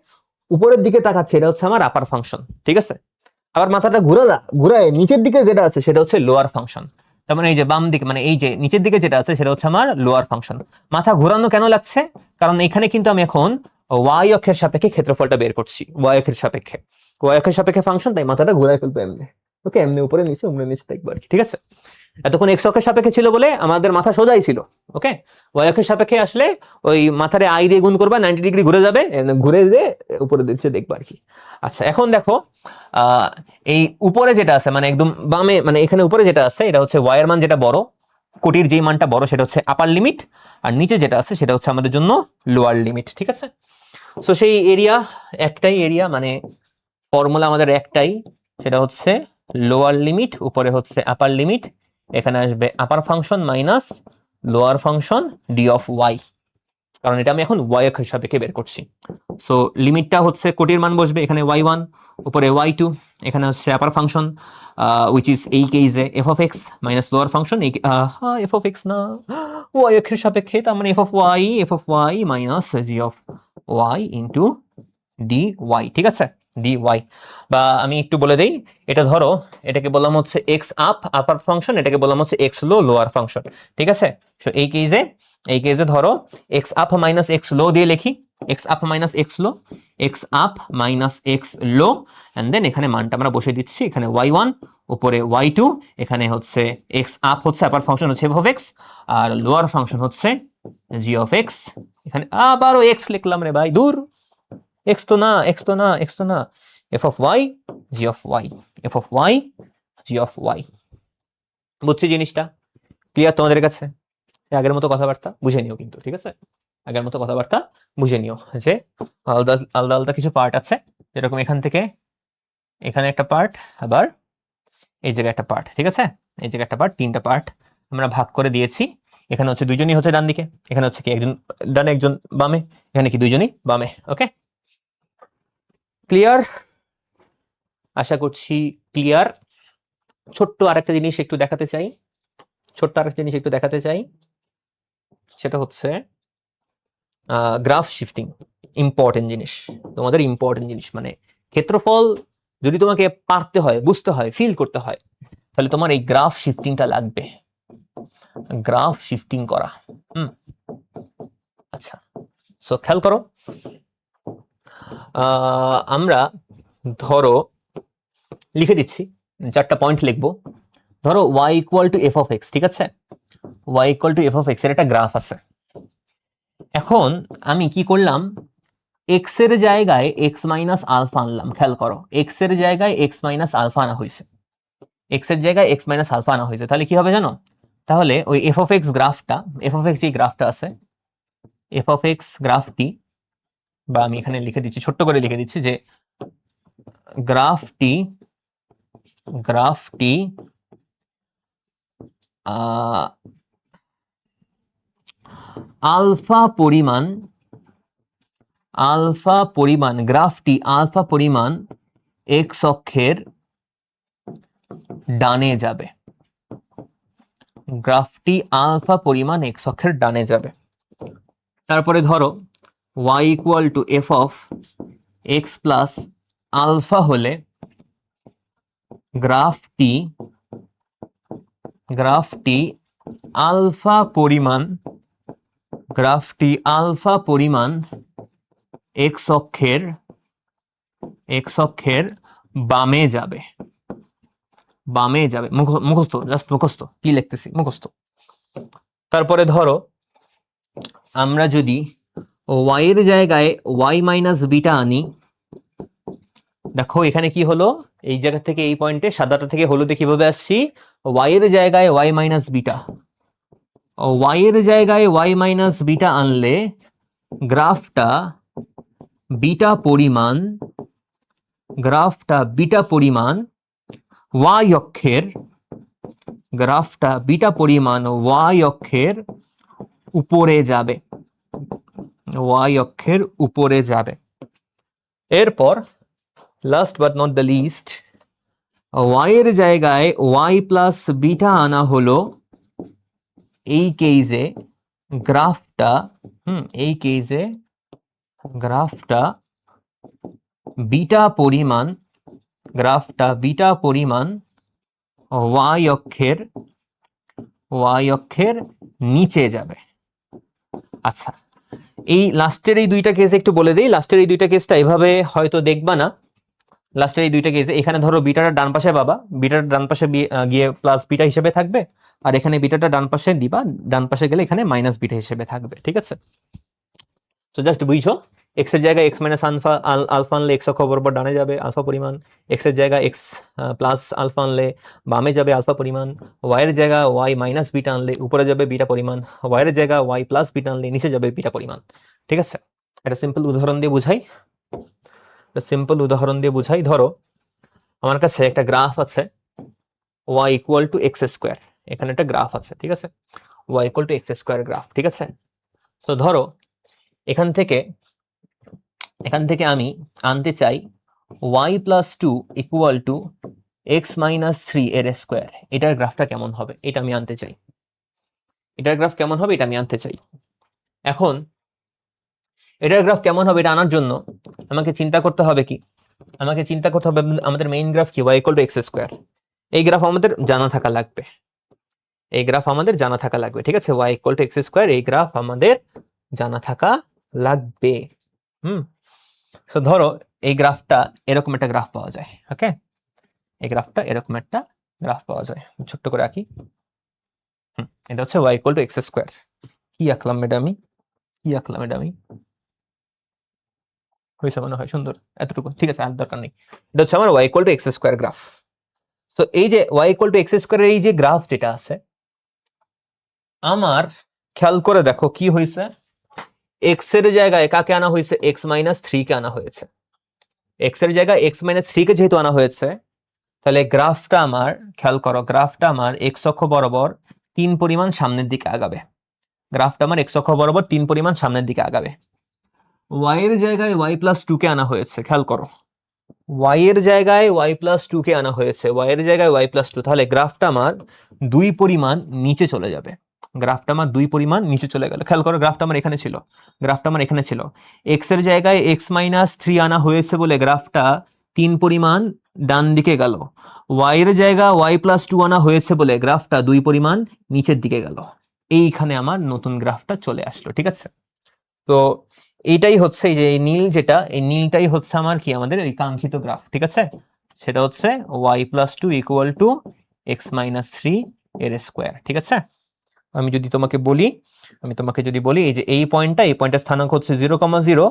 উপরের দিকে তাকাচ্ছে, এটা হচ্ছে আমার আপার ফাংশন। ঠিক আছে, আবার মাথাটা ঘুরায় নিচের দিকে যেটা আছে সেটা হচ্ছে লোয়ার ফাংশন। তার মানে এই যে বাম দিকে, মানে এই যে নিচের দিকে যেটা আছে সেটা হচ্ছে আমার লোয়ার ফাংশন। মাথা ঘোরানো কেন লাগছে? কারণ এখানে কিন্তু আমি এখন ওয়াই অক্ষের সাপেক্ষে ক্ষেত্রফলটা বের করছি, ওয়াই অক্ষের সাপেক্ষে ফাংশন, তাই মাথাটা ঘুরাই ফেলবো এমনি। ওকে, এমনি উপরে নিচে দেখবো আর কি, ঠিক আছে? এতক্ষণ এক্স অক্ষের সাপেক্ষে ছিল বলে আমাদের মাথা সোজাই ছিল। ওকে, ওয়াই অক্ষের সাপেক্ষে আসলে ওই মাথারে আই দিয়ে গুণ করবা, 90 ডিগ্রি ঘুরে যাবে, ঘুরে দিয়ে উপরে দিচ্ছে দেখবা আর কি। আচ্ছা, এখন দেখো এই উপরে যেটা আছে মানে একদম বামে, মানে এখানে উপরে যেটা আছে এটা হচ্ছে ওয়াই এর মান যেটা বড়, কোটির যেই মানটা বড় সেটা হচ্ছে আপার লিমিট, আর নিচে যেটা আছে সেটা হচ্ছে আমাদের জন্য লোয়ার লিমিট, ঠিক আছে? সো সেই একটাই এরিয়া, মানে ফর্মুলা আমাদের একটাই, সেটা হচ্ছে লোয়ার লিমিট উপরে হচ্ছে আপার লিমিট, এখানে আসবে upper function minus lower function d of y, কারণ এটা আমি এখন ওয়াই অক্ষের সাপেক্ষে বের করছি। সো লিমিটটা হচ্ছে কোটির মান বসবে এখানে y1, উপরে y2, এখানে হচ্ছে আপার ফাংশন উইচ ইজ এই কেসে f of x minus lower function f of x না, ওয়াই অক্ষের সাপেক্ষে, তার মানে f of y minus g of y into d y, ঠিক আছে? ডি ওয়াই, বা আমি একটু বলে দেই, এটা ধরো এটাকে বললাম হচ্ছে এক্স আপ আপার ফাংশন, এটাকে বললাম হচ্ছে এক্স লো লোয়ার ফাংশন, ঠিক আছে? সো এই কেসে ধরো x up minus x low দিয়ে লিখি, x up minus x low, and then এখানে মানটা আমরা বসে দিচ্ছি, এখানে y1 উপরে y2, এখানে হচ্ছে এক্স আপ হচ্ছে আপার ফাংশন হচ্ছে এফ অফ এক্স, আর লোয়ার ফাংশন হচ্ছে জি অফ এক্স, এখানে আবারও এক্স লিখলাম রে ভাই, দূর, এক্স তো না, f of y g of y, বুঝছি জিনিসটা? ক্লিয়ার তোমাদের কাছে? আগের মতো কথাবার্তা বুঝে নিও কিন্তু, ঠিক আছে? আগের মতো কথাবার্তা বুঝে নিও যে আলাদা আলাদা কিছু পার্ট আছে, যেরকম এখান থেকে এখানে একটা পার্ট, আবার এই জায়গায় একটা পার্ট, ঠিক আছে? এই জায়গায় একটা পার্ট, তিনটা পার্ট আমরা ভাগ করে দিয়েছি। এখানে হচ্ছে দুইজনই হচ্ছে ডান দিকে, এখানে হচ্ছে কি একজন ডানে একজন বামে, এখানে কি দুইজনই বামে। ওকে, ক্লিয়ার? আশা করছি ক্লিয়ার। ছোট্ট আরেকটা জিনিস একটু দেখাতে চাই, সেটা হচ্ছে গ্রাফ শিফটিং। ইম্পর্টেন্ট জিনিস, মানে ক্ষেত্রফল যদি তোমাকে পারতে হয়, বুঝতে হয়, ফিল করতে হয়, তাহলে তোমার এই গ্রাফ শিফটিংটা লাগবে, গ্রাফ শিফটিং করা। আচ্ছা, সো খেয়াল করো, আমরা ধরো লিখে দিচ্ছি, 4টা পয়েন্ট লিখবো। ধরো y equal to f of x, ঠিক আছে? y equal to f of x এর একটা গ্রাফ আছে। এখন আমি কি করলাম, এক্স এর জায়গায় এক্স মাইনাস আলফা আনলাম। খেয়াল করো, এক্স এর জায়গায় এক্স মাইনাস আলফা আনা হয়েছে, তাহলে কি হবে জানো? তাহলে ওই এফ অফ এক্স গ্রাফটা, এফ অফ এক্স যে গ্রাফটা আছে, এফ অফ এক্স গ্রাফটি, বা আমি এখানে লিখে দিচ্ছি, ছোট্ট করে লিখে দিচ্ছি যে গ্রাফটি আলফা পরিমাণ গ্রাফটি আলফা পরিমাণ এক্স অক্ষের ডানে যাবে, গ্রাফটি আলফা পরিমাণ এক্স অক্ষের ডানে যাবে। তারপরে ধরো y equal to f of x plus alpha হলে গ্রাফটি আলফা পরিমাণ এক্স অক্ষের বামে যাবে, মুখস্থ, জাস্ট মুখস্থ, কি লিখতেছি মুখস্থ। তারপরে ধরো আমরা যদি y এর জায়গায় y মাইনাস বিটা আনি, দেখো এখানে কি হলো, এই জায়গা থেকে এই পয়েন্টে সাদাটা থেকে হলুদে কিভাবে আসছি, y এর জায়গায় y মাইনাস বিটা আনলে গ্রাফটা বিটা পরিমাণ y অক্ষের উপরে যাবে, এরপর last but not the least, y এর জায়গায় y প্লাস বিটা আনা হলো, এই কেসে গ্রাফটা বিটা গ্রাফটা বিটা পরিমাণ ওয়াই অক্ষের নিচে যাবে। আচ্ছা, এই লাস্টের এই দুইটা কেস একটু বলে দিই। লাস্টের এই দুইটা কেসটা এভাবে হয়তো দেখবা না। লাস্টের এই দুইটা কেসে এখানে ধরো বিটাটা ডান পাশে পাবা, বিটাটা ডান পাশে গিয়ে প্লাস বিটা হিসেবে থাকবে, আর এখানে বিটাটা ডান পাশে দিবা, ডান পাশে গেলে এখানে মাইনাস বিটা হিসেবে থাকবে। ঠিক আছে, তো জাস্ট বুঝছো, এক্স এর জায়গায় এক্স মাইনাস আলফা আনলে এক্স অক্ষ বরাবর ডানে যাবে আলফা পরিমাণ, এক্স এর জায়গায় এক্স প্লাস আলফা আনলে বামে যাবে আলফা পরিমাণ, ওয়াই এর জায়গায় ওয়াই মাইনাস বিটা আনলে উপরে যাবে বিটা পরিমাণ, ওয়াই এর জায়গায় ওয়াই প্লাস বিটা আনলে নিচে যাবে বিটা পরিমাণ। ঠিক আছে, এটা সিম্পল উদাহরণ দিয়ে বুঝাই। ধরো আমার কাছে একটা গ্রাফ আছে y equal to x square, এখানে একটা গ্রাফ আছে। ঠিক আছে, y equal to x square graph. ঠিক আছে, তো ধরো এখান থেকে আমি আনতে চাই y plus two equal to x minus three এর স্কোয়ার। এটার গ্রাফটা কেমন হবে এটা আমি আনতে চাই। এখন এটার গ্রাফ কেমন হবে এটা আনার জন্য আমাকে চিন্তা করতে হবে আমাদের মেইন গ্রাফ কি, y equal to x square. এই গ্রাফ আমাদের জানা থাকা লাগবে। ঠিক আছে, y equal to x square, এই গ্রাফ আমাদের জানা থাকা লাগবে। সো ধরো এই গ্রাফটা এরকম একটা গ্রাফ পাওয়া যায়। ওকে, এই গ্রাফটা এরকম একটা গ্রাফ পাওয়া যায়, ছোট্ট করে আঁকি। এটা হচ্ছে y equal to x square. কি আঁকলাম এটা আমি হয়েছে মনে হয় সুন্দর, এতটুকু ঠিক আছে, আর দরকার নেই। এটা হচ্ছে আমার y equal to x square graph. তো এই যে y ইকুয়াল টু এক্স স্কোয়ারের এই যে গ্রাফ যেটা আছে, আমার খেয়াল করে দেখো কি হয়েছে, এক্স এর জায়গায় কাকে আনা হয়েছে, এক্স মাইনাস থ্রি কে আনা হয়েছে। এক্স এর জায়গায় এক্স মাইনাস থ্রি কে যেহেতু আনা হয়েছে, তাহলে গ্রাফটা আমার খেয়াল করো, গ্রাফটা আমার এক্স অক্ষ বরাবর 3 পরিমাণ সামনের দিকে আগাবে। ওয়াই এর জায়গায় ওয়াই প্লাস টু কে আনা হয়েছে, খেয়াল করো, ওয়াই এর জায়গায় ওয়াই প্লাস টু কে আনা হয়েছে, ওয়াই এর জায়গায় ওয়াই প্লাস টু। তাহলে গ্রাফটা আমার 2 পরিমাণ নিচে চলে যাবে। খেয়াল করো, গ্রাফটা আমার এখানে ছিল, এক্স এর জায়গায় এক্স মাইনাস থ্রি আনা হয়েছে বলে গ্রাফটা 3 পরিমাণ ডান দিকে গেল। ওয়াই এর জায়গা ওয়াই প্লাস টু আনা হয়েছে বলে গ্রাফটা 2 পরিমাণ নিচের দিকে গেল। এইখানে আমার নতুন গ্রাফটা চলে আসলো। ঠিক আছে, তো এইটাই হচ্ছে এই যে এই নীলটাই হচ্ছে আমাদের ওই কাঙ্ক্ষিত গ্রাফ। ঠিক আছে, সেটা হচ্ছে y plus two equal to x minus three এর স্কোয়ার। ঠিক আছে, আমি যদি বলি এই যে এই পয়েন্টের স্থানাঙ্ক হচ্ছে 0,0,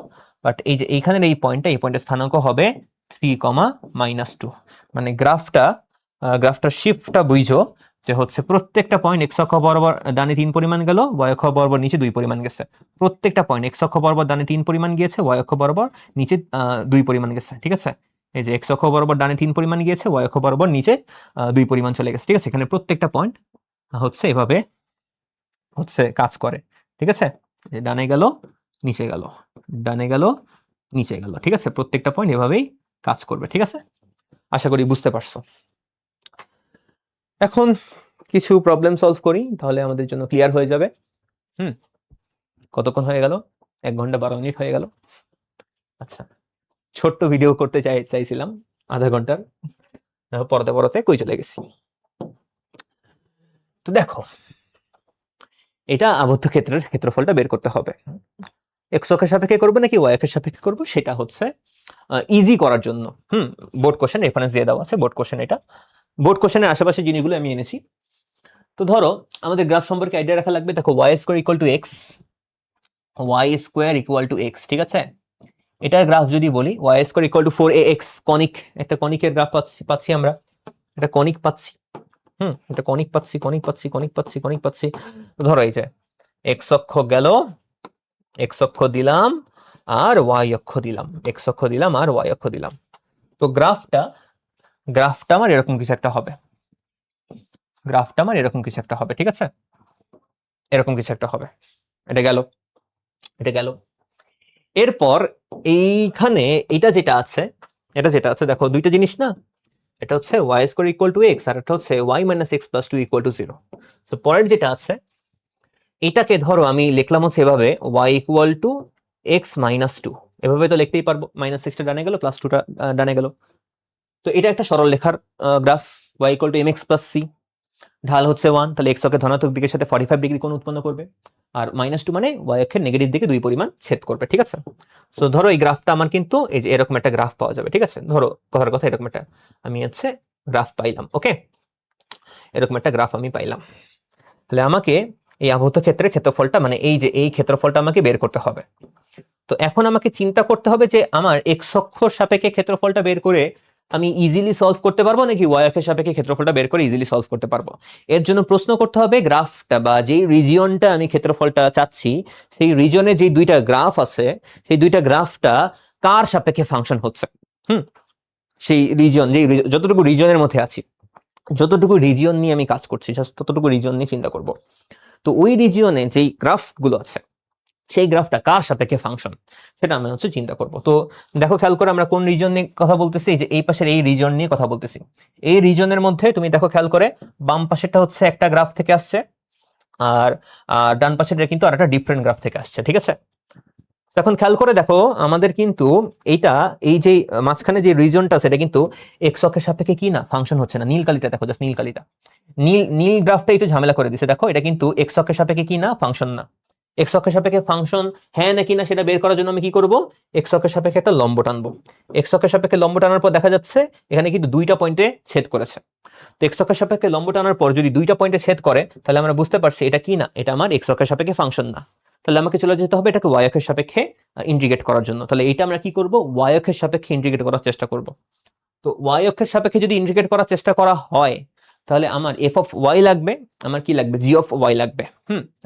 বাট এই যে এইখানের এই পয়েন্টের স্থানাঙ্ক হবে 3,-2। মানে গ্রাফটার শিফটটা বুঝো যে হচ্ছে প্রত্যেকটা পয়েন্ট এক্স অক্ষ বরাবর ডানে 3 পরিমাণ গেল, ওয়াই অক্ষ বরাবর নিচে 2 পরিমাণ গেছে। প্রত্যেকটা পয়েন্ট এক্স অক্ষ বরাবর ডানে 3 পরিমাণ গিয়েছে, ওয়াই অক্ষ বরাবর নিচে 2 পরিমাণ গেছে। ঠিক আছে, এই যে এক্স অক্ষ বরাবর ডানে 3 পরিমাণ গিয়েছে, ওয়াই অক্ষ বরাবর নিচে 2 পরিমাণ চলে গেছে। ঠিক আছে, এখানে প্রত্যেকটা পয়েন্ট হচ্ছে এভাবে কাজ করে। ঠিক আছে, ডানে গেল নিচে গেল, ঠিক আছে, প্রত্যেকটা পয়েন্ট এভাবেই কাজ করবে। ঠিক আছে, আশা করি বুঝতে পারছো। এখন কিছু প্রবলেম সলভ করি, তাহলে আমাদের জন্য ক্লিয়ার হয়ে যাবে। কতক্ষণ হয়ে গেল? 1 ঘন্টা 12 মিনিট হয়ে গেল। আচ্ছা, ছোট্ট ভিডিও করতে চাইছিলাম আধা ঘন্টার, পড়তে কই চলে গেছি। তো দেখো, এটা আবদ্ধ ক্ষেত্রের ক্ষেত্রফলটা বের করতে হবে। এক্স অক্ষের সাপেক্ষে করবো নাকি ওয়াই অক্ষের সাপেক্ষে করবো, সেটা হচ্ছে ইজি করার জন্য বোর্ড কোশ্চেন রেফারেন্স দিয়ে দেওয়া আছে। বোর্ড কোশ্চেনের আশেপাশে জিনিসগুলো আমি এনেছি। তো ধরো আমাদের গ্রাফ সম্পর্কে আইডিয়া রাখা লাগবে। দেখো, y square equal to x. ঠিক আছে, এটার গ্রাফ যদি বলি, Y square equal two 4ax, একটা কনিকের গ্রাফ পাচ্ছি আমরা, এটা কনিক পাচ্ছি। কনিক পাচ্ছি। ধরো এই যে এক্স অক্ষ গেল, এক্স অক্ষ দিলাম আর ওয়াই অক্ষ দিলাম, তো গ্রাফটা আমার এরকম কিছু একটা হবে। ঠিক আছে, এরকম কিছু একটা হবে। এটা গেল। এরপর এইখানে এটা যেটা আছে দেখো, দুইটা জিনিস না, এটা হচ্ছে y square equal to x, আর এটা হচ্ছে y minus x plus two equal to 0। তো পরের যেটা আছে, এটাকে ধরো আমি লিখলাম হচ্ছে এভাবে, y equal to x minus two. এভাবে তো লিখতেই পারবো, মাইনাস 6টা ডানে গেল, প্লাস 2টা ডানে গেল। তো এটা একটা সরলরেখার graph, y equal two mx plus c, ঢাল হচ্ছে 1, তাহলে x অক্ষের ধনাত্মক দিকের সাথে 45 ডিগ্রি কোণ উৎপন্ন করবে, আর -2 মানে y অক্ষের নেগেটিভ দিকে 2 পরিমাণ ছেদ করবে, ঠিক আছে। সো ধরো এই গ্রাফটা আমার কিন্তু এই যে এরকম একটা গ্রাফ পাওয়া যাবে, ঠিক আছে। ধরো কথার কথা এরকম একটা আমি হচ্ছে গ্রাফ পাইলাম, ওকে, এরকম একটা গ্রাফ আমি পাইলাম। তাহলে আমাকে এই আবদ্ধ ক্ষেত্রের ক্ষেত্রফলটা মানে এই যে এই ক্ষেত্রফলটা আমাকে বের করতে হবে। তো এখন আমাকে চিন্তা করতে হবে যে আমার এক্স অক্ষ সাপেক্ষে ক্ষেত্রফলটা বের করে আমি ইজিলি সলভ করতে পারবো নাকি ওয়াই অক্ষের সাপেক্ষে ক্ষেত্রফলটা বের করে ইজিলি সলভ করতে পারবো। এর জন্য প্রশ্ন করতে হবে গ্রাফটা বা যেই রিজিয়নটা আমি ক্ষেত্রফলটা চাচ্ছি সেই রিজিয়নে যে দুইটা গ্রাফ আছে সেই দুইটা গ্রাফটা কার সাপেক্ষে ফাংশন হচ্ছে। সেই রিজিয়ন যে যতটুকু রিজিয়নের মধ্যে আছি, যতটুকু রিজিয়ন নিয়ে আমি কাজ করছি ততটুকু রিজিয়ন নিয়ে চিন্তা করব। তো ওই রিজিয়নে যেই গ্রাফগুলো আছে সেই গ্রাফটা কার সাপেক্ষে ফাংশন সেটা আমরা হচ্ছে চিন্তা করব। তো দেখো খেয়াল করে আমরা কোন রিজন নিয়ে কথা বলতেছি, যে এই পাশের এই রিজন নিয়ে কথা বলতেছি। এই রিজনের মধ্যে তুমি দেখো খেয়াল করে বাম পাশেরটা হচ্ছে একটা গ্রাফ থেকে আসছে, আর ডান পাশেরটা কিন্তু আরেকটা ডিফারেন্ট গ্রাফ থেকে আসছে, ঠিক আছে। এখন খেয়াল করে দেখো আমাদের কিন্তু এইটা এই যে মাঝখানে যে রিজনটা সেটা কিন্তু এক্স অক্ষের সাপেক্ষে কি না ফাংশন হচ্ছে না। নীল কালিটা দেখো, জাস্ট নীল কালিটা, নীল গ্রাফটা একটু ঝামেলা করে দিছে। দেখো এটা কিন্তু এক্স অক্ষের সাপেক্ষে কি না ফাংশন না। এক্স অক্ষের সাপেক্ষে ফাংশন হ্যাঁ নাকি না সেটা বের করার জন্য আমি কি করব, এক্স অক্ষের সাপেক্ষে একটা লম্ব টানবো। এক্স অক্ষের সাপেক্ষে লম্ব টানার পর দেখা যাচ্ছে এখানে কিন্তু দুইটা পয়েন্টে ছেদ করেছে। তো এক্স অক্ষের সাপেক্ষে লম্ব টানার পর যদি দুইটা পয়েন্টে ছেদ করে তাহলে আমরা বুঝতে পারছি এটা কি না, এটা আমার এক্স অক্ষের সাপেক্ষে ফাংশন না। তাহলে আমাকে চলে যেতে হবে এটাকে ওয়াই অক্ষের সাপেক্ষে ইন্টিগ্রেট করার জন্য। তাহলে এটা আমরা কি করব, ওয়াই অক্ষের সাপেক্ষে ইন্টিগ্রেট করার চেষ্টা করব। তো ওয়াই অক্ষের সাপেক্ষে যদি ইন্টিগ্রেট করার চেষ্টা করা হয় তাহলে আমার এফ অফ ওয়াই লাগবে, আমার কি লাগবে, জি অফ ওয়াই লাগবে।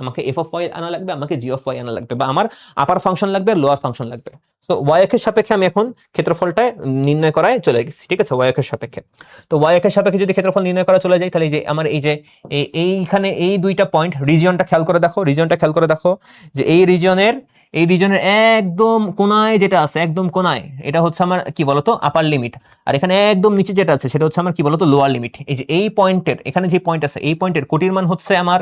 আমাকে এফ অফ ওয়াই আনা লাগবে, আমাকে জি অফ ওয়াই আনা লাগবে, বা আমার আপার ফাংশন লাগবে আর লোয়ার ফাংশন লাগবে। তো ওয়াই অক্ষের সাপেক্ষে আমি এখন ক্ষেত্রফলটা নির্ণয় করায় চলে গেছি, ঠিক আছে, ওয়াই অক্ষের সাপেক্ষে। তো ওয়াই অক্ষের সাপেক্ষে যদি ক্ষেত্রফল নির্ণয় করা চলে যায় তাহলে এই যে আমার এই যে এইখানে এই দুইটা পয়েন্ট রিজিয়নটা খেয়াল করে দেখো, রিজিয়নটা খেয়াল করে দেখো যে এই রিজিয়নের একদম কোনায় যেটা আছে, একদম কোনায় এটা হচ্ছে আমার কি বলতো আপার লিমিট, আর এখানে একদম নিচে যেটা আছে সেটা হচ্ছে আমার কি বলতো লোয়ার লিমিট। এই যে এই পয়েন্টের এখানে যে পয়েন্ট আছে এই পয়েন্টের কোটির মান হচ্ছে আমার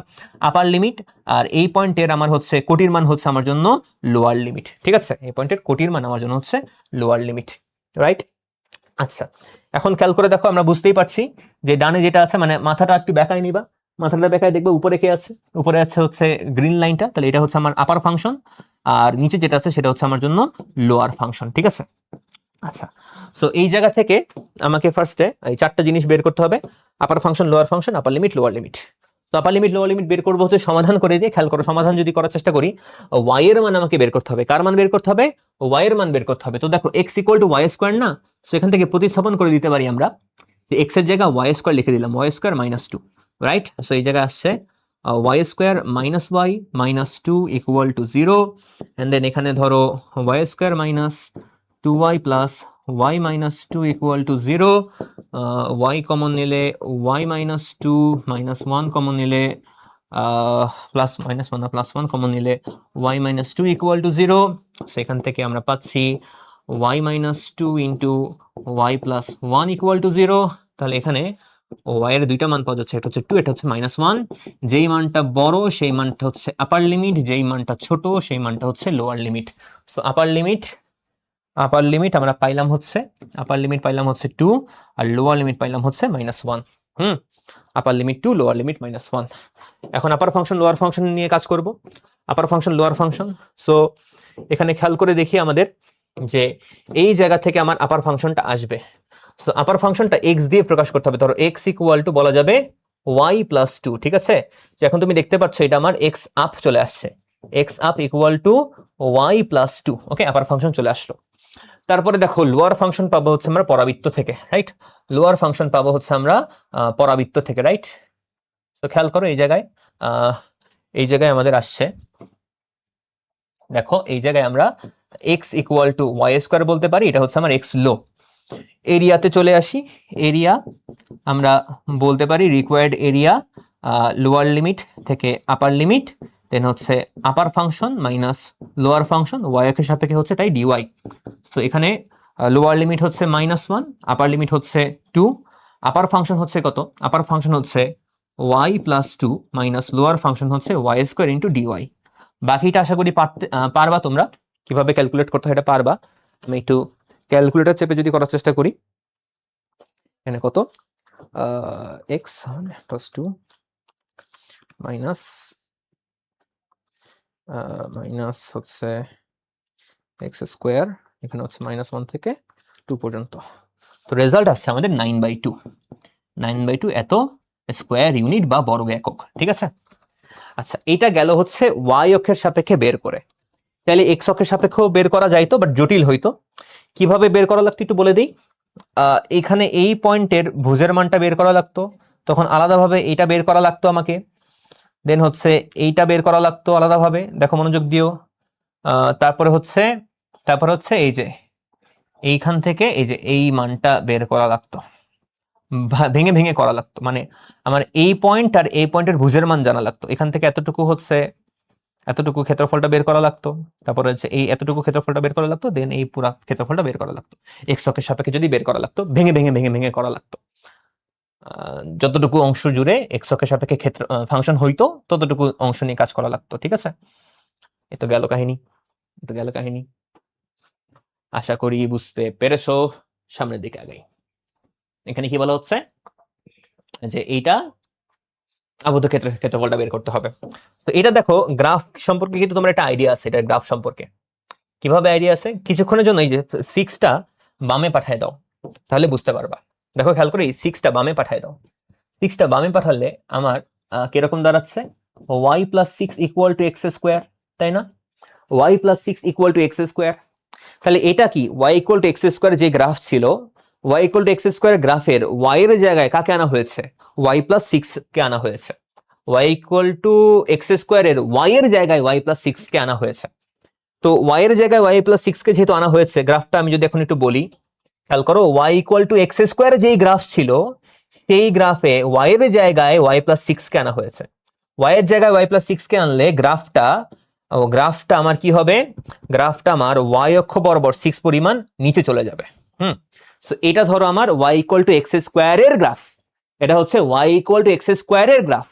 আপার লিমিট, আর এই পয়েন্টের আমার হচ্ছে কোটির মান হচ্ছে আমার জন্য লোয়ার লিমিট, ঠিক আছে। এই পয়েন্টের কোটির মান আমার জন্য হচ্ছে লোয়ার লিমিট, রাইট। আচ্ছা, এখন খেয়াল করে দেখো আমরা বুঝতেই পারছি যে ডানে যেটা আছে মানে মাথাটা একটু বেঁকায় নিবা, মাথাটা বেঁকায় দেখবে উপরে কে আছে, উপরে আছে হচ্ছে গ্রিন লাইনটা, তাহলে এটা হচ্ছে আমার আপার ফাংশন, আর নিচে যেটা আছে সেটা হচ্ছে আমার জন্য লোয়ার ফাংশন, ঠিক আছে। আচ্ছা, সো এই জায়গা থেকে আমাকে ফার্স্টে এই চারটা জিনিস বের করতে হবে, upper function, lower function, upper limit, lower limit. তো আপার লিমিট লোয়ার লিমিট বের করবো হচ্ছে সমাধান করে দিয়ে। খেয়াল করো সমাধান যদি করার চেষ্টা করি ওয়াই এর মান আমাকে বের করতে হবে, কার মান বের করতে হবে, ওয়াই এর মান বের করতে হবে। তো দেখো x equal to y square না, সো এখান থেকে প্রতিস্থাপন করে দিতে পারি আমরা, যে এক্স এর জায়গায় ওয়াই স্কোয়ার লিখে দিলাম, y square minus two, right. So এই জায়গায় আসছে y square minus y minus two equal to 0, and then এখানে ধরো y square minus 2y plus y minus 2 equal to 0, y common নিলে y মাইনাস 2 মাইনাস 1 কমন নিলে plus minus 1 plus 1 common নিলে y minus 2 equal to 0। সেখান থেকে আমরা পাচ্ছি y minus 2 into y plus 1 equal to 0। তাহলে এখানে y এর দুইটা মান পাওয়া যাচ্ছে, এটা হচ্ছে 2, এটা হচ্ছে -1। যেই মানটা বড় সেই মানটা হচ্ছে আপার লিমিট, যেই মানটা ছোট সেই মানটা হচ্ছে লোয়ার লিমিট। সো আপার লিমিট আমরা পাইলাম হচ্ছে 2, আর লোয়ার লিমিট পাইলাম হচ্ছে -1। আপার লিমিট 2, লোয়ার লিমিট -1। এখন আপার ফাংশন লোয়ার ফাংশন নিয়ে কাজ করব, আপার ফাংশন লোয়ার ফাংশন। সো এখানে খেয়াল করে দেখি আমাদের যে এই জায়গা থেকে আমার আপার ফাংশনটা আসবে। সো আপার ফাংশনটা x দিয়ে প্রকাশ করতে হবে। ধরো x ইকুয়াল টু বলা যাবে y প্লাস 2, ঠিক আছে। তো এখন তুমি দেখতে পাচ্ছ এটা আমার x আপ চলে আসছে, x up equal to y plus 2, okay, upper function চলে আসলো। তারপরে দেখো লোয়ার ফাংশন পাবো হচ্ছে আমরা পরাবৃত্ত থেকে, রাইট। লোয়ার ফাংশন পাবো হচ্ছে আমরা পরাবৃত্ত থেকে, রাইট। তো খেয়াল করো এই জায়গায় আমাদের আসছে, দেখো এই জায়গায় আমরা x equal to y square বলতে পারি, এটা হচ্ছে আমার x লো। এরিয়াতে চলে আসি, এরিয়া আমরা বলতে পারি রিকোয়ার্ড এরিয়া লোয়ার লিমিট থেকে আপার লিমিট, দেন হচ্ছে upper function minus lower function y এর সাপেক্ষে হচ্ছে তাই ডিওয়াই। তো এখানে লোয়ার লিমিট হচ্ছে -1, আপার লিমিট হচ্ছে 2, আপার ফাংশন হচ্ছে কত, আপার ফাংশন হচ্ছে y plus 2 minus lower function হচ্ছে ওয়াই স্কোয়ার ইন্টু ডিওয়াই। বাকিটা আশা করি পারবা তোমরা, কিভাবে ক্যালকুলেট করতে হয় এটা পারবা। আমি একটু ক্যালকুলেটর চেপে যদি করার চেষ্টা করি, এখানে কত এক্স প্লাস 2 মাইনাস মাইনাস হচ্ছে এক্স স্কোয়ার, এখানে হচ্ছে -1 থেকে 2 পর্যন্ত। তো রেজাল্ট আসছে আমাদের 9/2, 9/2 এত স্কোয়ার ইউনিট বা বর্গ একক, ঠিক আছে। আচ্ছা, এটা গেল হচ্ছে ওয়াই অক্ষের সাপেক্ষে বের করে। তাহলে এক্স অক্ষের সাপেক্ষেও বের করা যাইতো, বাট জটিল হইতো। কিভাবে বের করা লাগতো একটু বলে দিই। এখানে এই পয়েন্টের ভুজের মানটা বের করা লাগতো, তখন আলাদাভাবে এইটা বের করা লাগতো আমাকে, দেন হচ্ছে এইটা বের করা লাগতো আলাদাভাবে, দেখো মনোযোগ দিও। তারপরে হচ্ছে এই যে এইখান থেকে এই যে এই মানটা বের করা লাগতো, ভেঙে ভেঙে করা লাগতো, মানে আমার এই পয়েন্ট আর এই পয়েন্টের ভুজের মান জানা লাগতো। এখান থেকে এতটুকু ক্ষেত্রফলটা বের করা লাগতো, তারপরে হচ্ছে এই এতটুকু ক্ষেত্রফলটা বের করা লাগতো, দেন এই পুরো ক্ষেত্রফলটা বের করা লাগতো। এক্স অক্ষের সাপেক্ষে যদি বের করা লাগতো, ভেঙে ভেঙে ভেঙে ভেঙে করা লাগতো। যতটুকু অংশ জুড়ে এক্স অক্ষের সাপেক্ষে ক্ষেত্র ফাংশন হইতো, ততটুকু অংশ নিয়ে কাজ করা লাগতো, ঠিক আছে। এ তো গেল কাহিনী। আশা করি বুঝতে পেরেছো। সামনের দিকে আগাই। এখানে কি বলা হচ্ছে যে এইটা আবদ্ধ ক্ষেত্রফলটা বের করতে হবে। তো এটা দেখো গ্রাফ সম্পর্কে কিন্তু তোমার একটা আইডিয়া আছে, এটা গ্রাফ সম্পর্কে কিভাবে আইডিয়া আছে। কিছুক্ষণের জন্য এই যে 6টা বামে পাঠায় দাও, তাহলে বুঝতে পারবা। দেখো খেয়াল করে এই 6টা বামে পাঠায় দাও। 6টা বামে পাঠালে আমার কিরকম দাঁড়াচ্ছে, y + 6 = x², তাই না? y + 6 = x²। তাহলে এটা কি y = x² যে গ্রাফ ছিল, y = x² গ্রাফের y এর জায়গায় কাকে আনা হয়েছে, y + 6 কে আনা হয়েছে। y = x² এর y এর জায়গায় y + 6 কে আনা হয়েছে। তো y এর জায়গায় y + 6 কে যেহেতু আনা হয়েছে, গ্রাফটা আমি যদি এখন একটু বলি, খেয়াল করো, y = x² যেই গ্রাফ ছিল, সেই গ্রাফে y এর জায়গায় y + 6 কে আনা হয়েছে। y এর জায়গায় y + 6 কে আনলে গ্রাফটা আমার কি হবে, গ্রাফটা আমার y অক্ষ বরাবর 6 পরিমাণ নিচে চলে যাবে। সো এটা ধরো আমার y = x² এর গ্রাফ, এটা হচ্ছে y = x² এর গ্রাফ,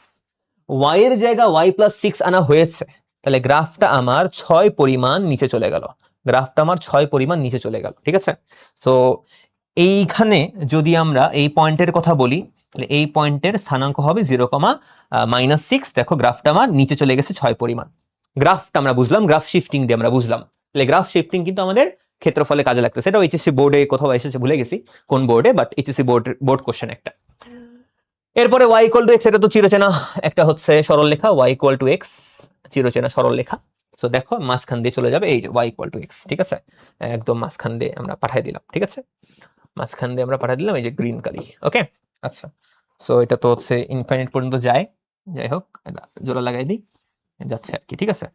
y এর জায়গায় y + 6 আনা হয়েছে, তাহলে গ্রাফটা আমার 6 পরিমাণ নিচে চলে গেল, ঠিক আছে। সো এইখানে যদি আমরা এই পয়েন্টের কথা বলি, তাহলে এই পয়েন্টের স্থানাঙ্ক হবে 0,-6। দেখো গ্রাফটা আমার নিচে চলে গেছে 6 পরিমাণ। গ্রাফটা আমরা বুঝলাম, গ্রাফ শিফটিং দিয়ে আমরা বুঝলাম। তাহলে গ্রাফ শিফটিং কিন্তু আমাদের ক্ষেত্রফলে কাজে লাগতেছে। এটা এইচএসসি বোর্ডে কোথাও এসেছে, ভুলে গেছি কোন বোর্ডে, বাট এইচএসসি বোর্ড কোশ্চেন একটা। এরপরে y = x, এটা তো চিরচেনা একটা হচ্ছে সরল লেখা, y = x, চিরচেনা সরল লেখা। সো দেখো মাঝখান দিয়ে চলে যাবে এই যে y = x, ঠিক আছে। একদম মাঝখান দিয়ে আমরা পাঠিয়ে দিলাম, ঠিক আছে। মাঝখান দিয়ে আমরা পাঠিয়ে দিলাম এই যে গ্রিন কালি, ওকে। আচ্ছা, সো এটা তো হচ্ছে ইনফাইনাইট পর্যন্ত যায়, যাই হোক এটা জোড়া লাগাই দিই, যাচ্ছে আর কি, ঠিক আছে।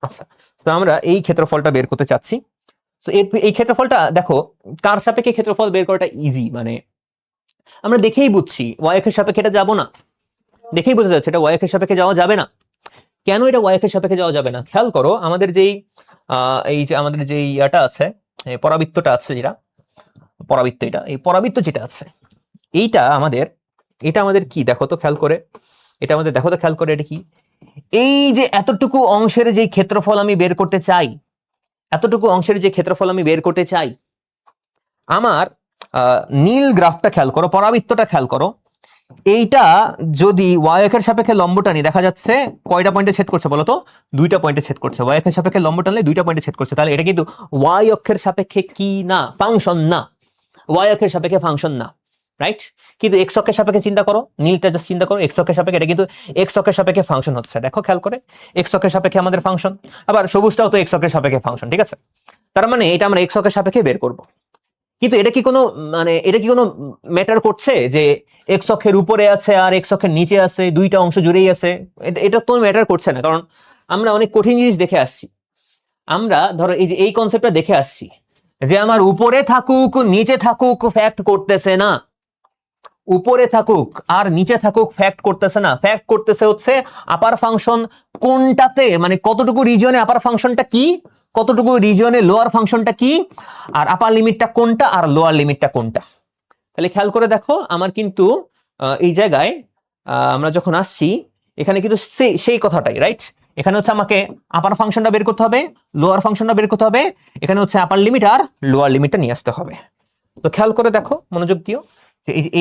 আচ্ছা, তো আমরা এই ক্ষেত্রফলটা বের করতে চাচ্ছি। তো এই ক্ষেত্রফলটা দেখো কার সাপেক্ষে ক্ষেত্রফল বের করাটা ইজি, মানে আমরা দেখেই বুঝছি y অক্ষের সাপেক্ষে এটা যাবো না, দেখেই বোঝা যাচ্ছে এটা y অক্ষের সাপেক্ষে যাওয়া যাবে না। কেন এটা y অক্ষের সাপেক্ষে যাওয়া যাবে না? খেয়াল করো, আমাদের যেই আমাদের যেই ইয়াটা আছে, পরাবৃত্তটা আছে, যেটা পরাবৃত্ত, এই পরাবৃত্ত যেটা আছে, এটা আমাদের কি দেখো তো খেয়াল করে, এটা কি, এই যে এতটুকু অংশের যে ক্ষেত্রফল আমি বের করতে চাই, আমার নীল গ্রাফটা খেয়াল করো, পরাবৃত্তটা খেয়াল করো, এইটা যদি y অক্ষের সাপেক্ষে লম্ব টানি, দেখা যাচ্ছে কয়টা পয়েন্টে ছেদ করছে বলতো, 2টা পয়েন্টে ছেদ করছে। y অক্ষের সাপেক্ষে লম্ব টানলে 2টা পয়েন্টে ছেদ করছে, তাহলে এটা কিন্তু y অক্ষের সাপেক্ষে কি না, ফাংশন না, y অক্ষের সাপেক্ষে ফাংশন না, রাইট। কিন্তু x অক্ষের সাপেক্ষে চিন্তা করো, নীলটা জাস্ট চিন্তা করো, x অক্ষের সাপেক্ষে এটা কিন্তু x অক্ষের সাপেক্ষে ফাংশন হচ্ছে, দেখো খেয়াল করে, x অক্ষের সাপেক্ষে আমাদের ফাংশন, আবার সবুজটাও তো x অক্ষের সাপেক্ষে ফাংশন, ঠিক আছে। তার মানে এটা আমরা x অক্ষের সাপেক্ষে বের করব। কিন্তু এটা কি কোনো ম্যাটার করছে যে x অক্ষের উপরে আছে আর x অক্ষের নিচে আছে, 2টা অংশ জুড়েই আছে? এটা তো ম্যাটার করছে না, কারণ আমরা অনেক কঠিন জিনিস দেখে আসছি। আমরা ধরো এই যে এই কনসেপ্টটা দেখে আসছি যে আমার উপরে থাকুক নিচে থাকুক ফ্যাক্ট করতেছে না, উপরে থাকুক আর নিচে থাকুক ফ্যাক্ট করতেছে না, ফ্যাক্ট করতেছে হচ্ছে আপার ফাংশন কোনটাতে, মানে কতটুকু রিজিয়নে আপার ফাংশনটা কি, কতটুকু রিজিয়নে লোয়ার ফাংশনটা কি, আর আপার লিমিটটা কোনটা আর লোয়ার লিমিটটা কোনটা। তাহলে খেয়াল করে দেখো, আমার কিন্তু এই জায়গায় আমরা যখন আসছি, এখানে কিন্তু সেই কথাটাই, রাইট। এখানে হচ্ছে আমাকে আপার ফাংশনটা বের করতে হবে, লোয়ার ফাংশনটা বের করতে হবে, এখানে হচ্ছে আপার লিমিট আর লোয়ার লিমিটটা নিয়ে আসতে হবে। তো খেয়াল করে দেখো, মনোযোগ দিও,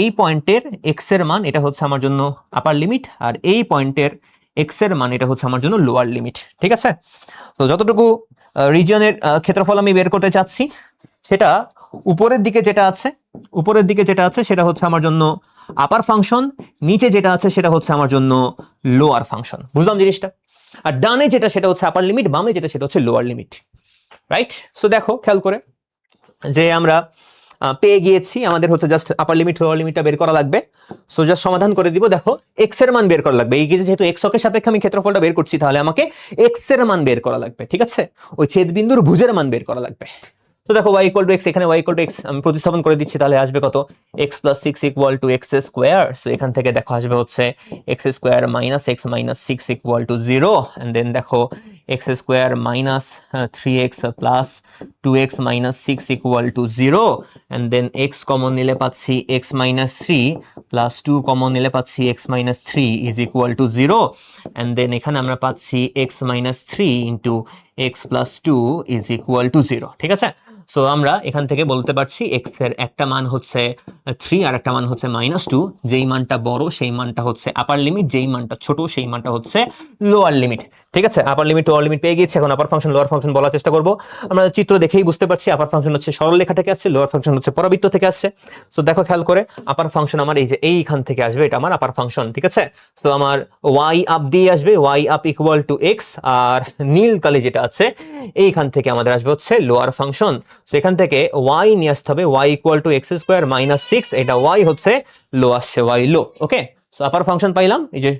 এই পয়েন্টের এক্স এর মান এটা হচ্ছে আমার জন্য আপার লিমিট, আর এই পয়েন্টের এক্স এর মান এটা হচ্ছে আমার জন্য লোয়ার লিমিট। ঠিক আছে, তো যতটুকু রিজিয়নের ক্ষেত্রফল আমি বের করতে চাচ্ছি সেটা উপরের দিকে যেটা আছে সেটা হচ্ছে আমার জন্য আপার ফাংশন, নিচে যেটা আছে সেটা হচ্ছে আমার জন্য লোয়ার ফাংশন। বুঝলাম জিনিসটা? আর ডানে যেটা সেটা হচ্ছে আপার লিমিট, বামে যেটা সেটা হচ্ছে লোয়ার লিমিট, রাইট? সো দেখো খেয়াল করে যে আমরা পেয়ে গিয়েছি, আমাদের হচ্ছে জাস্ট আপার লিমিট লোয়ার লিমিটটা বের করা লাগবে। সো জাস্ট সমাধান করে দিব। দেখো এক্স এর মান বের করা লাগবে, এই যেহেতু এক্স অক্ষের সাপেক্ষে আমি ক্ষেত্রফলটা বের করছি তাহলে আমাকে এক্স এর মান বের করা লাগবে। ঠিক আছে, ওই ছেদবিন্দুর ভুজের মান বের করা লাগবে। তো দেখো y ইকুয়াল টু x, এখানে y ইকুয়াল টু x আমি প্রতিস্থাপন করে দিচ্ছি, তাহলে আসবে কত? x plus 6 equal to x square. So এখান থেকে দেখো আসবে হচ্ছে x square minus x minus 6 equal to 0, and then দেখো x square minus 3x plus 2x minus 6 equal to 0, and then x common নিলে পাচ্ছি x মাইনাস 3 প্লাস 2 কমন নিলে পাচ্ছি x minus 3 is equal to 0, and then এখানে আমরা পাচ্ছি x minus 3 into x plus 2 is equal to 0। ঠিক আছে, so আমরা এখান থেকে বলতে পারছি x এর একটা মান হচ্ছে 3 আর একটা মান হচ্ছে -2। যেই মানটা বড় সেই মানটা হচ্ছে আপার লিমিট, যেই মানটা ছোট সেই মানটা হচ্ছে লোয়ার লিমিট। ঠিক আছে, আপার লিমিট লোয়ার লিমিট পেয়ে গেছি। এখন আপার ফাংশন লোয়ার ফাংশন বলার চেষ্টা করব। আমরা চিত্র দেখেই বুঝতে পারছি আপার ফাংশন হচ্ছে সরল রেখা থেকে আসছে, লোয়ার ফাংশন হচ্ছে পরাবৃত্ত থেকে আসছে। সো দেখো খেয়াল করে আপার ফাংশন আমার এই যে এইখান থেকে আসবে, এটা আমার আপার ফাংশন। ঠিক আছে, সো আমার y আপ দিয়ে আসবে, y up equal to x, আর নীল কালি যেটা আছে এইখান থেকে আমাদের আসবে হচ্ছে লোয়ার ফাংশন। সো এখান থেকে y নিয়ে আসতে হবে, y equal to x square minus 6, এটা y হচ্ছে লো আসছে, y লো। ওকে, সো আপার ফাংশন পাইলাম, এই যে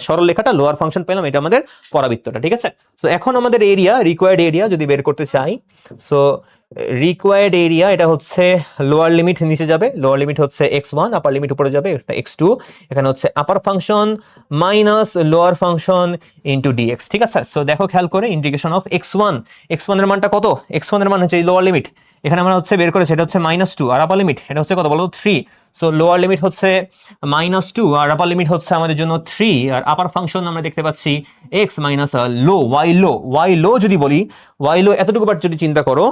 সরল রেখাটা, লোয়ার ফাংশন পাইলাম, এটা আমাদের পরাবৃত্তটা। ঠিক আছে, সো এখন আমাদের এরিয়া, রিকোয়ার্ড এরিয়া যদি বের করতে চাই, সো রিকোয়ার্ড এরিয়া এটা হচ্ছে লোয়ার লিমিট নিচে যাবে, লোয়ার লিমিট হচ্ছে x1, আপার লিমিট উপরে যাবে, এটা x2। এখানে হচ্ছে upper function minus lower function into dx। ঠিক আছে, সো দেখো খেয়াল করে ইন্টিগ্রেশন অফ x1 এর মানটা কত? x1 এর মান হচ্ছে এই লোয়ার লিমিট, এখানে আমরা হচ্ছে বের করেছি এটা হচ্ছে -2, আর আপার লিমিট এটা হচ্ছে কত বলো? 3। সো লোয়ার লিমিট হচ্ছে -2 আর আপার লিমিট হচ্ছে আমাদের জন্য 3, আর আপার ফাংশন আমরা দেখতে পাচ্ছি x মাইনাস লো, y লো যদি বলি, y লো এতটুকু পার্ট যদি চিন্তা করো,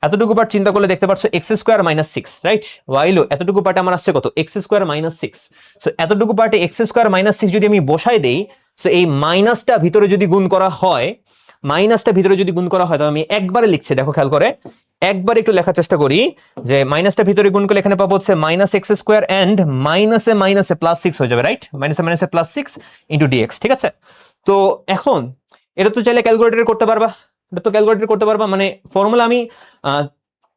এতটুকু পার্ট চিন্তা করলে দেখতে পাচ্ছ x square minus 6, right? y লো এতটুকু পার্টে আমার আসছে কত? x square minus 6। সো এতটুকু পার্টে x স্কোয়ার মাইনাস 6 যদি আমি বসাই দেই, সো এই মাইনাসটা ভিতরে যদি গুণ করা হয়, তাহলে আমি একবারে লিখছি। দেখো খেয়াল করে একবার একটু লেখার চেষ্টা করি, যে মাইনাসটা ভিতরে গুণ করলে এখানে পাবো হচ্ছে মাইনাস এক্স স্কোয়ার এন্ড মাইনাসে প্লাস 6 হয়ে যাবে, রাইট? মাইনাসে প্লাস 6 ইন্টু ডিএক্স। ঠিক আছে, তো এখন এটা তো চাইলে ক্যালকুলেটর করতে পারবা, মানে ফর্মুলা আমি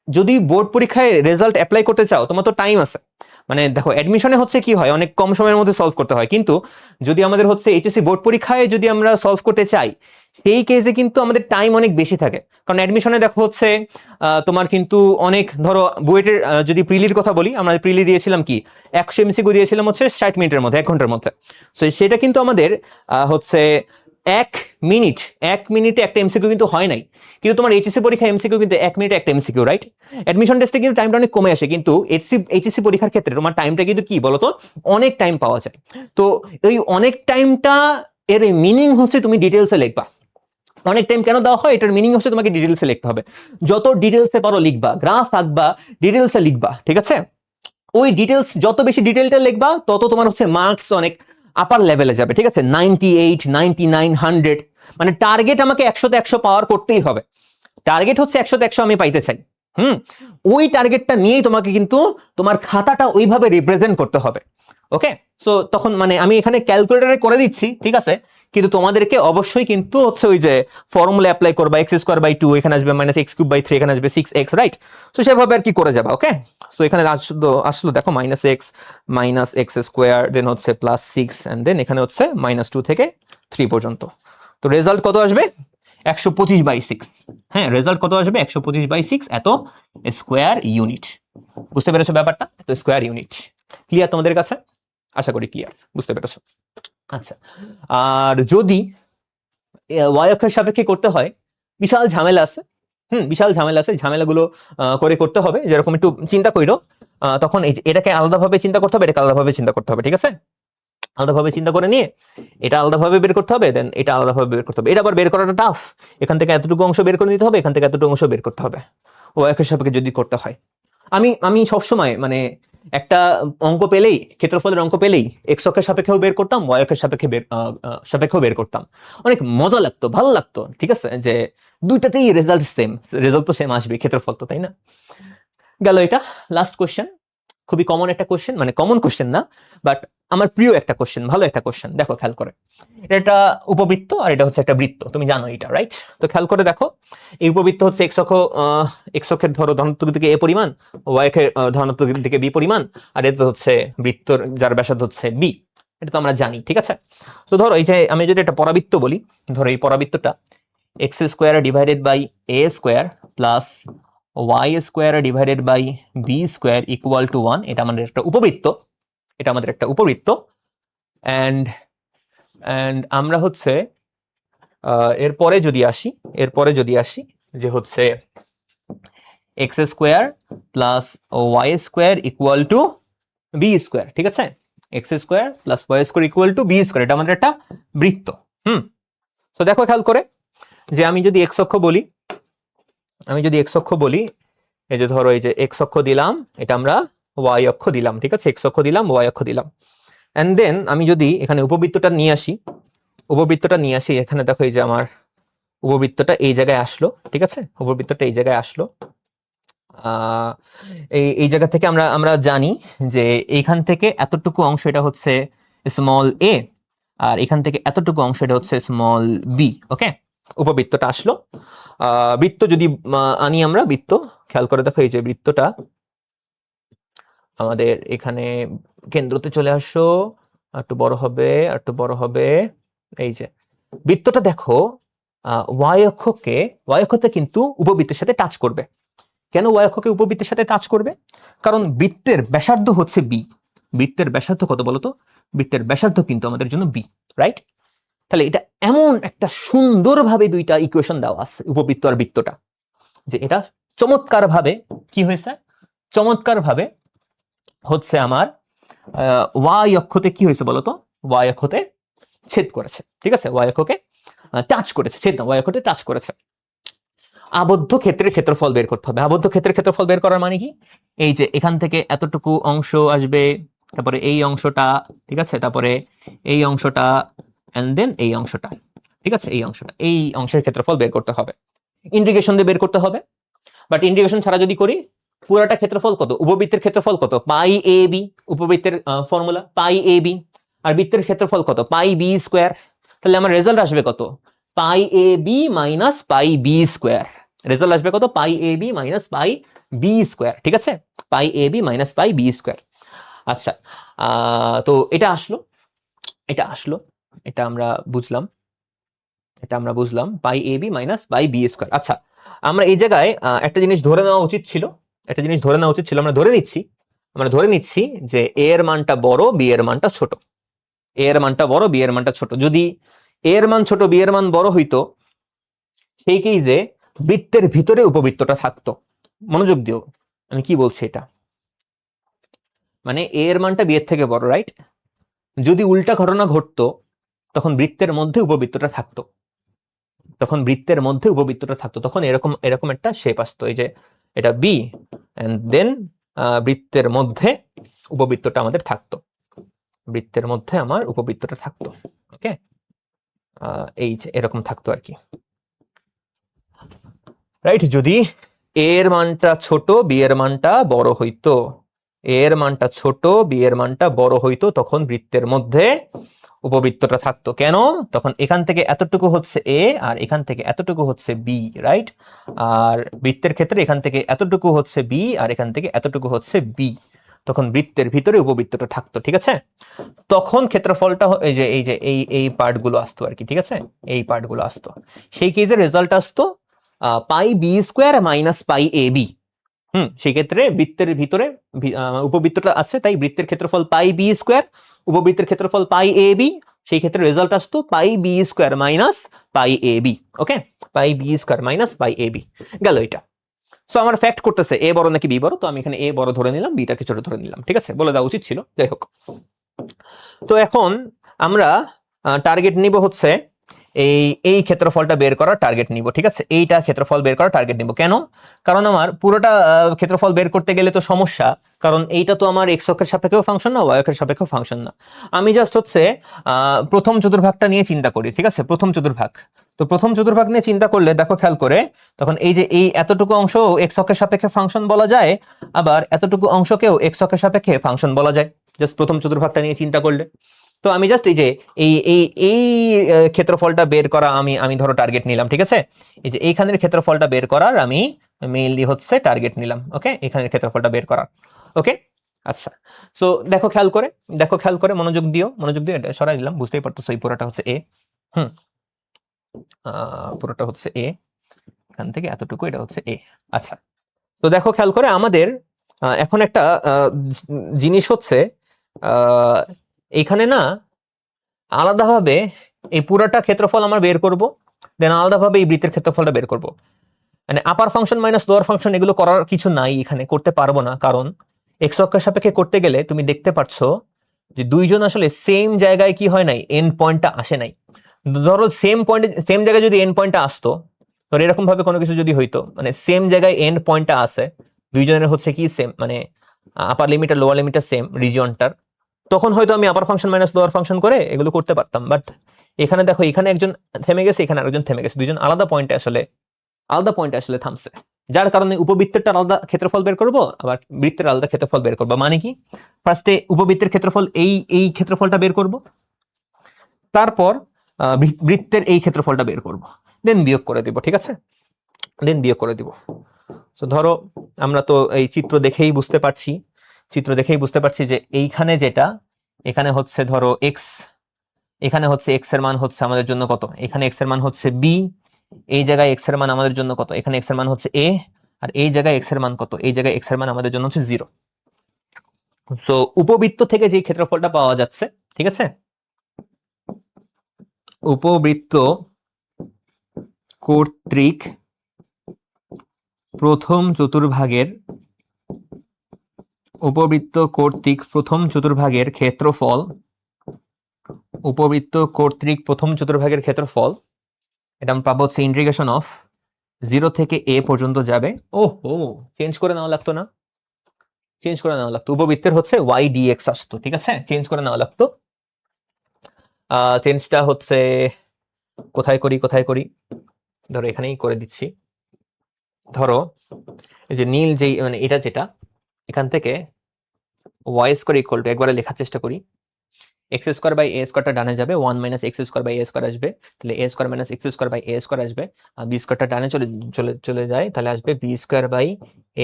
যদি বোর্ড পরীক্ষায় রেজাল্ট অ্যাপ্লাই করতে চাও তোমার তো টাইম আছে। মানে দেখো অ্যাডমিশনে হচ্ছে কি হয়, অনেক কম সময়ের মধ্যে সলভ করতে হয়, কিন্তু যদি আমাদের হচ্ছে এইচএসসি বোর্ড পরীক্ষায় যদি আমরা সলভ করতে চাই সেই কেসে কিন্তু আমাদের টাইম অনেক বেশি থাকে। কারণ অ্যাডমিশনে দেখো হচ্ছে তোমার কিন্তু অনেক, ধরো বুয়েটের যদি প্রিলির কথা বলি, আমরা প্রিলি দিয়েছিলাম কি 100 এমসিকিউ দিয়েছিলাম হচ্ছে 60 মিনিটের মধ্যে, 1 ঘন্টার মধ্যে। সো সেটা কিন্তু আমাদের হচ্ছে 1 মিনিটে একটা এমসিকিউ কিন্তু হয় নাই, কিন্তু তোমার এইচএসসি পরীক্ষা এমসিকিউ কিন্তু 1 মিনিটে একটা এমসিকিউ, রাইট? অ্যাডমিশন টেস্টে কিন্তু টাইমটা অনেক কমে আসে, কিন্তু এইচএসসি পরীক্ষার ক্ষেত্রে তোমার টাইমটা কিন্তু কি বলতো, অনেক টাইম পাওয়া যায়। তো এই অনেক টাইমটা এর মিনিং হচ্ছে তুমি ডিটেলসে লিখবা। অনেক টাইম কেন দেওয়া হয়, এটার মিনিং হচ্ছে তোমাকে ডিটেলসে লিখতে হবে। যত ডিটেলসে পারো লিখবা, গ্রাফ আঁকবা, ডিটেলসে লিখবা। ঠিক আছে, ওই ডিটেলস যত বেশি ডিটেলটা লিখবা তত তোমার হচ্ছে মার্কস অনেক আপার লেভেলে যাবে। ঠিক আছে, 98, 99, 100, মানে টার্গেট আমাকে 100তে 100 পাওয়ার করতেই হবে। টার্গেট হচ্ছে 100তে 100 আমি পাইতে চাই। ওই টার্গেটটা নিয়েই তোমাকে কিন্তু তোমার খাতাটা ওইভাবে রিপ্রেজেন্ট করতে হবে। ওকে, সো তখন মানে আমি এখানে ক্যালকুলেটরে করে দিচ্ছি, ঠিক আছে, কিন্তু তোমাদেরকে অবশ্যই কিন্তু হচ্ছে ওই যে ফর্মুলা অ্যাপ্লাই করবা, x²/2 এখানে আসবে -x³/3, এখানে আসবে 6x, রাইট? সো সেভাবে আর কি করে যাবা। ওকে, সো এখানে আসলো দেখো -x -x², দেন হচ্ছে +6, এন্ড দেন এখানে হচ্ছে -2 থেকে 3 পর্যন্ত। তো রেজাল্ট কত আসবে? 125/6। হ্যাঁ, রেজাল্ট কত আসবে? 125/6 এত স্কোয়ার ইউনিট। বুঝতে পেরেছো ব্যাপারটা? এত স্কোয়ার ইউনিট। ক্লিয়ার তোমাদের কাছে? আশা করি ক্লিয়ার, বুঝতে পেরেছো। আচ্ছা, আর যদি ওয়াই অক্ষের সাপেক্ষে করতে হয় বিশাল ঝামেলা আছে। বিশাল ঝামেলা আছে, ঝামেলাগুলো করতে হবে। যেরকম একটু চিন্তা কইরো, তখন এই যে এটাকে আলাদাভাবে চিন্তা করতে হবে, এটাকে আলাদাভাবে চিন্তা করতে হবে। ঠিক আছে, আলাদাভাবে চিন্তা করে নিয়ে এটা আলাদাভাবে বের করতে হবে, দেন এটা আলাদাভাবে বের করতে হবে। এটা আবার বের করাটা টাফ। এখান থেকে এতটুকু অংশ বের করে নিতে হবে, এখান থেকে এতটুকু অংশ বের করতে হবে ওয়াই অক্ষের সাপেক্ষে যদি করতে হয়। আমি সবসময় মানে একটা অঙ্ক পেলেই, ক্ষেত্রফলের অঙ্ক পেলেই এক্স অক্ষের সাপেক্ষেও বের করতাম, ওয়াই অক্ষের সাপেক্ষেও বের করতাম। অনেক মজা লাগতো, ভালো লাগতো, ঠিক আছে, যে দুইটাতেই রেজাল্ট সেম, রেজাল্ট তো সেম আসবে, ক্ষেত্রফল তো, তাই না? গেল এটা। লাস্ট কোশ্চেন, খুবই কমন একটা কোশ্চেন, মানে কমন কোশ্চেন না, বাট আমার প্রিয় একটা কোশ্চেন, ভালো একটা কোশ্চেন। দেখো খেয়াল করে, এটা একটা উপবৃত্ত আর এটা হচ্ছে একটা বৃত্ত, তুমি জানো এটা, রাইট? তো খেয়াল করে দেখো, এই উপবৃত্ত হচ্ছে এক্স অক্ষের ধরো ধনাত্মক দিকে এ পরিমাণ, ওয়াই অক্ষের ধনাত্মক দিকে বি পরিমাণ, আর এটা হচ্ছে বৃত্তর যার ব্যাসার্ধ হচ্ছে বি। এটা তো আমরা জানি, ঠিক আছে? তো ধরো এই যে আমি যদি একটা পরাবৃত্ত বলি, ধরো এই পরাবৃত্তটা x square divided by a square plus y square divided by b square equal to 1, এটা আমাদের একটা উপবৃত্ত, এটা আমাদের একটা উপবৃত্ত। অ্যান্ড আমরা হচ্ছে এরপরে যদি আসি যে হচ্ছে x square plus y square equal to b square, ঠিক আছে? X square plus y square equal to b square, এটা আমাদের একটা বৃত্ত। তো দেখো খেয়াল করে, যে আমি যদি এক্স অক্ষ বলি, এই যে ধরো এই যে এক্স অক্ষ দিলাম, এটা আমরা ওয়াই অক্ষ দিলাম, ঠিক আছে? এক্স অক্ষ দিলাম, ওয়াই অক্ষ দিলাম। এন্ড দেন আমি যদি এখানে উপবৃত্তটা নিয়ে আসি, এখানে দেখো এই যে আমার উপবৃত্তটা এই জায়গায় আসলো, ঠিক আছে? উপবৃত্তটা এই জায়গায় আসলো। এই জায়গা থেকে আমরা জানি যে এইখান থেকে এতটুকু অংশ এটা হচ্ছে স্মল এ, আর এখান থেকে এতটুকু অংশ এটা হচ্ছে স্মল বি। ওকে, উপবৃত্তটা আসলো। বৃত্ত যদি আনি আমরা বৃত্ত, খেয়াল করে দেখো এই যে বৃত্তটা আমাদের এখানে কেন্দ্রতে চলে আসো, একটু বড় হবে। এই যে বৃত্তটা দেখো ওয়াই অক্ষতে কিন্তু উপবৃত্তের সাথে টাচ করবে। কেন ওয়াই অক্ষকে উপবৃত্তের সাথে টাচ করবে? কারণ বৃত্তের ব্যাসার্ধ হচ্ছে বি। বৃত্তের ব্যাসার্ধ কত বলতো? বৃত্তের ব্যাসার্ধ কিন্তু আমাদের জন্য বি, রাইট? তাহলে এটা এমন একটা সুন্দরভাবে দুইটা ইকুয়েশন দেওয়া আছে, উপবৃত্ত আর বৃত্তটা, যে এটা চমৎকারভাবে কি হয়েছে, চমৎকারভাবে হচ্ছে আমার ওয়াই অক্ষতে কি হয়েছে বলতো? ওয়াই অক্ষতে ছেদ করেছে, ঠিক আছে? ওয়াই অক্ষকে টাচ করেছে, ছেদ না, ওয়াই অক্ষতে টাচ করেছে। আবদ্ধ ক্ষেত্রের ক্ষেত্রফল বের করতে হবে। আবদ্ধ ক্ষেত্রের ক্ষেত্রফল বের করার মানে কি? এই যে এখান থেকে এতটুকু অংশ আসবে, তারপরে এই অংশটা, ঠিক আছে, তারপরে এই অংশটা, এন্ড দেন এই অংশটা, ঠিক আছে? এই অংশের ক্ষেত্রফল বের করতে হবে, ইন্টিগ্রেশন দিয়ে বের করতে হবে। বাট ইন্টিগ্রেশন ছাড়া যদি করি, পুরাটা ক্ষেত্রফল কত? উপবৃত্তের ক্ষেত্রফল কত? পাই এ বি, উপবৃত্তের ফর্মুলা পাই এ বি। আর বৃত্তের ক্ষেত্রফল কত? Pi b square. তাহলে আমার রেজাল্ট আসবে কত? Pi a b minus pi b square. Result আসবে কত? Pi a b minus pi b square, ঠিক আছে? Pi a b minus pi b square. আচ্ছা, তো এটা আসলো, এটা আমরা বুঝলাম, pi a b minus pi b square. আচ্ছা, আমরা এই জায়গায় একটা জিনিস ধরে নেওয়া উচিত ছিল, আমরা ধরে নিচ্ছি যে এ এর মানটা বড়, বি এর মানটা ছোট। এ এর মানটা বড়, বি এর মানটা ছোট। যদি এ এর মান ছোট, বি এর মান বড় হইতো, সেই কেসে বৃত্তের ভিতরে উপবৃত্তটা থাকতো। মনোযোগ দিও, আমি কি বলছি এটা, মানে এ এর মানটা বি এর থেকে বড়, রাইট? যদি উল্টা ঘটনা ঘটতো, তখন বৃত্তের মধ্যে উপবৃত্তটা থাকতো, তখন এরকম একটা শেপ আসতো, এই যে এটা বি, এন্ড দেন বৃত্তের মধ্যে উপবৃত্তটা আমাদের থাকতো, ওকে? এই যে এরকম থাকতো আর কি, রাইট? যদি এ এর মানটা ছোট, বি এর মানটা বড় হইতো, তখন বৃত্তের মধ্যে উপবৃত্তটা থাকতো। কেন? তখন এখান থেকে এতটুকু হচ্ছে এ, আর এখান থেকে এতটুকু হচ্ছে বি, রাইট? আর বৃত্তের ক্ষেত্রে এখান থেকে এতটুকু হচ্ছে বি, আর এখান থেকে এতটুকু হচ্ছে বি, তখন বৃত্তের ভিতরে উপবৃত্তটা থাকতো, ঠিক আছে? তখন ক্ষেত্রফলটা এই পার্টগুলো আসতো আর কি, ঠিক আছে? এই পার্টগুলো আসতো, সেই কেসে রেজাল্ট আসতো পাই b square minus pi a B. সেই ক্ষেত্রে বৃত্তের ভিতরে উপবৃত্তটা আছে, তাই বৃত্তের ক্ষেত্রফল পাই বি স্কোয়ার, উপবৃত্তের ক্ষেত্রফল পাই এ বি, সেই ক্ষেত্রে রেজাল্ট আসতো পাই b square minus pi a B. Okay, pi b square minus pi a B গেল এটা। সো আমার ফ্যাক্ট করতেছে এ বড় নাকি বি বড়, তো আমি এখানে এ বড় ধরে নিলাম, বিটাকে ছোট ধরে নিলাম, ঠিক আছে? বলে দেওয়া উচিত ছিল, যাই হোক। তো এখন আমরা টার্গেট নিব হচ্ছে এই এই ক্ষেত্রফলটা বের করার টার্গেট নিব, ঠিক আছে? এইটা ক্ষেত্রফল বের করার টার্গেট নিব। কেন? কারণ আমার পুরোটা ক্ষেত্রফল বের করতে গেলে তো সমস্যা, কারণ এইটা তো আমার এক্স অক্ষের সাপেক্ষেও ফাংশন না, ওয়াই অক্ষের সাপেক্ষেও ফাংশন না। আমি জাস্ট হচ্ছে প্রথম চতুর্ভাগটা নিয়ে চিন্তা করি, ঠিক আছে? প্রথম চতুর্ভাগ, তো প্রথম চতুর্ভাগ নিয়ে চিন্তা করলে দেখো খেয়াল করে, তখন এই যে এই এতটুকু অংশ এক্স অক্ষের সাপেক্ষে ফাংশন বলা যায়, আবার এতটুকু অংশকেও এক্স অক্ষের সাপেক্ষে ফাংশন বলা যায়, জাস্ট প্রথম চতুর্ভাগটা নিয়ে চিন্তা করলে। তো আমি জাস্ট এই যে এই এই এই ক্ষেত্রফলটা বের করা আমি আমি ধরো টার্গেট নিলাম, ঠিক আছে? এই যে এইখানের ক্ষেত্রফলটা বের করার আমি মেইনলি হচ্ছে টার্গেট নিলাম, ওকে? এখানের ক্ষেত্রফলটা বের করার, ওকে? আচ্ছা, সো দেখো খেয়াল করে, দেখো খেয়াল করে, মনোযোগ দিও, মনোযোগ দিও, এটা সরাই দিলাম, বুঝতেই পারতেছো এই পুরোটা হচ্ছে এ, পুরোটা হচ্ছে এ, এখান থেকে এতটুকু এটা হচ্ছে এ। আচ্ছা, তো দেখো খেয়াল করে আমাদের এখন একটা জিনিস হচ্ছে এইখানে না আলাদাভাবে এই পুরাটা ক্ষেত্রফল আমরা বের করব, দেন আলাদাভাবে এই বৃত্তের ক্ষেত্রফলটা বের করব। মানে আপার ফাংশন মাইনাস লোয়ার ফাংশন এগুলো করার কিছু নাই, এখানে করতে পারবো না, কারণ এক্স অক্ষের সাপেক্ষে করতে গেলে তুমি দেখতে পাচ্ছো যে দুইজন আসলে সেম জায়গায় কি হয় নাই, এন্ড পয়েন্টটা আসে নাই। ধরো সেম পয়েন্টে সেম জায়গায় যদি এন্ড পয়েন্টটা আসতো, ধরো এরকম ভাবে কোনো কিছু যদি হইতো, মানে সেম জায়গায় এন্ড পয়েন্টটা আসে, দুইজনের হচ্ছে কি সেম, মানে আপার লিমিট আর লোয়ার লিমিটটা সেম রিজিয়নটার, তখন হয়তো আমি আপার ফাংশন মাইনাস লোয়ার ফাংশন করে এগুলো করতে পারতাম। বাট এখানে দেখো, এখানে একজন থেমে গেছে, এখানে আরেকজন থেমে গেছে, দুইজন আলাদা পয়েন্টে আসলে থামছে, যার কারণে উপবৃত্তেরটা আলাদা ক্ষেত্রফল বের করব, আবার বৃত্তের আলাদা ক্ষেত্রফল বের করবো। মানে কি, ফার্স্টে উপবৃত্তের ক্ষেত্রফল এই এই ক্ষেত্রফলটা বের করব, তারপর বৃত্তের এই ক্ষেত্রফলটা বের করব, দেন বিয়োগ করে দিব, ঠিক আছে? দেন বিয়োগ করে দিব। তো ধরো আমরা তো এই চিত্র দেখেই বুঝতে পারছি যে এইখানে যেটা, এখানে হচ্ছে ধরো এক্স, এখানে হচ্ছে এক্স এর মান হচ্ছে আমাদের জন্য কত, এখানে এক্স এর মান হচ্ছে বি, এই জায়গায় এক্স এর মান আমাদের জন্য কত, এখানে এক্স এর মান হচ্ছে এ, আর এই জায়গায় এক্স এর মান কত, এই জায়গায় এক্স এর মান আমাদের জন্য হচ্ছে 0। সো উপবৃত্ত থেকে যে ক্ষেত্রফলটা পাওয়া যাচ্ছে, ঠিক আছে, উপবৃত্ত কর্তৃক প্রথম চতুর্ভাগের ক্ষেত্রফল, উপবৃত্ত কর্তৃক প্রথম চতুর্ভাগের ক্ষেত্রফল, এটা আমরা পাবো হচ্ছে ইন্টিগ্রেশন অফ 0 থেকে a পর্যন্ত যাবে। ওহো, চেঞ্জ করে নেওয়া লাগতো না, চেঞ্জ করে নেওয়া লাগতো, উপবৃত্তের হচ্ছে y dx আসতো, ঠিক আছে? চেঞ্জ করে নেওয়া লাগতো। চেঞ্জটা হচ্ছে কোথায় করি, ধরো এখানেই করে দিচ্ছি। ধরো এই যে নীল যেই, মানে এটা যেটা, এখান থেকে y স্কয়ার ইকুয়াল টু, একবারে লেখার চেষ্টা করি, এক্স স্কোয়ার বাই এ স্কোয়ারটা ডানে যাবে, 1 minus x square by a square আসবে, তাহলে a square minus x square by a square আসবে, আর বি স্কোয়ারটা ডানে চলে চলে চলে যায়, তাহলে আসবে b square by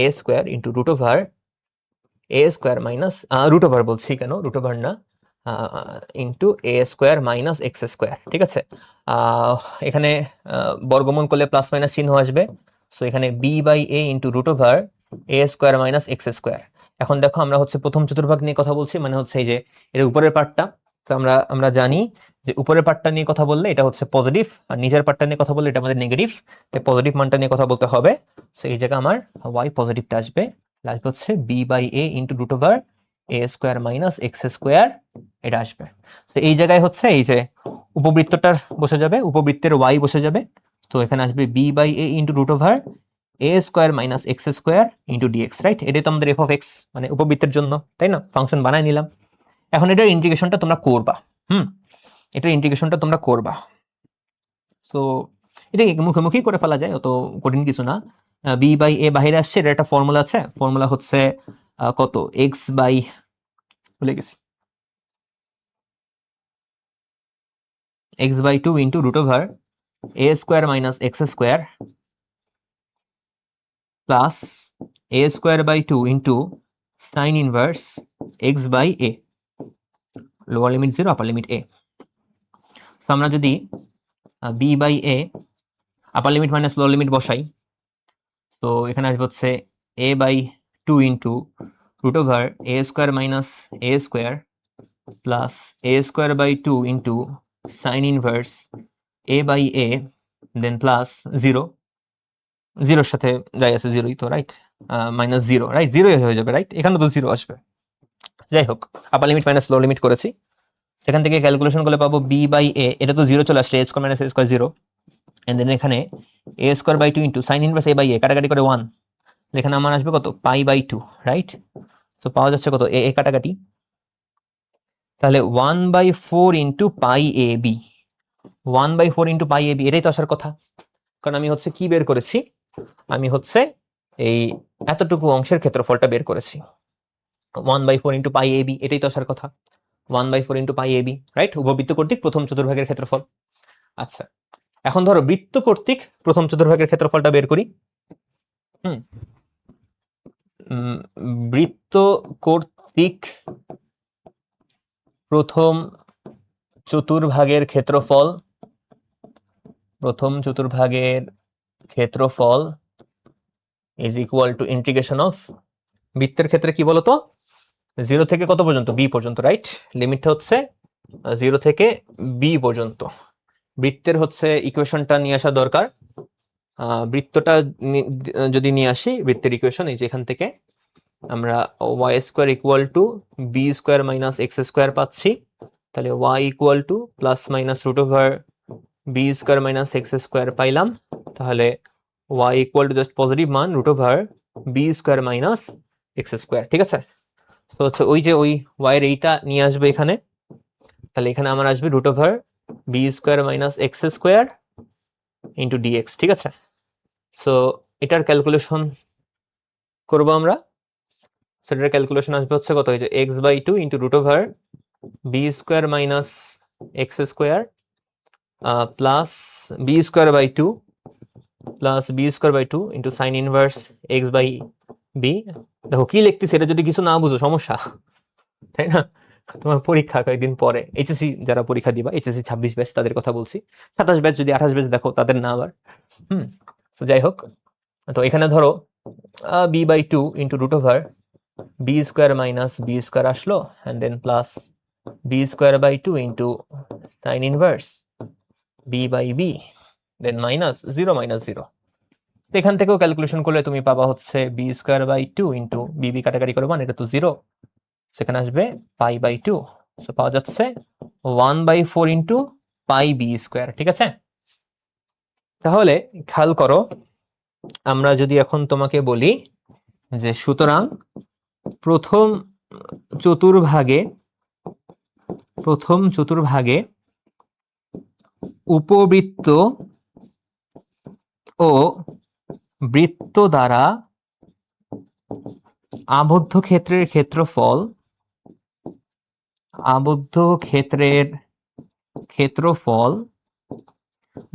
a square into root over a square minus, root over বলছি কেন, রুট ওভার না, into a square minus x square, ঠিক আছে? এখানে বর্গমূল করলে প্লাস মাইনাস চিহ্ন আসবে, সো এখানে b by a into root over a square minus x square. এখন দেখো আমরা হচ্ছে প্রথম চতুর্ভাগ নিয়ে কথা বলছি, মানে হচ্ছে এই যে এর উপরের পার্টটা, তো আমরা জানি যে উপরের পার্টটা নিয়ে কথা বললে এটা হচ্ছে পজিটিভ, আর নিচের পার্টটা নিয়ে কথা বললে এটা আমাদের নেগেটিভ, তাই পজিটিভ মানটা নিয়ে কথা বলতে হবে। সো এই জায়গায় আমার ওয়াই পজিটিভটা আসবে, লাগবে হচ্ছে b by a into root over a square minus x square, এটা আসবে। তো এই জায়গায় হচ্ছে এই যে উপবৃত্তটার বসে যাবে, উপবৃত্তের ওয়াই বসে যাবে, তো এখানে আসবে b by a into root over a square minus x square into d x, right? এটাই তো আমাদের এফ অফ এক্স, মানে উপবৃত্তের জন্য, তাই না? ফাংশন বানাই নিলাম। এখন এটার ইন্টিগ্রেশনটা তোমরা করবা, এটার ইন্টিগ্রেশনটা তোমরা করবা। সো এটা মুখোমুখি করে ফেলা যায়, অত কঠিন কিছু না। বি বাই এ বাহিরে আসছে, এটা একটা ফর্মুলা আছে, ফর্মুলা হচ্ছে কত, এক্স বাই, ভুলে গেছি, x by 2 into root over a square minus x square plus a square by 2 into sine inverse x by a, lower limit 0, upper limit a। So আমরা যদি b by a upper limit minus lower limit বসাই, তো এখানে আসবে হচ্ছে a by 2 into root over a square minus a square plus a square by 2 into sine inverse a by a, then plus 0, 0-এর সাথে যাই আছে 0ই তো, রাইট? Minus 0, right? 0ই হয়ে যাবে, রাইট? এখানে তো 0 আসবে। যাই হোক, আপার লিমিট মাইনাস লোয়ার লিমিট করেছি, সেখান থেকে ক্যালকুলেশন করলে পাবো বি বাই এ, এটা তো জিরো চলে আসলে a square minus a square zero, and then এখানে a square by two into sine inverse a by a, কাটাকাটি করে 1, এখানে আমার আসবে কত পাই বাই 2, রাইট? তো পাওয়া যাচ্ছে কত এ কাটাকাটি, তাহলে 1/4 into pi a B, 1/4 into pi a B, এটাই তো আসার কথা। কারণ আমি হচ্ছে কি বের করেছি, আমি হচ্ছে এই এতটুকু অংশের ক্ষেত্রফলটা বের করেছি, 1/4 ইন্টু পাই এ বি, এটাই তো আসার কথা, 1/4 into pi a B, right? উপবৃত্ত কর্তৃক প্রথম চতুর্ভাগের ক্ষেত্রফল। আচ্ছা, এখন ধরো বৃত্ত কর্তৃক প্রথম চতুর্ভাগের ক্ষেত্রফলটা বের করি। বৃত্ত কর্তৃক প্রথম চতুর্ভাগের ক্ষেত্রফল, প্রথম চতুর্ভাগের ক্ষেত্রফল is equal two integration of, বৃত্তের ক্ষেত্রে কি বলতো, 0 থেকে কত পর্যন্ত, বি পর্যন্ত, রাইট? লিমিটটা হচ্ছে 0 থেকে বি পর্যন্ত। বৃত্তের হচ্ছে ইকুয়েশনটা নিয়ে আসা দরকার, বৃত্তটা যদি নিয়ে আসি, বৃত্তের ইকুয়েশন এই যে এখান থেকে আমরা y square equal to b square minus x square পাচ্ছি, তাহলে y equal to plus minus root over b square minus x square পাইলাম, তাহলে y equal to just positive মান root over b square minus x square, ঠিক আছে? তো হচ্ছে ওই যে ওই ওয়াই এর এইটা নিয়ে আসবে এখানে, তাহলে এখানে আমার আসবে root over b square minus x square into dx, ঠিক আছে? সো এটার ক্যালকুলেশন করবো আমরা, সেটার ক্যালকুলেশন আসবে হচ্ছে কত, হয়েছে x by two into root over b square minus x square plus b square by two plus b square by two into sine inverse x by b. দেখো কি লিখতেছি, এটা যদি কিছু না বুঝো সমস্যা, তাই না? তোমার পরীক্ষা কয়েকদিন পরে, এইচএসসি যারা পরীক্ষা দিবা, এইচএসসি 26 ব্যাচ তাদের কথা বলছি, 27 ব্যাচ যদি 28 ব্যাচ দেখো তাদের না আবার, তো যাই হোক, তো এখানে ধরো b by two into root over b square minus b square আসলো, and then plus b square by two into sine inverse b by b, then minus zero minus zero. এখান থেকেও ক্যালকুলেশন করলে তুমি পাবা হচ্ছে b square by two into b b কাটাকাটি করে 1, এটা তো জিরো, সেখানে আসবে পাই বাই টু, সো পাওয়া যাচ্ছে 1/4 ইন্টু পাই বি স্কোয়ার, ঠিক আছে? তাহলে খেয়াল করো, আমরা যদি এখন তোমাকে বলি যে সুতরাং প্রথম চতুর্ভাগে উপবৃত্ত ও বৃত্ত দ্বারা আবদ্ধ ক্ষেত্রের ক্ষেত্রফল,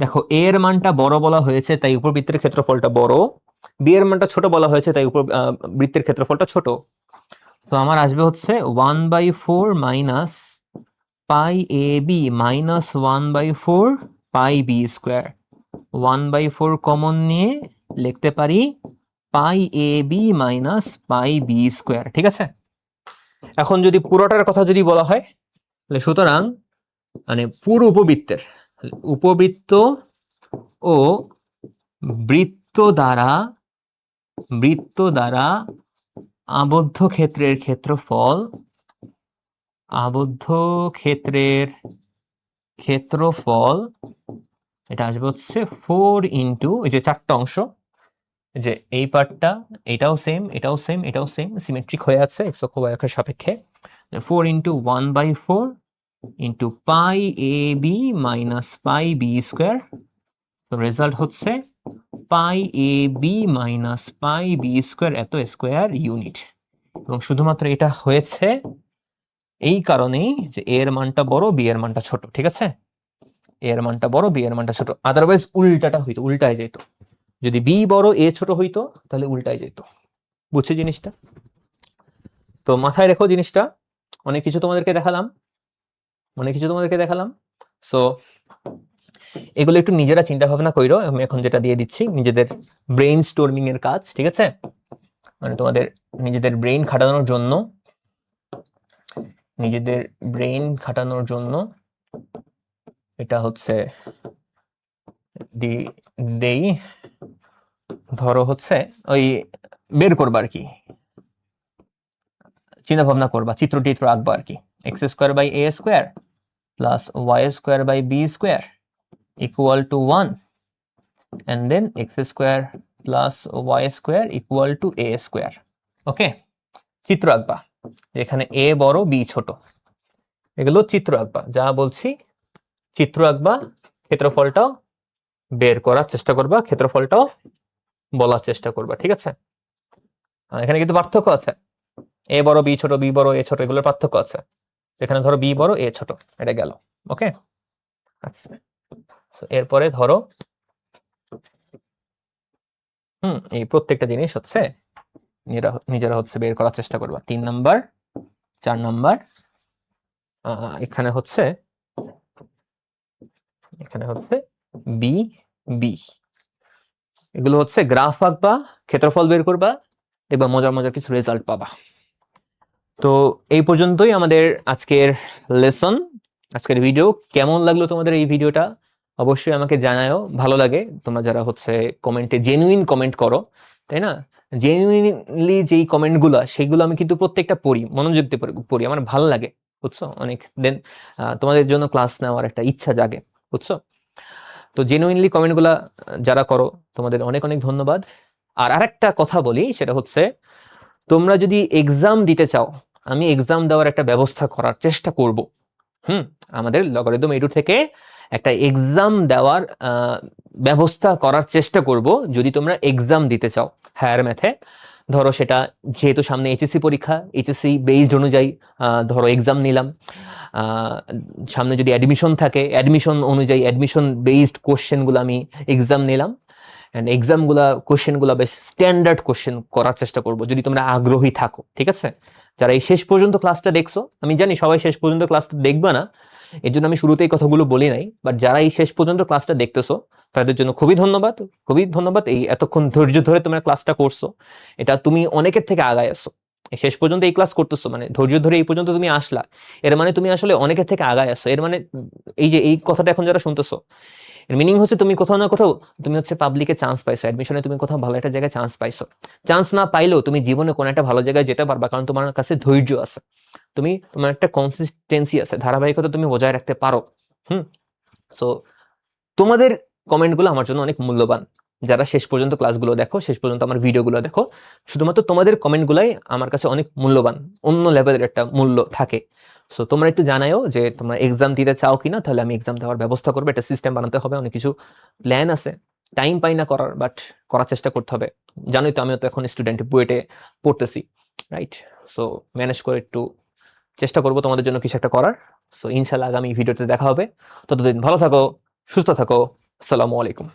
দেখো এ এর মানটা বড় বলা হয়েছে তাই উপবৃত্তের ক্ষেত্রফলটা বড়, বি এর মানটা ছোট বলা হয়েছে তাই বৃত্তের ক্ষেত্রফলটা ছোট। তো আমার আসবে হচ্ছে 1/4 minus pi a b minus 1/4 pi b square, 1/4 common নিয়ে লিখতে পারি pi a b minus pi b square, ঠিক আছে? এখন যদি পুরোটার কথা যদি বলা হয়, তাহলে সুতরাং মানে পুরো উপবৃত্ত ও বৃত্ত দ্বারা আবদ্ধ ক্ষেত্রের ক্ষেত্রফল এটা আসবে হচ্ছে 4 ইন্টু এই যে চারটা অংশ, যে এই পার্টটা, এটাও সেম, এটাও সেম, এটাও সেম, সিমেট্রিক হয়ে আছে এক্স অক্ষ y অক্ষের সাপেক্ষে, 4 into 1/4 into pi a b minus pi b square, তো রেজাল্ট হচ্ছে pi a b minus pi b square এত স্কোয়ার ইউনিট। এবং শুধুমাত্র এটা হয়েছে এই কারণেই যে এ এর মানটা বড়, বি এর মানটা ছোট, ঠিক আছে? এ এর মানটা বড়, বি এর মানটা ছোট, আদারওয়াইজ উল্টাটা হইতো, উল্টায় যেত, যদি বি বড় এ ছোট হইতো তাহলে উল্টায় যেত। বুঝছি জিনিসটা? তো মাথায় রেখো জিনিসটা, অনেক কিছু তোমাদেরকে দেখালাম, সো এগুলো একটু নিজেরা চিন্তা ভাবনা কইরো। আমি এখন যেটা দিয়ে দিচ্ছি নিজেদের ব্রেইন স্টর্মিং এর কাজ, ঠিক আছে? মানে তোমাদের নিজেদের ব্রেইন খাটানোর জন্য এটা হচ্ছে দেই, ধরো হচ্ছে ওই বের করবা আর কি, চিন্তা ভাবনা করবা, চিত্র আঁকবা আর কি, x square by a square plus y square by b square equal to 1 and then x square plus y square equal to a square. Okay, চিত্র আঁকবা, এখানে এ বড় বি ছোট, এগুলো চিত্র আঁকবা, যা বলছি চিত্র আঁকবা, ক্ষেত্রফলটাও বের করার চেষ্টা করবা, ক্ষেত্রফলটাও বলার চেষ্টা করবা, ঠিক আছে? এখানে কিন্তু পার্থক্য আছে, এ বড় বি ছোট, বি বড় এ ছোট, এগুলোর পার্থক্য আছে। এখানে ধরো বি বড় এ ছোট, এটা গেল। ওকে, আচ্ছা, এরপরে ধরো এই প্রত্যেকটা জিনিস হচ্ছে নিজেরা হচ্ছে বের করার চেষ্টা করবা। 3 নাম্বার, 4 নাম্বার, এখানে হচ্ছে বি বি, এগুলো হচ্ছে গ্রাফ আঁকবা, ক্ষেত্রফল বের করবা, দেখবা মজার মজার কিছু রেজাল্ট পাবা। তো এই পর্যন্তই আমাদের আজকের লেসন, আজকের ভিডিও। কেমন লাগলো তোমাদের এই ভিডিওটা অবশ্যই আমাকে জানাও। ভালো লাগে তোমরা যারা হচ্ছে কমেন্টে জেনুইন কমেন্ট করো, তাই না? জেনুইনলি যেই কমেন্টগুলো, সেগুলো আমি কিন্তু প্রত্যেকটা পড়ি, মনোযোগ দিয়ে পড়ি, আমার ভালো লাগে, বুঝছো? অনেক দেন তোমাদের জন্য ক্লাস নেওয়ার একটা ইচ্ছা জাগে, বুঝছো? তো জেনুইনলি কমেন্টগুলা যারা করো, তোমাদের অনেক অনেক ধন্যবাদ। আর আরেকটা কথা বলি, সেটা হচ্ছে তোমরা যদি এক্সাম দিতে চাও, আমি এক্সাম দেওয়ার একটা ব্যবস্থা করার চেষ্টা করব। আমাদের লগারিদম এডু থেকে একটা এক্সাম দেওয়ার ব্যবস্থা করার চেষ্টা করব, যদি তোমরা এক্সাম দিতে চাও হায়ার ম্যাথে। ধরো সেটা যেহেতু সামনে এইচএসসি পরীক্ষা, এইচএসসি বেসড অনুযায়ী ধরো এক্সাম নিলাম, সামনে যদি অ্যাডমিশন থাকে, অ্যাডমিশন অনুযায়ী অ্যাডমিশন বেসড কোশ্চেনগুলো আমি এক্সাম নিলাম, অ্যান্ড এক্সামগুলা কোশ্চেনগুলো বেশ স্ট্যান্ডার্ড কোশ্চেন করার চেষ্টা করব, যদি তোমরা আগ্রহী থাকো, ঠিক আছে? যারা এই শেষ পর্যন্ত ক্লাসটা দেখছো, আমি জানি সবাই শেষ পর্যন্ত ক্লাসটা দেখবে না, এর জন্য আমি শুরুতেই কথাগুলো বলি নাই, বাট যারা এই শেষ পর্যন্ত ক্লাসটা দেখতেছো তাদের জন্য খুবই ধন্যবাদ, খুবই ধন্যবাদ। এই এতক্ষণ ধৈর্য ধরে তোমরা ক্লাসটা করছো, এটা তুমি অনেকের থেকে আগায় আসো। শেষ পর্যন্ত এই ক্লাস করতেছো মানে ধৈর্য ধরে এই পর্যন্ত তুমি আসলা, এর মানে তুমি আসলে অনেকের থেকে আগায় আসো। এর মানে এই যে এই কথাটা এখন যারা শুনতেছো, এর মিনিং হচ্ছে তুমি কোথাও না কোথাও তুমি হচ্ছে পাবলিকে চান্স পাইছো, অ্যাডমিশনে তুমি কোথাও ভালো একটা জায়গায় চান্স পাইছো। চান্স না পাইলেও তুমি জীবনে কোনো একটা ভালো জায়গায় যেতে পারবা, কারণ তোমার কাছে ধৈর্য আছে, তোমার একটা কনসিস্টেন্সি আছে, ধারাবাহিকতা তুমি বজায় রাখতে পারো। তো তোমাদের কমেন্টগুলো আমার জন্য অনেক মূল্যবান। যারা শেষ পর্যন্ত ক্লাসগুলো দেখো, শেষ পর্যন্ত আমার ভিডিওগুলো দেখো, শুধুমাত্র তোমাদের কমেন্টগুলাই আমার কাছে অনেক মূল্যবান, অন্য লেভেলের একটা মূল্য থাকে। সো তোমরা একটু জানাও যে তোমরা এক্সাম দিতে চাও কিনা, তাহলে আমি এক্সাম দেওয়ার ব্যবস্থা করবো। একটা সিস্টেম বানাতে হবে, অনেক কিছু প্ল্যান আছে, টাইম পাই না করার, বাট করার চেষ্টা করতে হবে। জানোই তো, আমিও তো এখন স্টুডেন্ট, বুয়েটে পড়তেছি, রাইট? সো ম্যানেজ করে একটু চেষ্টা করবো তোমাদের জন্য কিছু একটা করার। সো ইনশাল্লাহ আগামী ভিডিওতে দেখা হবে। ততদিন ভালো থাকো, সুস্থ থাকো, আসসালামু আলাইকুম।